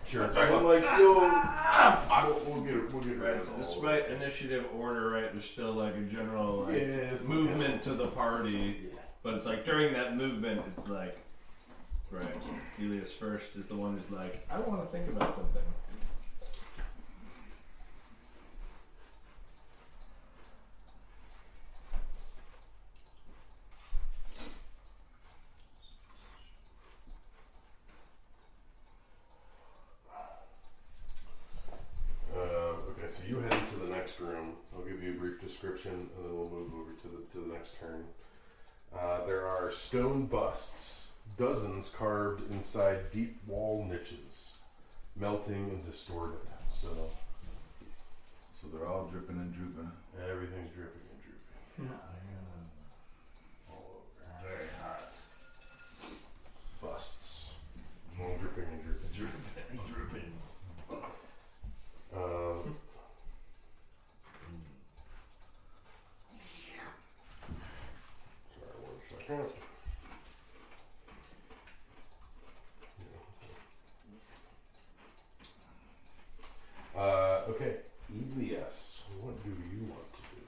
Sure. And like you'll, we'll get it. We'll get Right. it. Despite initiative order, right, there's still like a general like, Yes, movement to the party, but it's like during that movement, it's like, right, Helios first is the one who's like, I want to think about something. Okay, so you head into the next room. I'll give you a brief description, and then we'll move over to the next turn. There are stone busts, dozens carved inside deep wall niches, melting and distorted. So they're all dripping and drooping. everything's dripping and drooping. All over. Very hot. Busts, all dripping and drooping. Drooping. Sorry, 1 second. Okay, Elias, what do you want to do?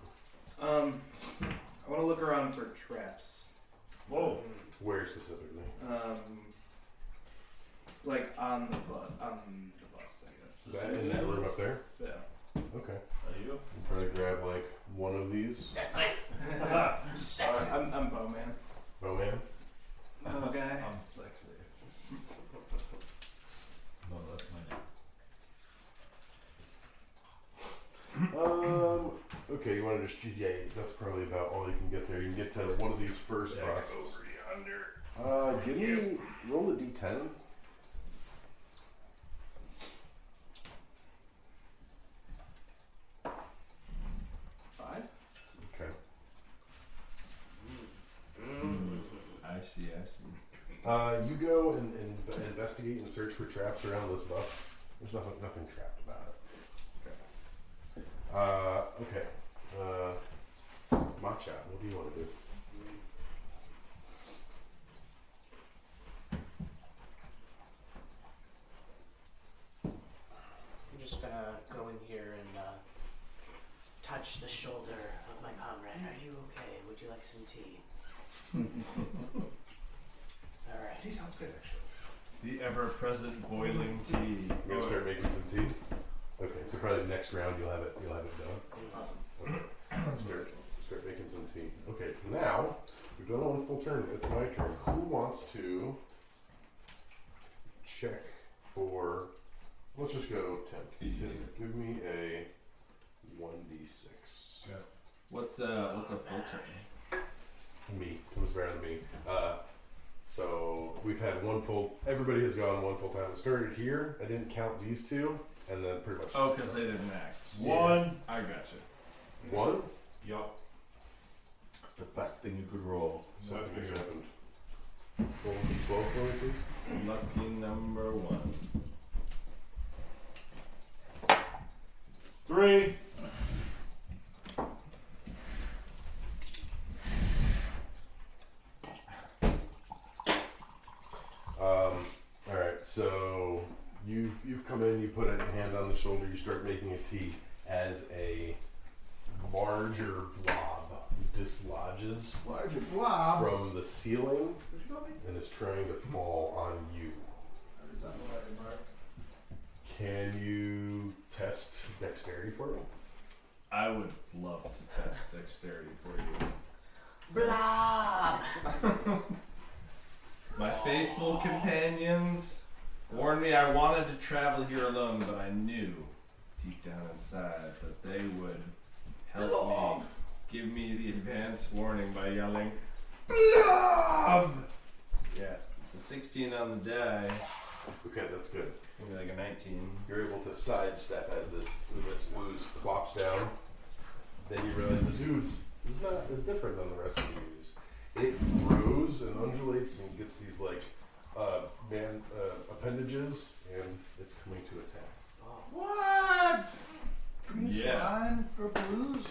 I want to look around for traps. Whoa. Where specifically? Like on the bus, I guess. That in that room up there? Yeah. Okay. Are you? Try to grab like one of these. I'm Bowman. Oh man. Oh, guy. I'm sexy. No, that's my name. Okay, you want to just that's probably about all you can get there. You can get to one of these first busts. Give me roll a d10. 5. Okay. I see. You go and investigate and search for traps around this bust. There's nothing trapped about it. Okay. Matcha, what do you want to do? I'm just gonna go in here and touch the shoulder of my comrade. Are you okay? Would you like some tea? Alright. Tea sounds good, actually. The ever-present boiling tea. You're gonna start making some tea. Okay, so probably next round you'll have it done. Awesome. Okay. Start making some tea. Okay, now we've done one full turn. It's my turn. Who wants to check for? Let's just go 10. Give me a 1d6. Okay. What's a full turn? Me. It was better than me. So we've had one full. Everybody has gone one full time. It started here. I didn't count these two, and then pretty much. Oh, because they didn't act. One. I gotcha. One. Yup. It's the best thing you could roll. Something has happened. Roll 12 for me, please. Lucky number 1. 3. Alright, so you've come in, you put a hand on the shoulder, you start making a tea as a larger blob dislodges Larger blob. from the ceiling and is trying to fall on you. Can you test dexterity for me? I would love to test dexterity for you. Blob! My faithful companions warned me I wanted to travel here alone, but I knew deep down inside that they would help me, give me the advance warning by yelling, BLOB! Yeah, it's a 16 on the die. Okay, that's good. Maybe like a 19. You're able to sidestep as this ooze plops down. Then you realize this ooze is not as different than the rest of the ooze. It grows and undulates and gets these like appendages, and it's coming to attack. What? Green Yeah. slime, purple ooze.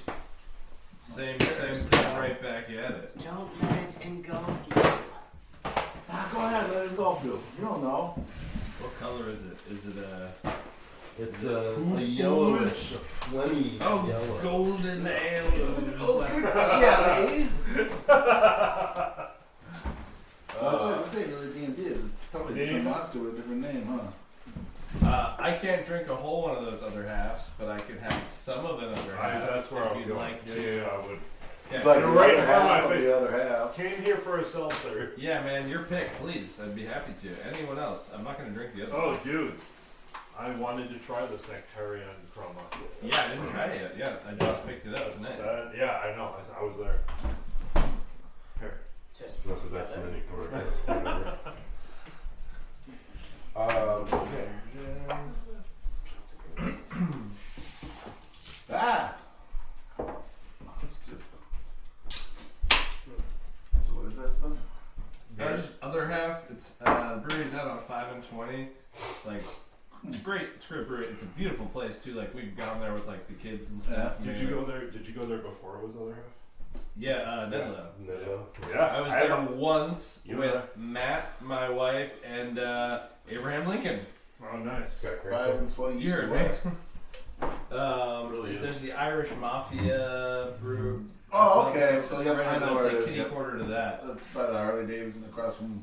Same thing right back at it. Don't let it engulf you. Ah, go ahead, let it go, Bill. You don't know. What color is it? Is it a It's a yellowish, a phlegmy yellow. golden ale? Jelly. That's what I say. Really, D&D is probably a different monster with a different name, huh? I can't drink a whole one of those other halves, but I could have some of another half. That's where if I was you'd going. like to. Yeah, I would. Yeah, Like You're the right other in front of my half of face. the other half. Came here for a seltzer. yeah, man, your pick, please. I'd be happy to. Anyone else? I'm not gonna drink the other. Oh, dude. I wanted to try this Nectarian Chroma. Yeah, I didn't try it yet. Yeah, I just picked it up tonight. Yeah, I know. I was there. Here. So that's the best mini for it. Okay. Ah. So what is that stuff? There's other half. It's the brewery's out on 5 and 20. It's like it's great. It's a great brewery. It's a beautiful place too. Like we've gone there with like the kids and stuff. Did you go there? Did you go there before it was other half? Yeah, Nedlow. No. Yeah. I was there once You with were Matt, my wife, and Abraham Lincoln. Oh, nice. Got 5 and 20 You heard West. me. Really is. There's the Irish Mafia brew. Oh, okay. It's So right yeah, I on know the where it like is. kitty Yep. quarter to that. So it's by the Harley Davidson across from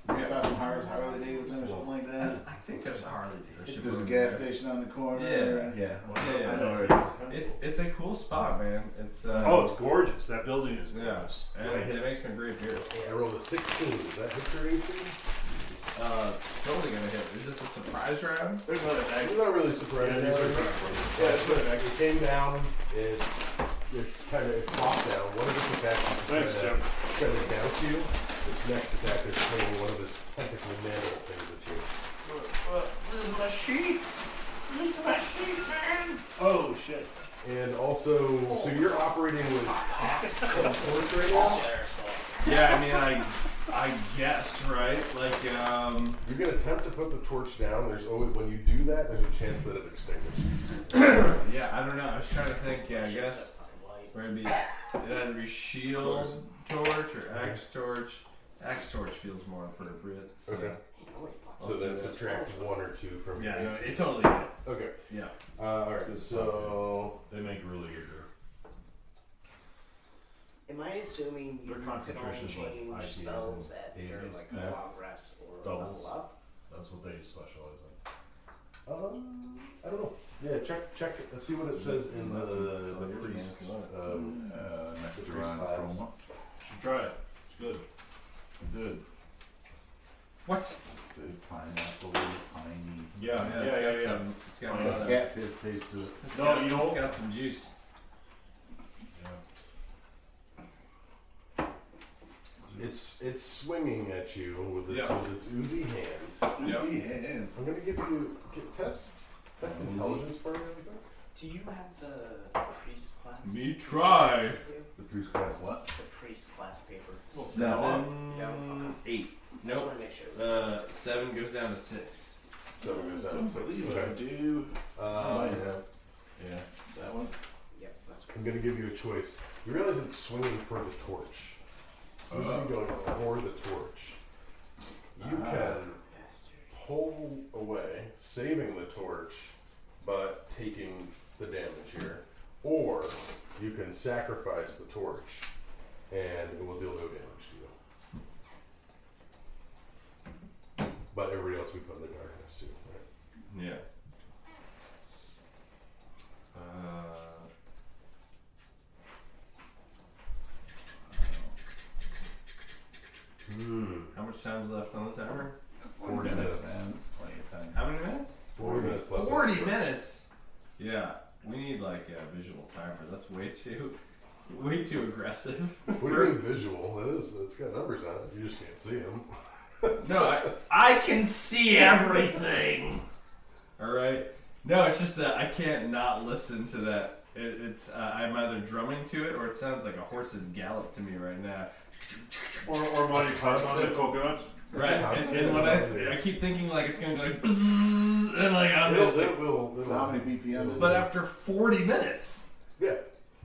Harley Davidson or something like that. I think there's a Harley dealership. There's a over gas there. station on the corner. Yeah. Yeah. Yeah. I know where it is. It's a cool spot, man. It's Oh, it's gorgeous. That building is yeah, gorgeous. and they make some great beer. I rolled a 16. Is that hit your AC? Totally gonna hit. Is this a surprise round? There's another bag. I'm not really surprised. Yeah, these are It came down. It's kind of it popped down. One of its attacks is Thanks, Jim. trying to douse you. Its next attack is swinging one of its tentacle mandible things at you. Where's my sheet? Where's my sheet, man? Oh, shit. And also, so you're operating with axe and torch right now. Yeah, I mean, I guess, right? Like, You can attempt to put the torch down. There's always when you do that, there's a chance that it extinguishes. yeah, I don't know. I was trying to think. Yeah, I guess maybe it either be shield torch or axe torch. Axe torch feels more appropriate. So. Okay. So then subtract 1 or 2 from Yeah, your no, AC. it totally did. Okay. Yeah. All right. So They make really good beer. Am I assuming you Their can only concentration is like change IPs spells and after APs. like Yeah. a long rest or Doubles. level up? That's what they specialize in. I don't know. Yeah, check. Let's see what it says in the priest. Next the to priest Ron class. Chroma. Should try it. It's good. Good. What? Good pineapple, piney. Yeah. It's got Oh, a yeah. lot of. Cat piss taste to it. It's No, got, you know- It's got some juice. Yeah. It's swinging at you with its, Yeah. with its oozy hand. Yeah. Oozy hand. I'm gonna give you test intelligence for me. Do you have the priest class? Me try. The priest class what? The priest class paper. 7, No. 8. Just Nope. want to make sure. 7 goes down to 6. 7 goes I down. don't believe I Okay. do. I might Um, have. Yeah, that one. Yep, that's what. I'm gonna give you a choice. You realize it's swinging for the torch. It's usually going for the torch. You can pull away, saving the torch, but taking the damage here. Or you can sacrifice the torch, and it will deal no damage to you. But everybody else we put in the darkness too, right? Yeah. How much time's left on the timer? 40 minutes. man. Plenty of time. How many minutes? 40 minutes left. 40 minutes. Yeah, we need like a visual timer. That's way too aggressive. What do you mean visual? It's got numbers on it. You just can't see them. No, I can see everything. All right. No, it's just that I can't not listen to that. It's I'm either drumming to it or it sounds like a horse's gallop to me right now. Or my constant coconuts. Right. And when I keep thinking like it's gonna go like bzzz, and like I'm It'll So how many BPM is but it? after 40 minutes. Yeah.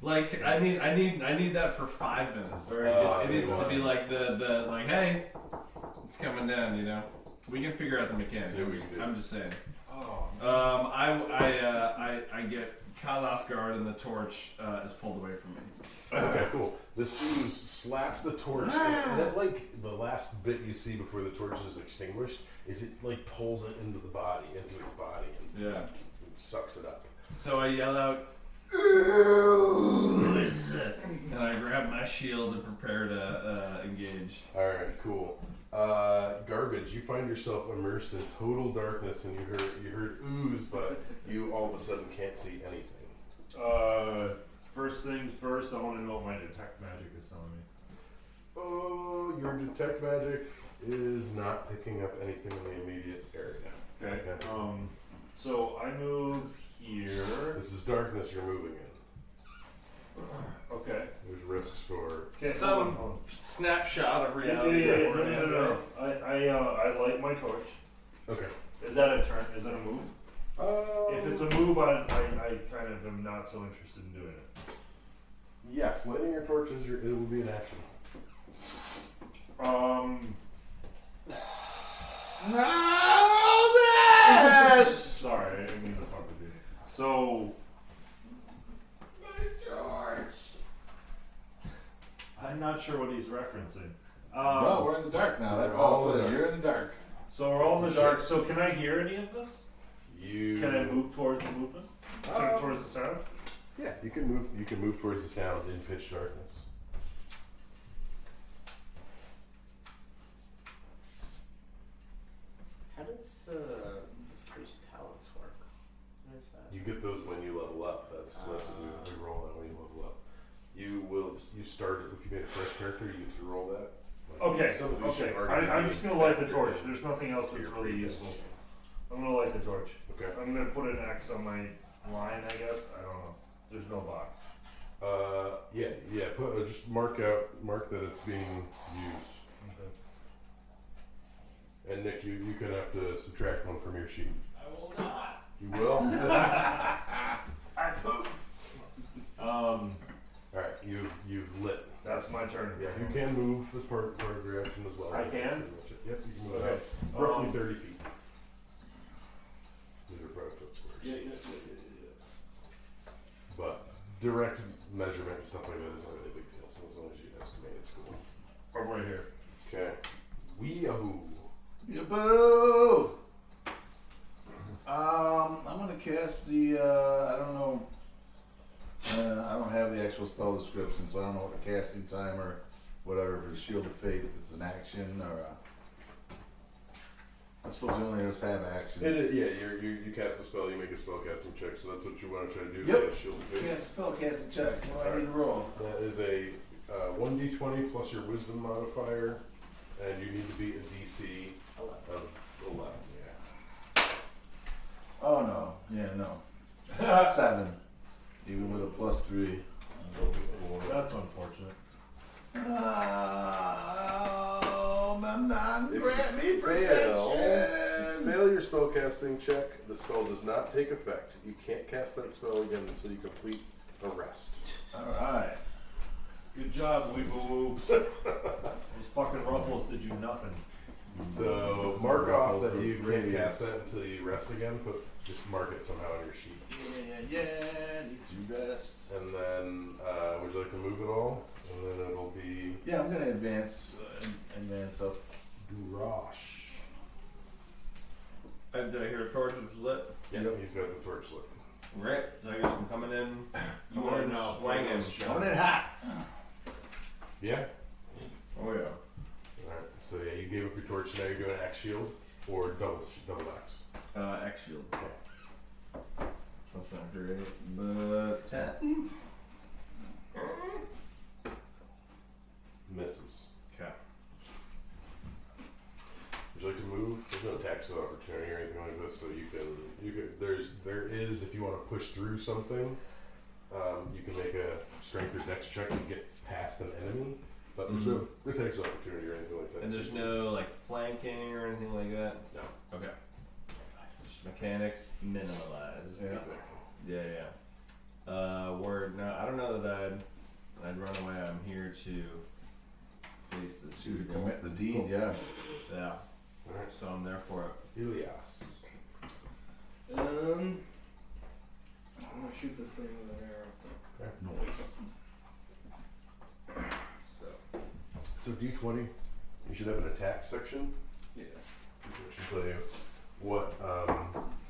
Like I need that for 5 minutes. It needs to be like the like, hey, it's coming down, you know. We can figure out the mechanics. See what we can do. I'm just saying. Oh. I get caught off guard and the torch is pulled away from me. Okay, cool. This ooze slaps the torch, and then, like, the last bit you see before the torch is extinguished is it, like, pulls it into its body, and Yeah. it sucks it up. So I yell out, "Ooze!" and I grab my shield and prepare to engage. Alright, cool. Garbage, you find yourself immersed in total darkness, and you heard ooze, but you all of a sudden can't see anything. First things first, I want to know what my detect magic is telling me. Oh, your detect magic is not picking up anything in the immediate area. Okay. So I move here. This is darkness you're moving in. Okay. There's risks for. Okay. Some hold on. snapshot of Yeah, reality. no. I light my torch. Okay. Is that a turn? Is that a move? If it's a move, I kind of am not so interested in doing it. Yes, lighting your torch is it will be an action. Sorry, I didn't mean to fuck with you. So. I'm not sure what he's referencing. No, we're in the dark now. That all says you're in the dark. So we're all in the dark. So can I hear any of this? You Can I move towards the movement? Towards the sound? Yeah, you can move. You can move towards the sound in pitch darkness. How does the priest talents work? What is that? You get those when you level up. That's what we roll that when you level up. You start if you made a fresh character, you get to roll that. Okay, some of these okay. should already I'm be just gonna light the factored torch. in. There's nothing else that's Your really pre-fix. useful. I'm gonna light the torch. Okay. I'm gonna put an X on my line, I guess. I don't know. There's no box. Yeah. Put just mark that it's being used. Okay. And Nick, you can have to subtract one from your sheet. I will not. You will. I poop. All right. You've lit. That's my turn. Yeah, you can move as part of your action as well. I can? That's pretty much it. Yep, you can move Okay. out roughly 30 feet. These are 5-foot squares. Yeah. But direct measurement and stuff like that isn't really a big deal. So as long as you estimate, it's cool. I'm right here. Okay. Weeaboo. Yaboo! I'm gonna cast the, I don't know, I don't have the actual spell description, so I don't know what the casting time or whatever for Shield of Faith, if it's an action or I suppose you only just have actions. It is, yeah, you cast a spell, you make a spell casting check, so that's what you want to try to do. Yep. Shield of Faith. Cast a spell casting check. What do I need to roll? That is a 1d20 plus your wisdom modifier, and you need to beat a DC of 11. Yeah. Oh no. Yeah, no. 7. Even with a +3. That's unfortunate. Grant me If you protection. fail your spell casting check, the spell does not take effect. You can't cast that spell again until you complete a rest. Alright. Good job, Weeaboo. Those fucking ruffles did you nothing. So mark off that you can't cast that until you rest again. Just mark it somehow on your sheet. Yeah, need to rest. And then, would you like to move it all? And then it'll be Yeah, I'm gonna advance up. Durash. Did I hear a torch was lit? Yeah, he's got the torch lit. Right. So I guess I'm coming in. You are now swinging. Coming in hot. Yeah. Oh yeah. Alright. So yeah, you gave up your torch. So now you're doing X shield or double X. X shield. Okay. That's not great, but 10. Misses. Okay. Would you like to move? There's no tax of opportunity or anything like this, so you can. There is if you want to push through something, you can make a strength or dex check and get past an enemy, but there's no tax of opportunity or anything like that. And there's no like flanking or anything like that. No. Okay. Just mechanics minimalized. Yeah. Yeah. Word. No, I don't know that I'd run away. I'm here to face the To suit. commit the deed, yeah. Yeah. Alright. So I'm there for it. Ilias. I'm gonna shoot this thing with an arrow. Noise. So D20, you should have an attack section. Yeah. Which should tell you what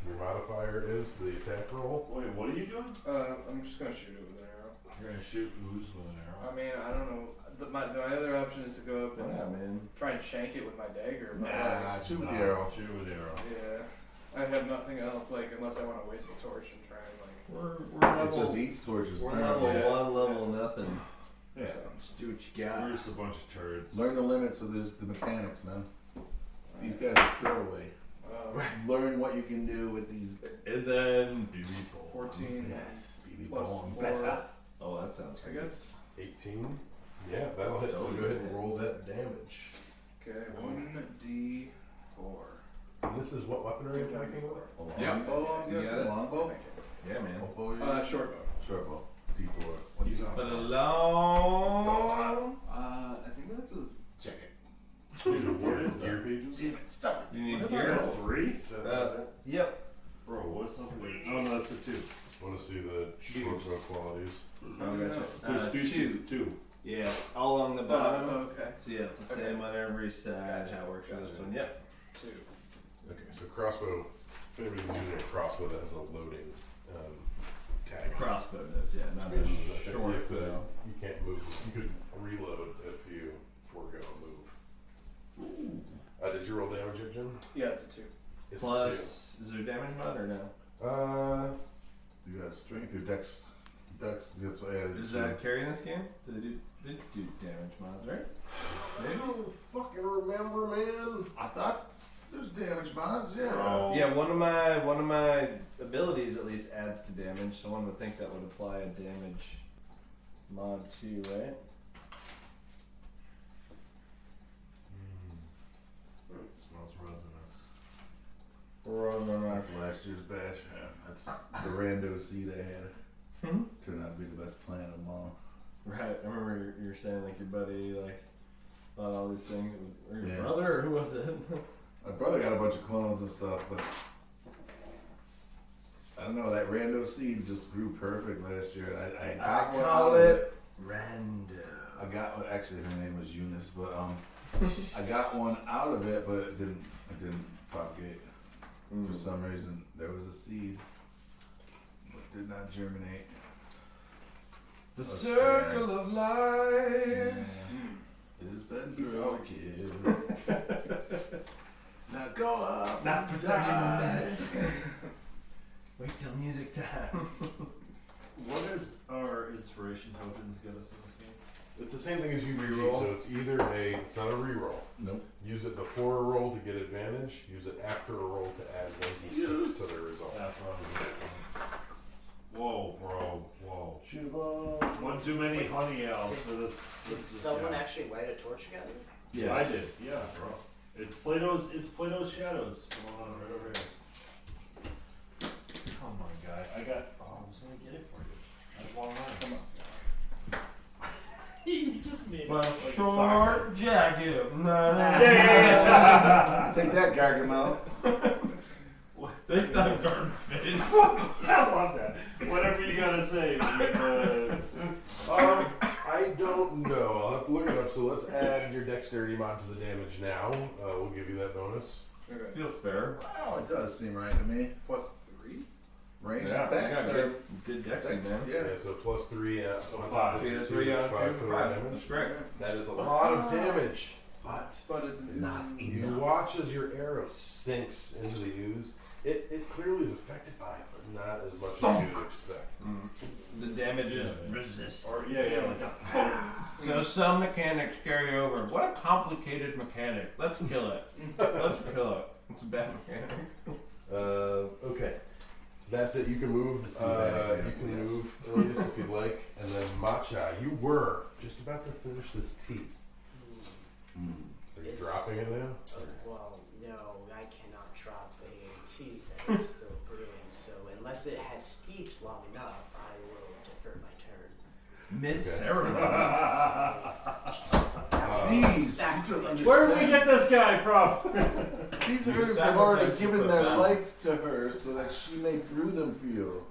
your modifier is, the attack roll. Wait, what are you doing? I'm just gonna shoot it with an arrow. You're gonna shoot who's with an arrow? I mean, I don't know. My other option is to go up and man. try and shank it with my dagger. But Nah, shoot with the arrow. Shoot with the arrow. yeah, I have nothing else. Like, unless I want to waste a torch and try and like. We're It just eats torches. We're man. level Yeah. 1, level nothing. Yeah. So, Just do what you got. We're just a bunch of turds. Learn the limits of the mechanics, man. These guys are throwaway. Learn what you can do with these. And then 14 Yes, BB plus bomb. 4, Oh, that sounds I good. guess. 18. Yeah, that'll hit. So go ahead and roll that damage. Okay, 1d4. And this is what weapon are you attacking with? A Yeah. longbow, I'm You guessing. got it. Longbow? Thank you. Yeah, man. Longbow, yeah. Short bow. Short bow. D4. What do you got? But alone. I think that's a. Check it. Dude, what is Gear that? pages? Damn it, stop it. You need What gear. about 3? Is that Yep. Bro, what's up with Oh, no, that's a 2. want to see the short bow qualities? Oh, gotcha. There's 2. Yeah, all along the bottom. okay. So yeah, it's the Okay. same on every side. Gotcha. How it works for this Gotcha. one. Yep. 2. Okay, so crossbow. If anybody's using a crossbow that has a loading tag. Crossbow does, yeah, not Because a I think short you could- bow. You can't move. You could reload if you forego a move. Did you roll damage yet, Jim? Yeah, it's a 2. It's Plus, is there damage mod or no? a 2. You got strength or dex? Dex, that's what I added. Does to that it. carry in this game? Do they do damage mods, right? I don't fucking remember, man. I thought there's damage mods, yeah. Bro. Yeah, one of my abilities at least adds to damage, so one would think that would apply a damage mod too, right? It smells resinous. That's last year's batch. Yeah, that's the rando seed I had. Turned out to be the best plan of them all. Right. I remember you were saying like your buddy like bought all these things, or your Yeah. brother, or who was it? My brother got a bunch of clones and stuff, but I don't know. That rando seed just grew perfect last year. I I got one call out of it rando. actually her name was Eunice, but I got one out of it, but it didn't propagate. For some reason, there was a seed, but did not germinate. The That's circle sad. of life. It's been broken. Now go up. Not for and 30 die. minutes. Wait till music time. What does our inspiration tokens get us in this game? It's the same thing as UBG, Reroll. so it's it's not a reroll. Nope. Use it before a roll to get advantage. Use it after a roll to add 1d6 to the result. That's what I was doing. Whoa, bro. Whoa. Shiva. One too many honey owls for this. Did someone actually light a torch again? Yes. I did, yeah, bro. It's Plato's shadows going on right over here. Come on, guy. I was gonna get it for you. That's one line. Come on. You just made it Well, like short jacket. No. Yeah. Take that, Gargamel. Take that garden face. I love that. Whatever you gotta say. I don't know. I'll have to look it up. So let's add your dexterity mod to the damage now. We'll give you that bonus. Feels fair. Well, it does seem right to me. Plus 3? Range Yeah, attacks you are got good dexing, man. yeah. Yeah, so plus 3 on top five. of Three your to 2 3 is on 5 2 for five. damage. That's great. That is a lot of damage. But it's Not You enough. watch as your arrow sinks into the ooze. It clearly is affected by it, but not as much as you would expect. The damage is resist. Or yeah, like a So some mechanics carry over. What a complicated mechanic. Let's kill it. Let's kill it. It's a bad mechanic. Okay. That's it. You can move. Let's see that You example, can yes. move, Ilias, if you'd like, and then Matcha. You were just about to finish this tea. Are you Yes. dropping it now? Well, no, I cannot drop a tea that is still brewing. So unless it has steeped long enough, I will defer my turn. Mid ceremony. These, Sacrilege. you don't Where did we understand. get this guy from? These You herbs have already sacrifice given for their family. life to her so that she may brew them for you.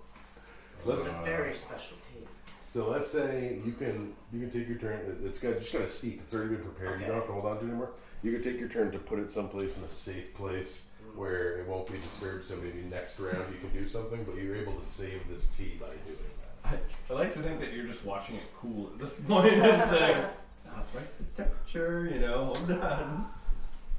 This is a very special tea. So let's say you can take your turn. It's got just got a steep. It's already been prepared. You don't have to hold on to it anymore. You can take your turn to put it someplace in a safe place where it won't be disturbed. So maybe next round you can do something, but you're able to save this tea by doing that. I like to think that you're just watching it cool at this point and saying, "I'll break the temperature, you know, hold on."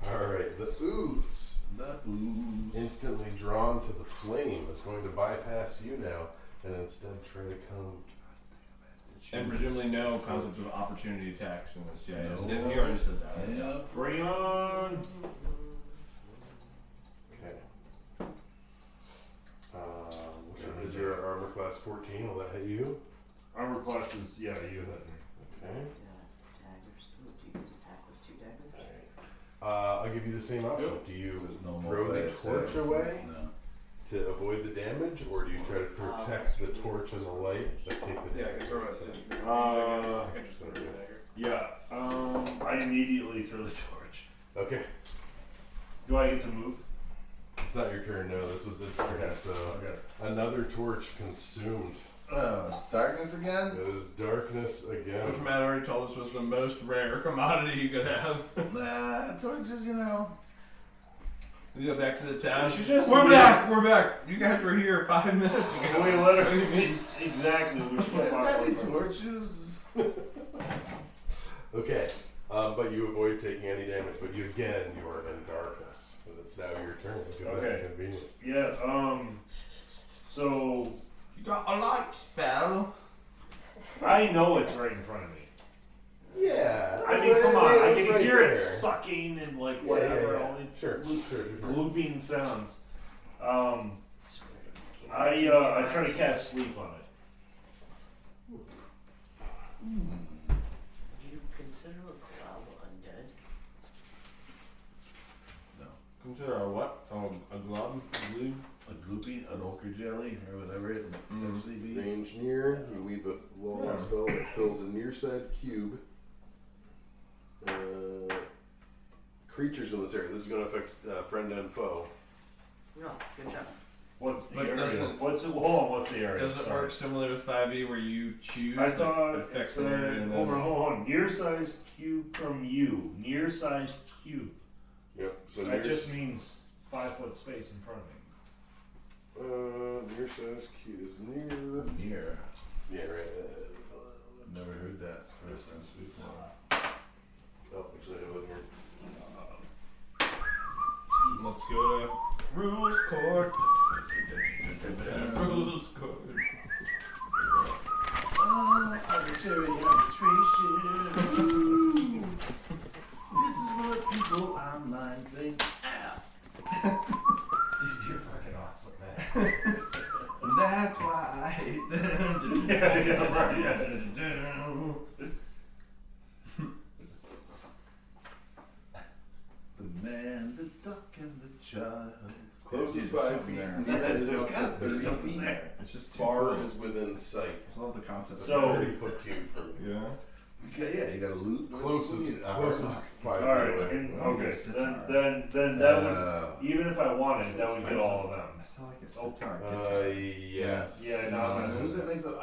All right, the ooze, The ooze. instantly drawn to the flame, is going to bypass you now and instead try to come. And presumably no concept of opportunity attacks in this. Yeah, No. he already said that. Yeah. Bring it on. Okay. Is your armor class 14? Will that hit you? Armor class is, yeah, you hit me. Okay. Daggers. Ooh, do you get attack with 2 daggers? I'll give you the same option. Do you There's no throw the multi-attack. torch away No. to avoid the damage, or do you try to protect the torch and the light but take the Yeah, I damage? can throw it. I can just throw it in there. Yeah, I immediately throw the torch. Okay. Do I get to move? It's not your turn, no. This was its turn. So another torch consumed. Oh, it's darkness again? It is darkness again. Which Matt already told us was the most rare commodity you could have. Nah, torches, you know. We go back to the town. She just We're leave. back. We're back. You guys were here 5 minutes ago. We literally exactly. We should Got any torches? Okay. But you avoid taking any damage, but you are in darkness. And it's now your turn. Look at Okay. that convenient. Yeah. So You got a light spell. I know it's right in front of me. Yeah. I mean, come on. I it's can right hear it there. sucking and like Yeah, whatever. yeah, yeah. All these Sure. glooping sounds. Swear to God. I try to cast sleep on it. Would you consider a cloud undead? Consider a what? Oh, a glob? Glue? A gloopy, an ochre jelly, or whatever it may actually be. Range near. You weave a long Yeah. spell that fills a near side cube. Creatures in this area. This is going to affect friend and foe. No, good job. What's the But area? doesn't- What's the area? Does it Sorry. work similar with 5e where you choose? I thought it it affects said, an area and hold then- on. Near size cube from you. Near size cube. Yep. So That just means 5 foot space in front of me. near size key is near. Near. Yeah, right. Never heard that. First instance. Oh, actually, I have it here. Let's go to rules court. Rules court. Arbitrary arbitration. This is what people online think. Dude, you're fucking awesome, man. That's why I hate them. The man, the duck, and the child. Closest There's 5 feet. something Yeah, there. there's There's not 30 something feet. there. It's just too Bar cool. is within sight. I love the concept. So- 30-foot cube for me. Yeah. Yeah, you gotta loot. Closest 5 Alright, feet away. okay. Sitar. Then that would, even if I wanted, that would get all of them. I sound like a Oh. sitar. Yes. Yeah, no, Who's that makes it?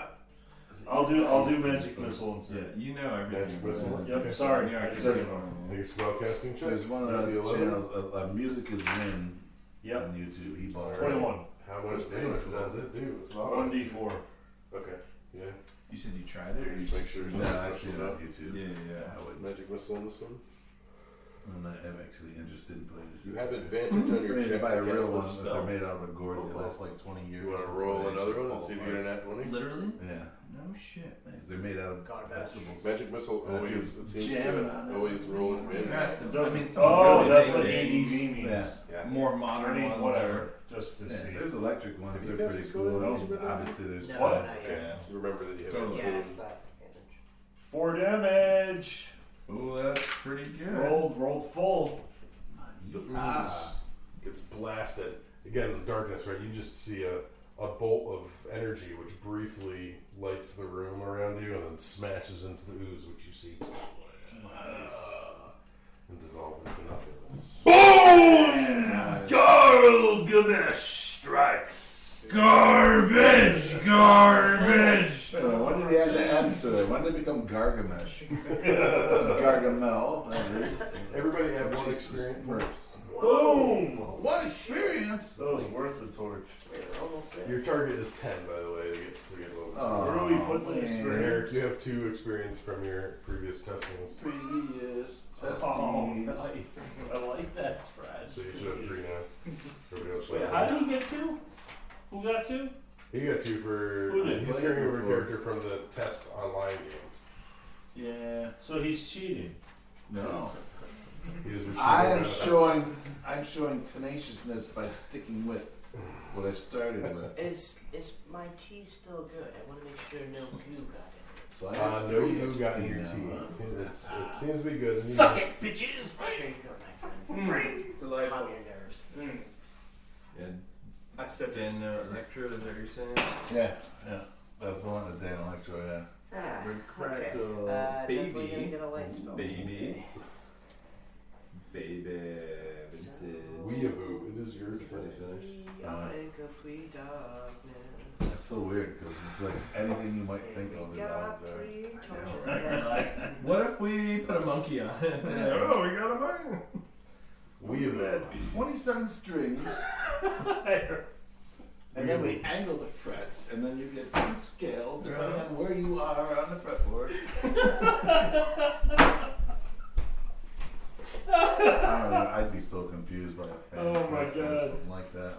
I'll do magic missile Yeah, instead. you know everything. Magic missile? Yep, Okay. sorry. Yeah, I I can just- see it on Make a spellcasting check. There's one of DC the 11. channels. Music is Win Yep. on YouTube. He bought it. 21. How much damage does it do? It's not 1d4. Okay. Yeah. You said you tried it? Or you Just make sure there's No, no I see it on YouTube. Yeah, yeah. I would. Magic missile on this one. I'm actually interested in playing this. You have advantage on your They check buy a against real the one. If they're spell. made out of a gourd. They last like 20 years. You want to before roll they another actually one and fall see if you get apart. a nat 20? Literally? Yeah. No shit. Thanks. They're made out of Garbage. vegetables. Magic missile And if always, you it seems jam it to on always it, roll and win. Congrats. It I doesn't- mean, someone's oh, really that's big what thing. ADV means. Yeah. Yeah. More modern Or ones. whatever, just to Yeah, see. there's electric ones. Have you They're guys pretty just go to cool. those? Obviously, there's No, some not yet. scams. Remember that you have Totally. a Yeah, balloon. it's that damage. 4 damage. Ooh, that's pretty good. Rolled full. The ooze gets blasted. Again, in the darkness, right? You just see a bolt of energy which briefly lights the room around you and then smashes into the ooze, which you see and dissolve into nothingness. Boom! Gilgamesh strikes. Garbage! Garbage! When did he add the S to it? When did it become Gargamesh? Gargamel, that is. Everybody have one Jesus experience. Smurfs. Boom! What experience? That was worth the torch. Wait, we're almost there. Your target is 10, by the way, to get level 2. Oh, Where do we put the man. experience? Eric, you have 2 experience from your previous testings, Previous Oh, testes. nice. I like that spread. so you should have 3 now. Everybody else should Wait, have how 1. did he get 2? Who got 2? He got 2 for. Who did? He's carrying over a character from the test online game. Yeah. So he's cheating. No. He is receiving I'm showing tenaciousness by sticking with what I started with. Is my tea still good? I want to make sure no goo got in it. So I have No 3 glue got in your XP tea. now, It seems to be good. Suck it, bitches! There you go, my friend. Delightful. Calm your nerves. Mm. Yeah, I said Dan Electro, is that what you're saying? Yeah, yeah. That's the one that Dan Electro, yeah. Ah, Red okay. crackle, Definitely baby. gonna get a light spell. Baby. Baby. Weeaboo, it is your turn. I'm in complete darkness. That's so weird because it's like anything you might think of is out there. What if we put a monkey on it? Oh, we got a monkey. Weeaboo. 27 strings, and then we angle the frets, and then you get different scales depending on where you are on the fretboard. I don't know, I'd be so confused by a fan. Oh my fret or God. Something like that.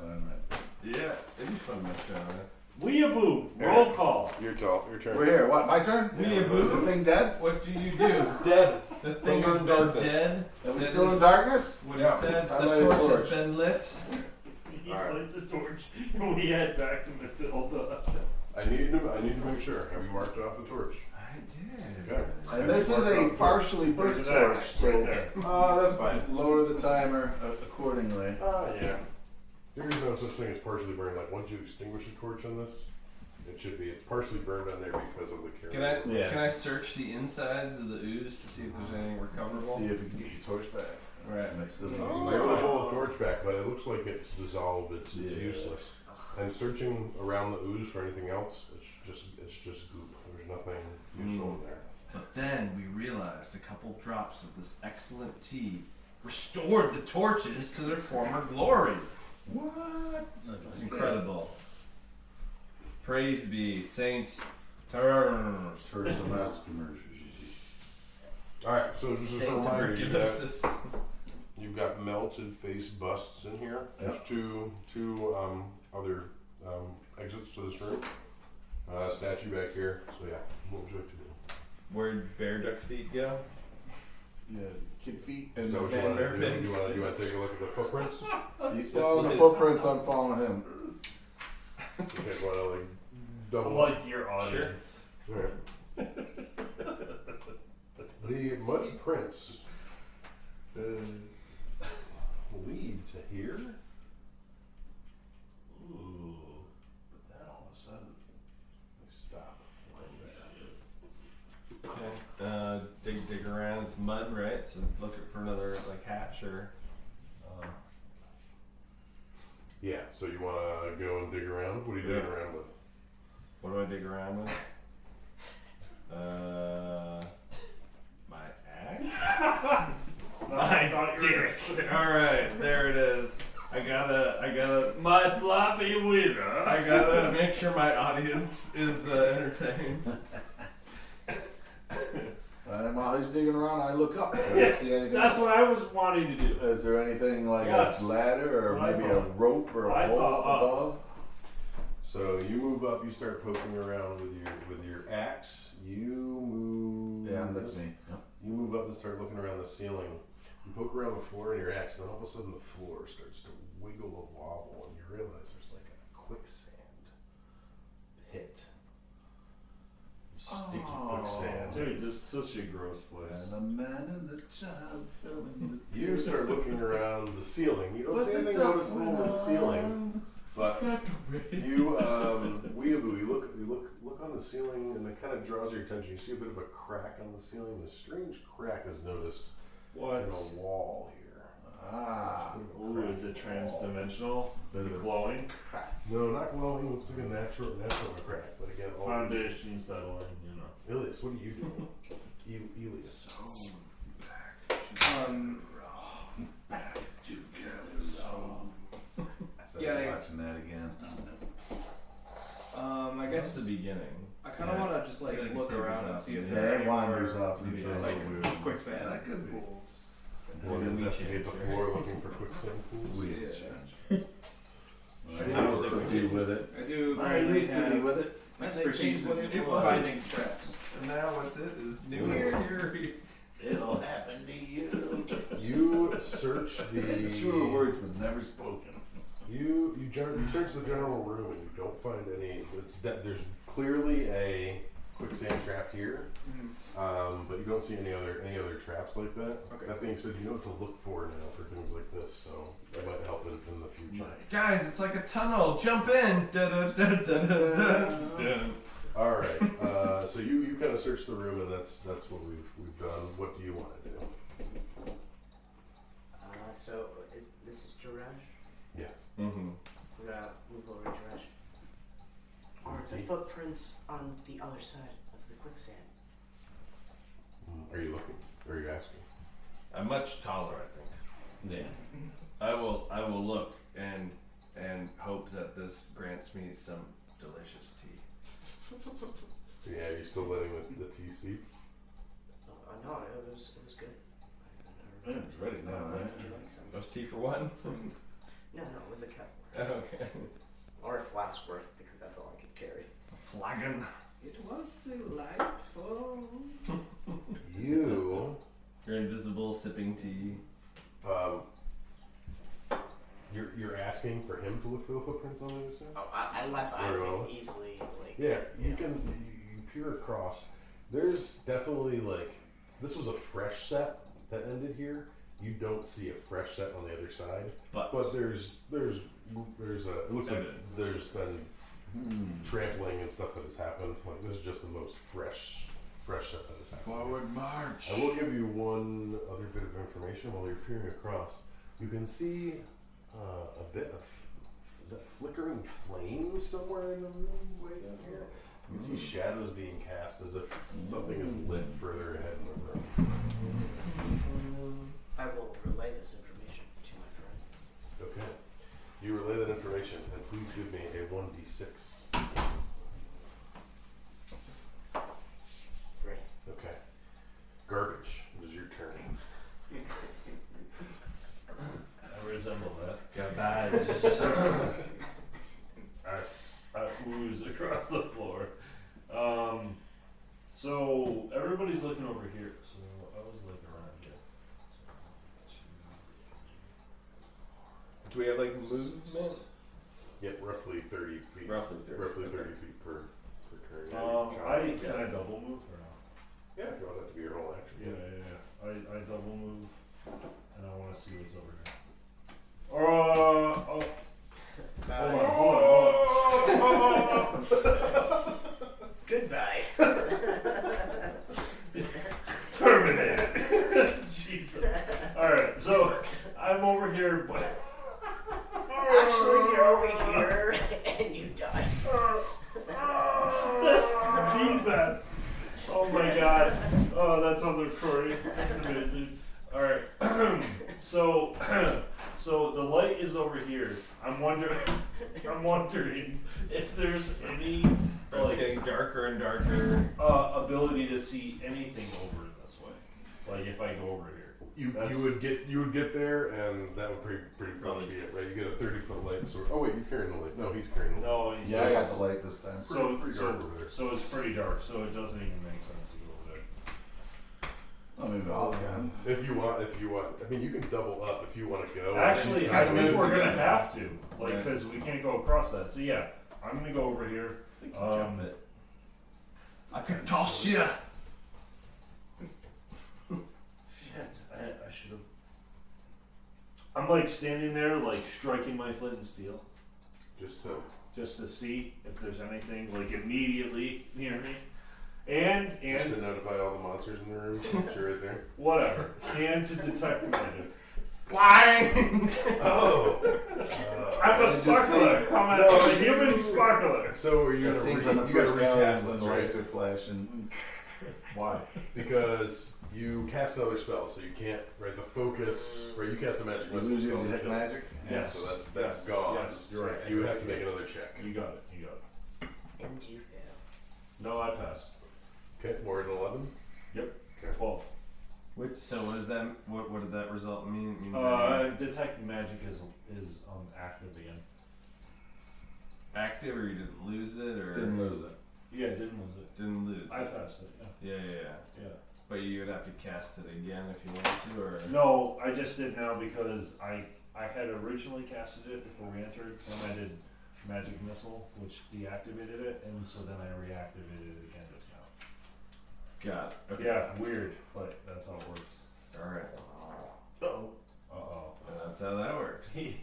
Yeah, it'd be fun to mess around with. Weeaboo! Roll call. Your turn. We're here. What? My turn? Weeaboo. Is the thing dead? What do you do? It's dead. The thing From has been darkness. dead. Are we That still in is darkness? what Yeah. it says. I The light a torch torch. has been lit. He Alright. lights a torch and we head back to Matilda. I need to make sure. Have you marked off the torch? I did. Okay. And this is a partially burnt There's an torch, X so right there. that's fine. Lower the timer accordingly. Yeah. There is no such thing as partially burned. Like once you extinguish a torch on this, it should be. It's partially burned on there because of the carrier. Yeah. Can I search the insides of the ooze to see if there's anything Let's recoverable? see if we can get your torch back. Right. And I still You need might to want to pull the torch back, but it looks like it's dissolved. It's Yeah. useless. And searching around the ooze for anything else, it's just goop. There's nothing useful in there. But then we realized a couple drops of this excellent tea restored the torches to their former glory. What? That's incredible. Praise be Saint Terms. First semester. Alright, so just as a Saint reminder, Tuberculosis. you've got melted face busts in here. There's two other exits to this room. Statue back here. So yeah, what would you like to do? Where'd Bear Duck Feet go? Yeah, kid feet. Is that what you want to do? You want to take a look at the footprints? He's following the footprints, I'm following him. Okay, want to like double Like your audience. Sure. Right. The muddy prints lead to here. Ooh. But then all of a sudden, they stop right there. Okay. Dig around. It's mud, right? So looking for another like hatch or. Yeah. So you want to go and dig around? What are you digging around with? What do I dig around with? My axe. My dick. All right, there it is. I gotta. My floppy wiener. I gotta make sure my audience is entertained. And while he's digging around, I look up. Do I see anything? That's what I was wanting to do. Is there anything like Yes. a ladder or That's what I maybe a thought. rope or a I hole thought up up. above? So you move up. You start poking around with your axe. You move. Yeah, that's me. Yep. You move up and start looking around the ceiling. You poke around the floor in your axe, then all of a sudden the floor starts to wiggle and wobble, and you realize there's like a quicksand pit. Sticky quicksand. Dude, this is such a gross place. And the man and the child fell in the You start looking around the ceiling. You don't But see the anything duck noticeable in went the ceiling, on. but you weeaboo. You look on the ceiling, and it kind of draws your attention. You see a bit of a crack on the ceiling. A strange crack is noticed What? in a wall here. Ah. Ooh, is it trans-dimensional? Is it glowing? No, not glowing. Looks like a natural crack. But again, all Foundation settling, you know. Elias, what are you doing? Elias. Back together. So. Yeah, Watching that again. I That's guess the beginning. I kind of want to just like Yeah, look take around us and out. see if Yeah, there are it any wanders more off into a like little weird. quicksand Yeah, that could be. pools. You want to Maybe we investigate the change, floor looking for quicksand pools? Weird Yeah. change. I I used to be with it. I do. I used to be have with it. expertise What in it was. finding traps. And now what's it? Is new and Weird. scary. It'll happen to you. You search the. Truer words, but never spoken. You search the general room and you don't find any. There's clearly a quicksand trap here, but you don't see any other traps like that. Okay. That being said, you know what to look for now for things like this, so that might help in the future. Guys, it's like a tunnel. Jump in. Da, da, da, da, da, da. All right. So you kind of search the room, and that's what we've done. What do you want to do? So this is Jirash? Yes. Mm-hmm. We're gonna move over Jirash. Are the footprints on the other side of the quicksand? Are you looking? Or are you asking? I'm much taller, I think. Yeah. I will look and hope that this grants me some delicious tea. Yeah, you're still letting the tea seep? No, it was good. Yeah, it's ready now, Would right? you like some? Those tea for one? No, it was a cup. Okay. Or a flask worth, because that's all I could carry. A flagon. It was delightful. You. You're invisible sipping tea. You're asking for him to look for the footprints on the other side? Oh, unless I Very well. can easily, like... Yeah, you peer across. There's definitely this was a fresh set that ended here. You don't see a fresh set on the other side, but there's it looks like Evidence. there's been trampling and stuff that has happened. Like this is just the most fresh set that has happened. Forward march. I will give you one other bit of information while you're peering across. You can see a bit of is that flickering flames somewhere in the room way down here? You can see shadows being cast as if something is lit further ahead in the room. I will relay this information to my friends. Okay. You relay that information, and please give me a 1d6. Great. Okay. Garbage. It is your turn. I resemble that. Garbage. I ooze across the floor. So everybody's looking over here. So I was like around here. Do we have like movement? Yep, roughly 30 feet. Roughly 30. Roughly 30 feet per turn. Can I double move or no? Yeah, if you want that to be your whole action. Yeah. I double move, and I want to see what's over here. Hold on. Goodbye. Terminated. Jesus. All right, so I'm over here, but Actually, you're over here and you died. that's the best. Oh my god. Oh, that's on the recording. That's amazing. All right. So the light is over here. I'm wondering if there's any It's getting darker and darker. ability to see anything over this way. Like if I go over here. You would get there, and that would pretty much be it, right? You get a 30-foot light sword. Oh wait, you're carrying the light. No, he's carrying the light. No, he's Yeah, I got the light this time. Pretty dark over there. So it's pretty dark. So it doesn't even make sense to go over there. I mean, I'll go. If you want, I mean, you can double up if you want to go. Actually, I think we're gonna have to, like, Right. because we can't go across that. So yeah, I'm gonna go over here. Jump it. I can toss you. Shit, I should have. I'm like standing there, like striking my flint and steel, just to see if there's anything like immediately near me, and to notify all the monsters in the room. Sure, right there. whatever, and to detect magic. Flying. Oh. I'm a sparkler. I'm a human sparkler. So are you It seems gonna like you the gotta first round recast when this, the right? lights are flashing. Why? Because you cast another spell, so you can't. Right, the focus. Right, you cast a magic You missile lose your spell. to detect kill. magic? Yes. So that's Yes. gone. Yes, you're right. You have to make another check. You got it. And you fail. No, I passed. Okay, more than 11. 12. So what does that? What did that result mean? It means that Detect magic is active again. active, or you didn't lose it, or Didn't lose it. Yeah, didn't lose it. didn't lose I it. passed it. Yeah. Yeah. But you would have to cast it again if you wanted to, or No, I just did now because I had originally casted it before we entered, and I did magic missile, which deactivated it, and so then I reactivated it again just now. got it. Okay. Yeah, weird, but that's how it works. All right. Uh oh. That's how that works. He's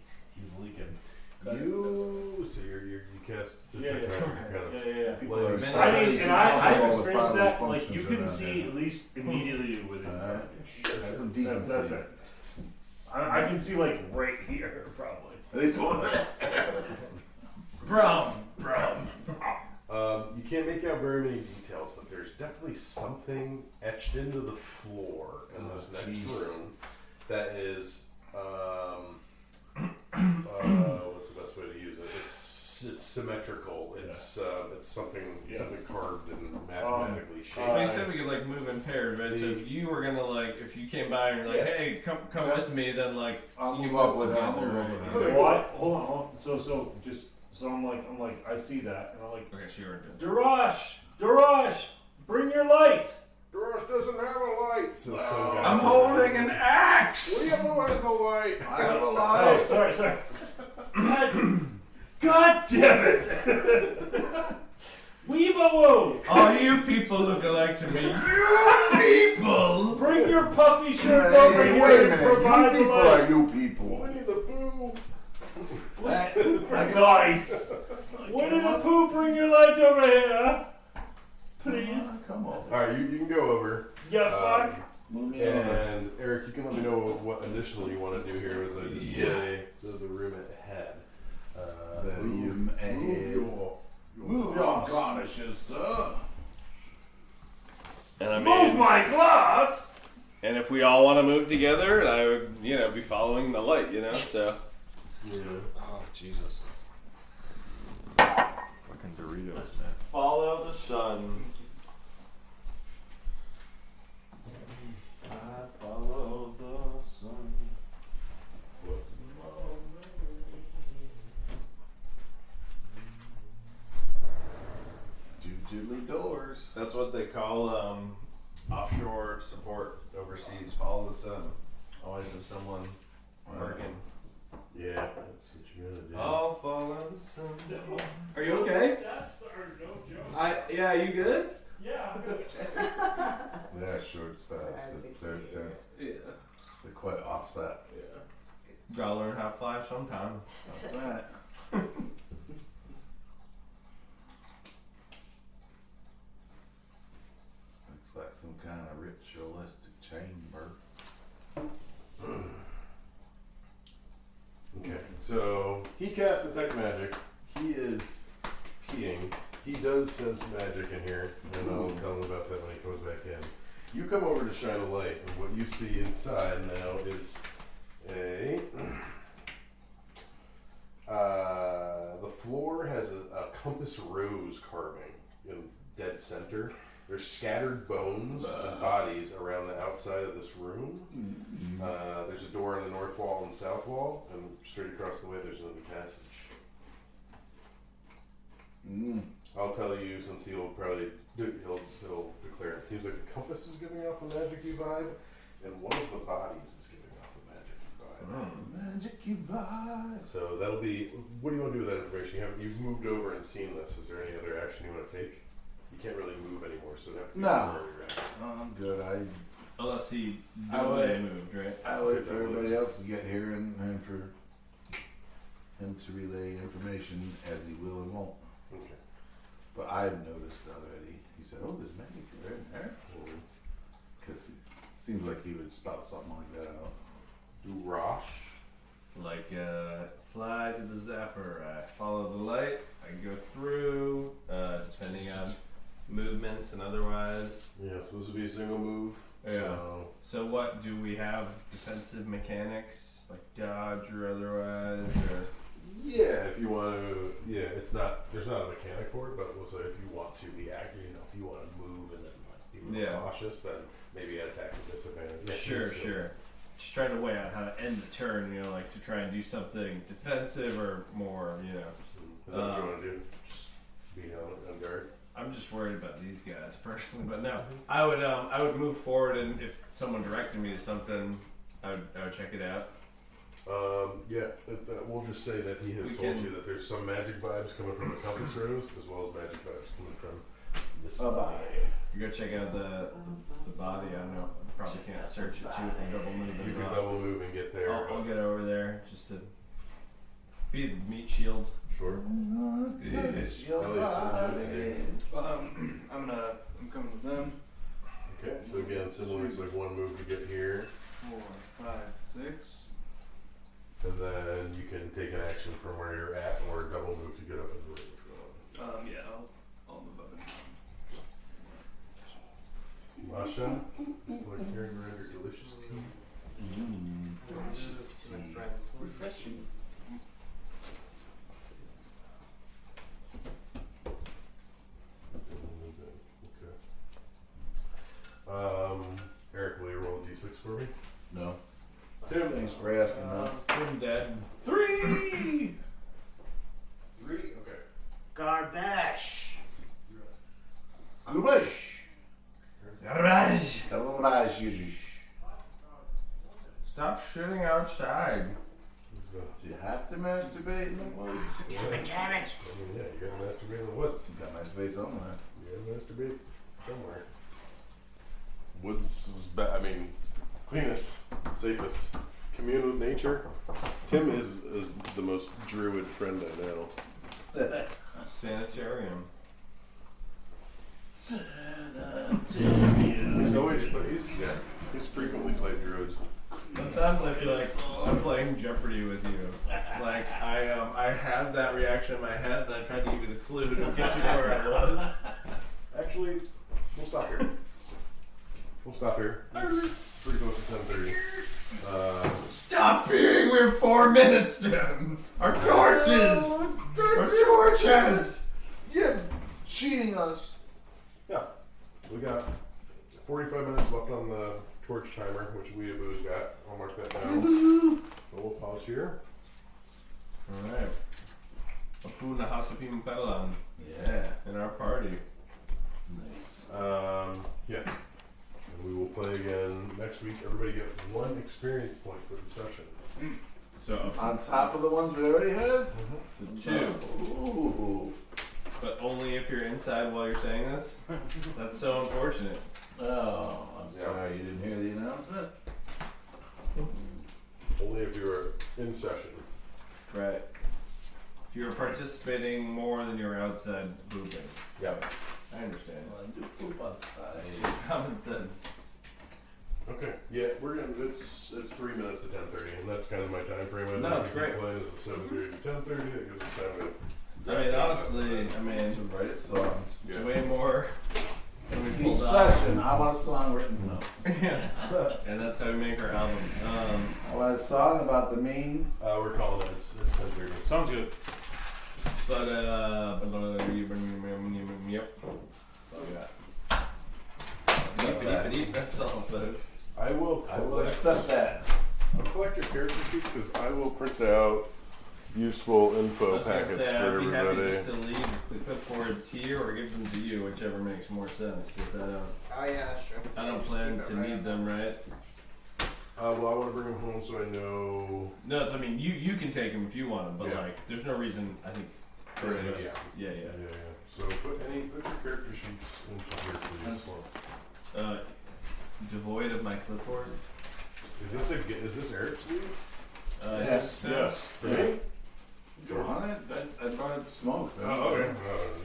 leaking. So you cast Yeah. detect magic. You're kind of Yeah. People Well, are I stuck. I mean, and I've All the experienced bodily that. Like you functions can are see not at least immediately within. Have some That's decency. it. I can see like right here, probably. At least one. Brum. You can't make out very many details, but there's definitely something etched into the floor in this next room that is what's the best way to use it? It's symmetrical. It's something carved and mathematically shaped. Well, you said we could like move in pairs, right? So if you were gonna like, if you came by and you're like, Yeah. hey, come with me, then like I'll you move up with together, him. I'll move right? up with him. What? Hold on. So I'm like, I see that, and I'm like, Okay, so you're in. Darash, bring your light. Darash doesn't have a light. So some guy I'm holding an axe. William who has no light. I have a Oh, light. sorry. God damn it! Weebawo! All you people look alike to me. You people. Bring your puffy shirt Hey, over wait here a and minute. provide You the people light. are you people. Winnie the Pooh. Nice. Winnie the Pooh, bring your light over here, please. Come on. All right, you can go over. Yeah, fuck. Move me on. And Eric, you can let me know what initially you want to do here as I display the room ahead. that you move your garnishes, sir. And I Move mean, my glass! and if we all want to move together, I would, be following the light, so. Yeah. Oh, Jesus. Fucking Doritos, man. Follow the sun. I follow the sun. Two diddly doors. That's what they call offshore support overseas. Follow the sun. Always have someone working. Yeah, that's what you gotta do. I'll follow the sun. Are you okay? Steps are no joke. Yeah, you good? Yeah, I'm good. They're short steps. They're Yeah. quite offset. Gotta learn how to fly sometime. That's right. Looks like some kind of ritualistic chamber. Okay, so he cast detect magic. He is peeing. He does sense magic in here, and I'll tell him about that when he comes back in. You come over to shine a light, and what you see inside now is the floor has a compass rose carving in dead center. There's scattered bones and bodies around the outside of this room. There's a door on the north wall and south wall, and straight across the way there's another passage. I'll tell you, since he'll probably he'll declare it. It seems like the compass is giving off a magic-y vibe, and one of the bodies is giving off a magic-y vibe. Magic-y vibe. So that'll be. What do you want to do with that information? You've moved over and seen this. Is there any other action you want to take? You can't really move anymore, so that. No. I'm good. Unless he I would- moved, right? I wait for everybody else to get here and for him to relay information as he will and won't. Okay. But I've noticed already. He said, "Oh, there's magic there in there," because it seems like he would spout something like that out. Do Rosh. Like, fly to the zapper. I follow the light. I go through, depending on movements and otherwise. Yeah, so this would be a single move. Yeah. So So what, do we have defensive mechanics, like dodge or otherwise, or? yeah, if you want to, it's not. There's not a mechanic for it, but we'll say if you want to be accurate, if you want to move and then be more cautious, then maybe add attacks at disadvantage. Yeah, Sure. Just trying to weigh out how to end the turn, like to try and do something defensive or more, Is that what you want to do? Just be on guard. I'm just worried about these guys personally, but no, I would move forward, and if someone directed me to something, I would check it out. We'll just say that he has told you that there's some magic vibes coming from the compass rose, as well as magic vibes coming from this body. You go check out the body. I don't know. I probably can't search it too if I double move. You can double move and get there. I'll get over there just to be the meat shield. Sure. I'm coming with them. Okay, so again, similar, it's like one move to get here, 4, 5, 6. and then you can take an action from where you're at, or a double move to get up in the ring if you want. Yeah, I'll move up and Masha, still like carrying around your delicious tea. Delicious tea. Refreshing. Eric, will you roll a d6 for me? No. Tim. Thanks for asking. No. I'm dead. 3. 3? Okay. Garbage. Garbage. Garbage. Garbage. Stop shitting outside. So, Do you have to masturbate in the woods? Damn it. I mean, yeah, you gotta masturbate in the woods. You got to masturbate somewhere. You gotta masturbate somewhere. Woods is I mean, it's the cleanest, safest. Commune with nature. Tim is the most druid friend I know. Sanitarium. He's always he's frequently played druids. Sometimes I feel like I'm playing Jeopardy with you. Like I had that reaction in my head, and I tried to give you the clue to get you to where I was. Actually, we'll stop here. It's pretty close to 10:30. Stop being, we're 4 minutes, Jim. Our torches. Our torches. You're cheating us. Yeah, we got 45 minutes left on the torch timer, which we have always got. I'll mark that down. So we'll pause here. Alright. Apuna Hasapim Pedalan Yeah. in our party. Nice. Yeah. And we will play again next week. Everybody get 1 experience point for the session. So On top of the ones we already had? two. Ooh. But only if you're inside while you're saying this? That's so unfortunate. Oh, I'm sorry you didn't hear the announcement. Only if you're in session. Right. If you're participating more than you're outside pooping. Yep. I understand. Well, do poop outside. Common sense. Okay. Yeah, we're gonna. It's 3 minutes to 10:30, and that's kind of my time frame. I No, it's great. Playing is 7:30 to 10:30. That gives us time to. I mean, honestly, To write songs. it's way more than we Each pulled off. session, I want a song written. No. Yeah. And that's how we make our album. I want a song about the mean. We're calling it. It's 10:30. Sounds good. But yep. So we got. That's all, folks. I will accept that. I'll collect your character sheets because I will print out useful info I was gonna packets say, for I'd be happy everybody. just to leave the clipboards here or give them to you, whichever makes more sense. Because Oh yeah, that's true. I don't Just plan keep it to right need on them, right? Well, I want to bring them home so I know. No, I mean you can take them if you want them, but Yeah. like there's no reason I think for For any of any- us. Yeah, yeah. So put your character sheets into here, please. Devoid of my clipboard. Is this Eric's lead? Yes. Yes. For me? Go on it. I thought it smoked. Oh, okay.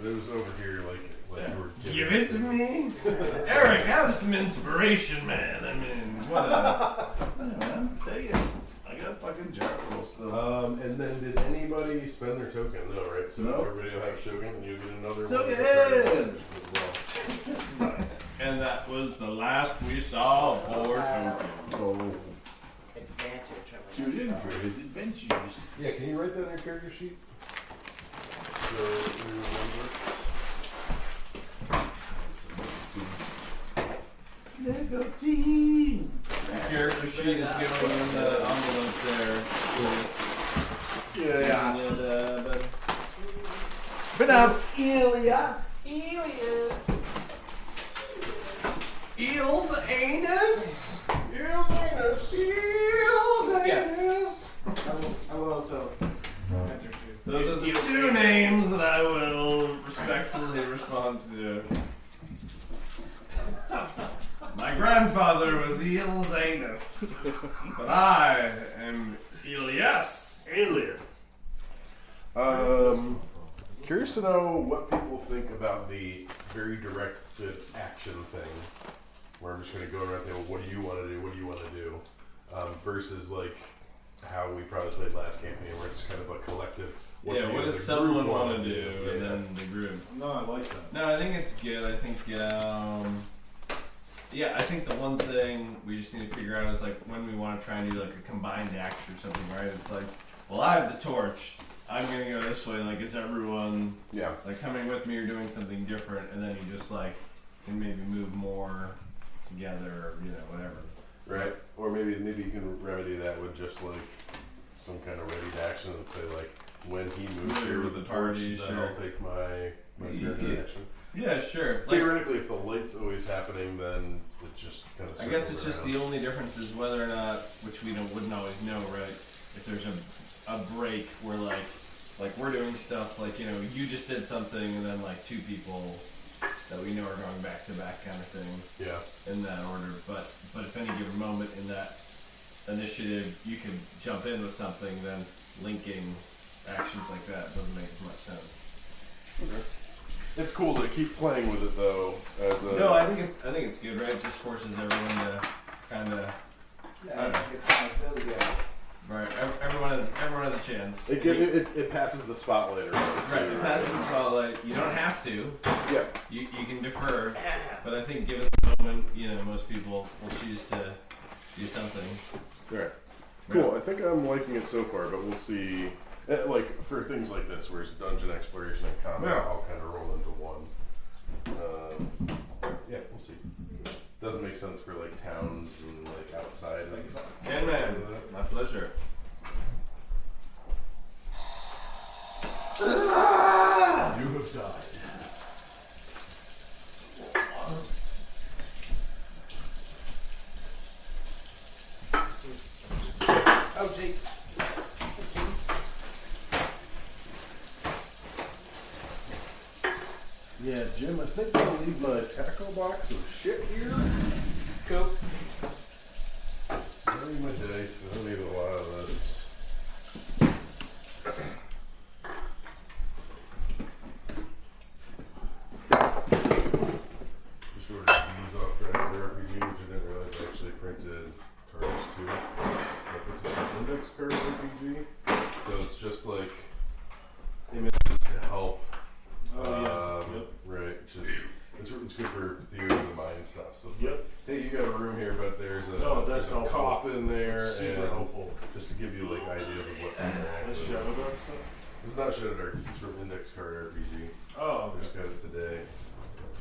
It was over here, like Yeah. you were. Give it to me, Eric. Have some inspiration, man. I mean, what a. Hey, man, take it. I got fucking jar full still. And then did anybody spend their token? No, right? So No. everybody will have a token, and you'll get another Token! one. As well. And that was the last we saw for Tokyo. Oh, Advantage of tune in for his adventures. Yeah, can you write that on your character sheet? So you remember. Lego team. Character sheet is given in the envelope there. Yes. Pronounced Elias. Eel's anus. Yes. I will also answer to. Those are the two names that I will respectfully respond to. My grandfather was Eel's anus, but I am Elias. Alias. Curious to know what people think about the very directed action thing, where I'm just going to go around and say, well, what do you want to do? What do you want to do? Versus like how we probably played last campaign, where it's kind of a collective. What do you does as a someone group want wanna to do, Yeah. and then the group. No, I like that. No, I think it's good. I think, yeah, I think the one thing we just need to figure out is like when we want to try and do like a combined act or something, right? It's like, well, I have the torch. I'm gonna go this way. Like, is everyone Yeah. like coming with me or doing something different? And then you just like can maybe move more together, or whatever. Right. Or maybe you can remedy that with just like some kind of ready to action and say like when he moves here with the torch, party, then sure. I'll take my turn action. Yeah, sure. It's like, Theoretically, if the light's always happening, then it just kind of. I guess it's just the only difference is whether or not, which we wouldn't always know, right? If there's a break where like we're doing stuff like you just did something and then like two people that we know are going back to back kind of thing. Yeah. In that order, but if any given moment in that initiative you can jump in with something, then linking actions like that doesn't make as much sense. Okay. It's cool to keep playing with it though. As a No, I think it's good, right? It just forces everyone to kind of. Yeah, it's chance. It passes the spotlight around. Right, it passes the spotlight. You don't have to. Yeah. You can defer, but I think given the moment, most people will choose to do something. Alright. Cool. I think I'm liking it so far, but we'll see. Like for things like this, where it's dungeon exploration and combat, Yeah. I'll kind of roll into one. Yeah, we'll see. Doesn't make sense for like towns and like outside. And man, my pleasure. You have died. Oh, Jake. Yeah, Jim, I think I'll leave my tackle box of shit here. Cool. I need my dice. I don't need a lot of this. Just ordered these off Shadowdark RPG, which I didn't realize I actually printed cards too. But this is an index card RPG, so it's just like images to help. Right. It's good for theory of the mind stuff. So it's like, hey, you got a room here, but there's a coffin there, Super and helpful. just to give you like ideas of what to interact This with. Shadowdark stuff? This is not Shadowdark. This is from Index Card RPG. Oh, I just got it today.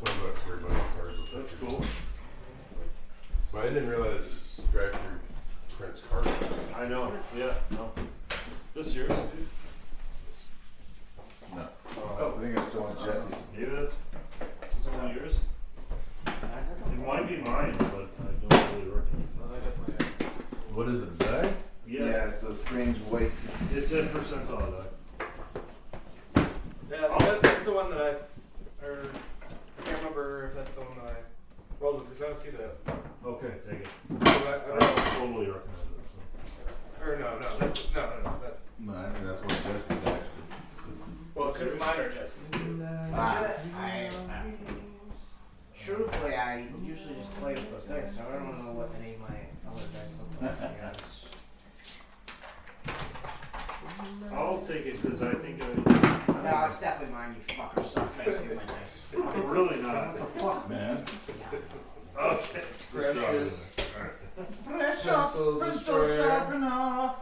$20 for a bunch of cards. With that's pictures. cool. But I didn't realize drive-through prints cards. I know. Yeah. No. This yours, dude? No. Oh, I think it's one of Jesse's. maybe that's one of yours. That doesn't It might be mine, but I don't really recognize. Well, I definitely have. What is it, die? Yeah, It's a strange weight. it's in percentile die. Yeah, that's the one that I can't remember if that's the one that I rolled with, because I don't see that. Okay, take it. So I totally recognize it. or no, that's, that's, No, I think that's what Jesse's actually. well, because mine are Jesse's too. Truthfully, I usually just play with those dice, so I don't know what any of my other dice look like, to be honest. I'll take it because I think No, it's definitely mine, you fucker. Stop trying to steal my dice. I'm really not. What the fuck, man? Okay. Precious. Precious sharpener.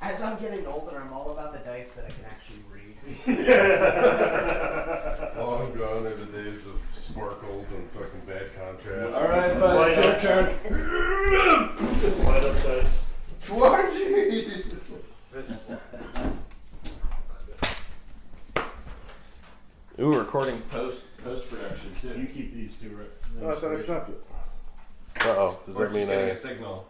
As I'm getting older, I'm all about the dice that I can actually read. Long gone are the days of sparkles and fucking bad contrast. Alright, but it's your turn. Light up dice. 20! Ooh, recording post production You too. keep these two, right? Oh, I thought I stopped it. Uh-oh. Does that mean getting I... a signal?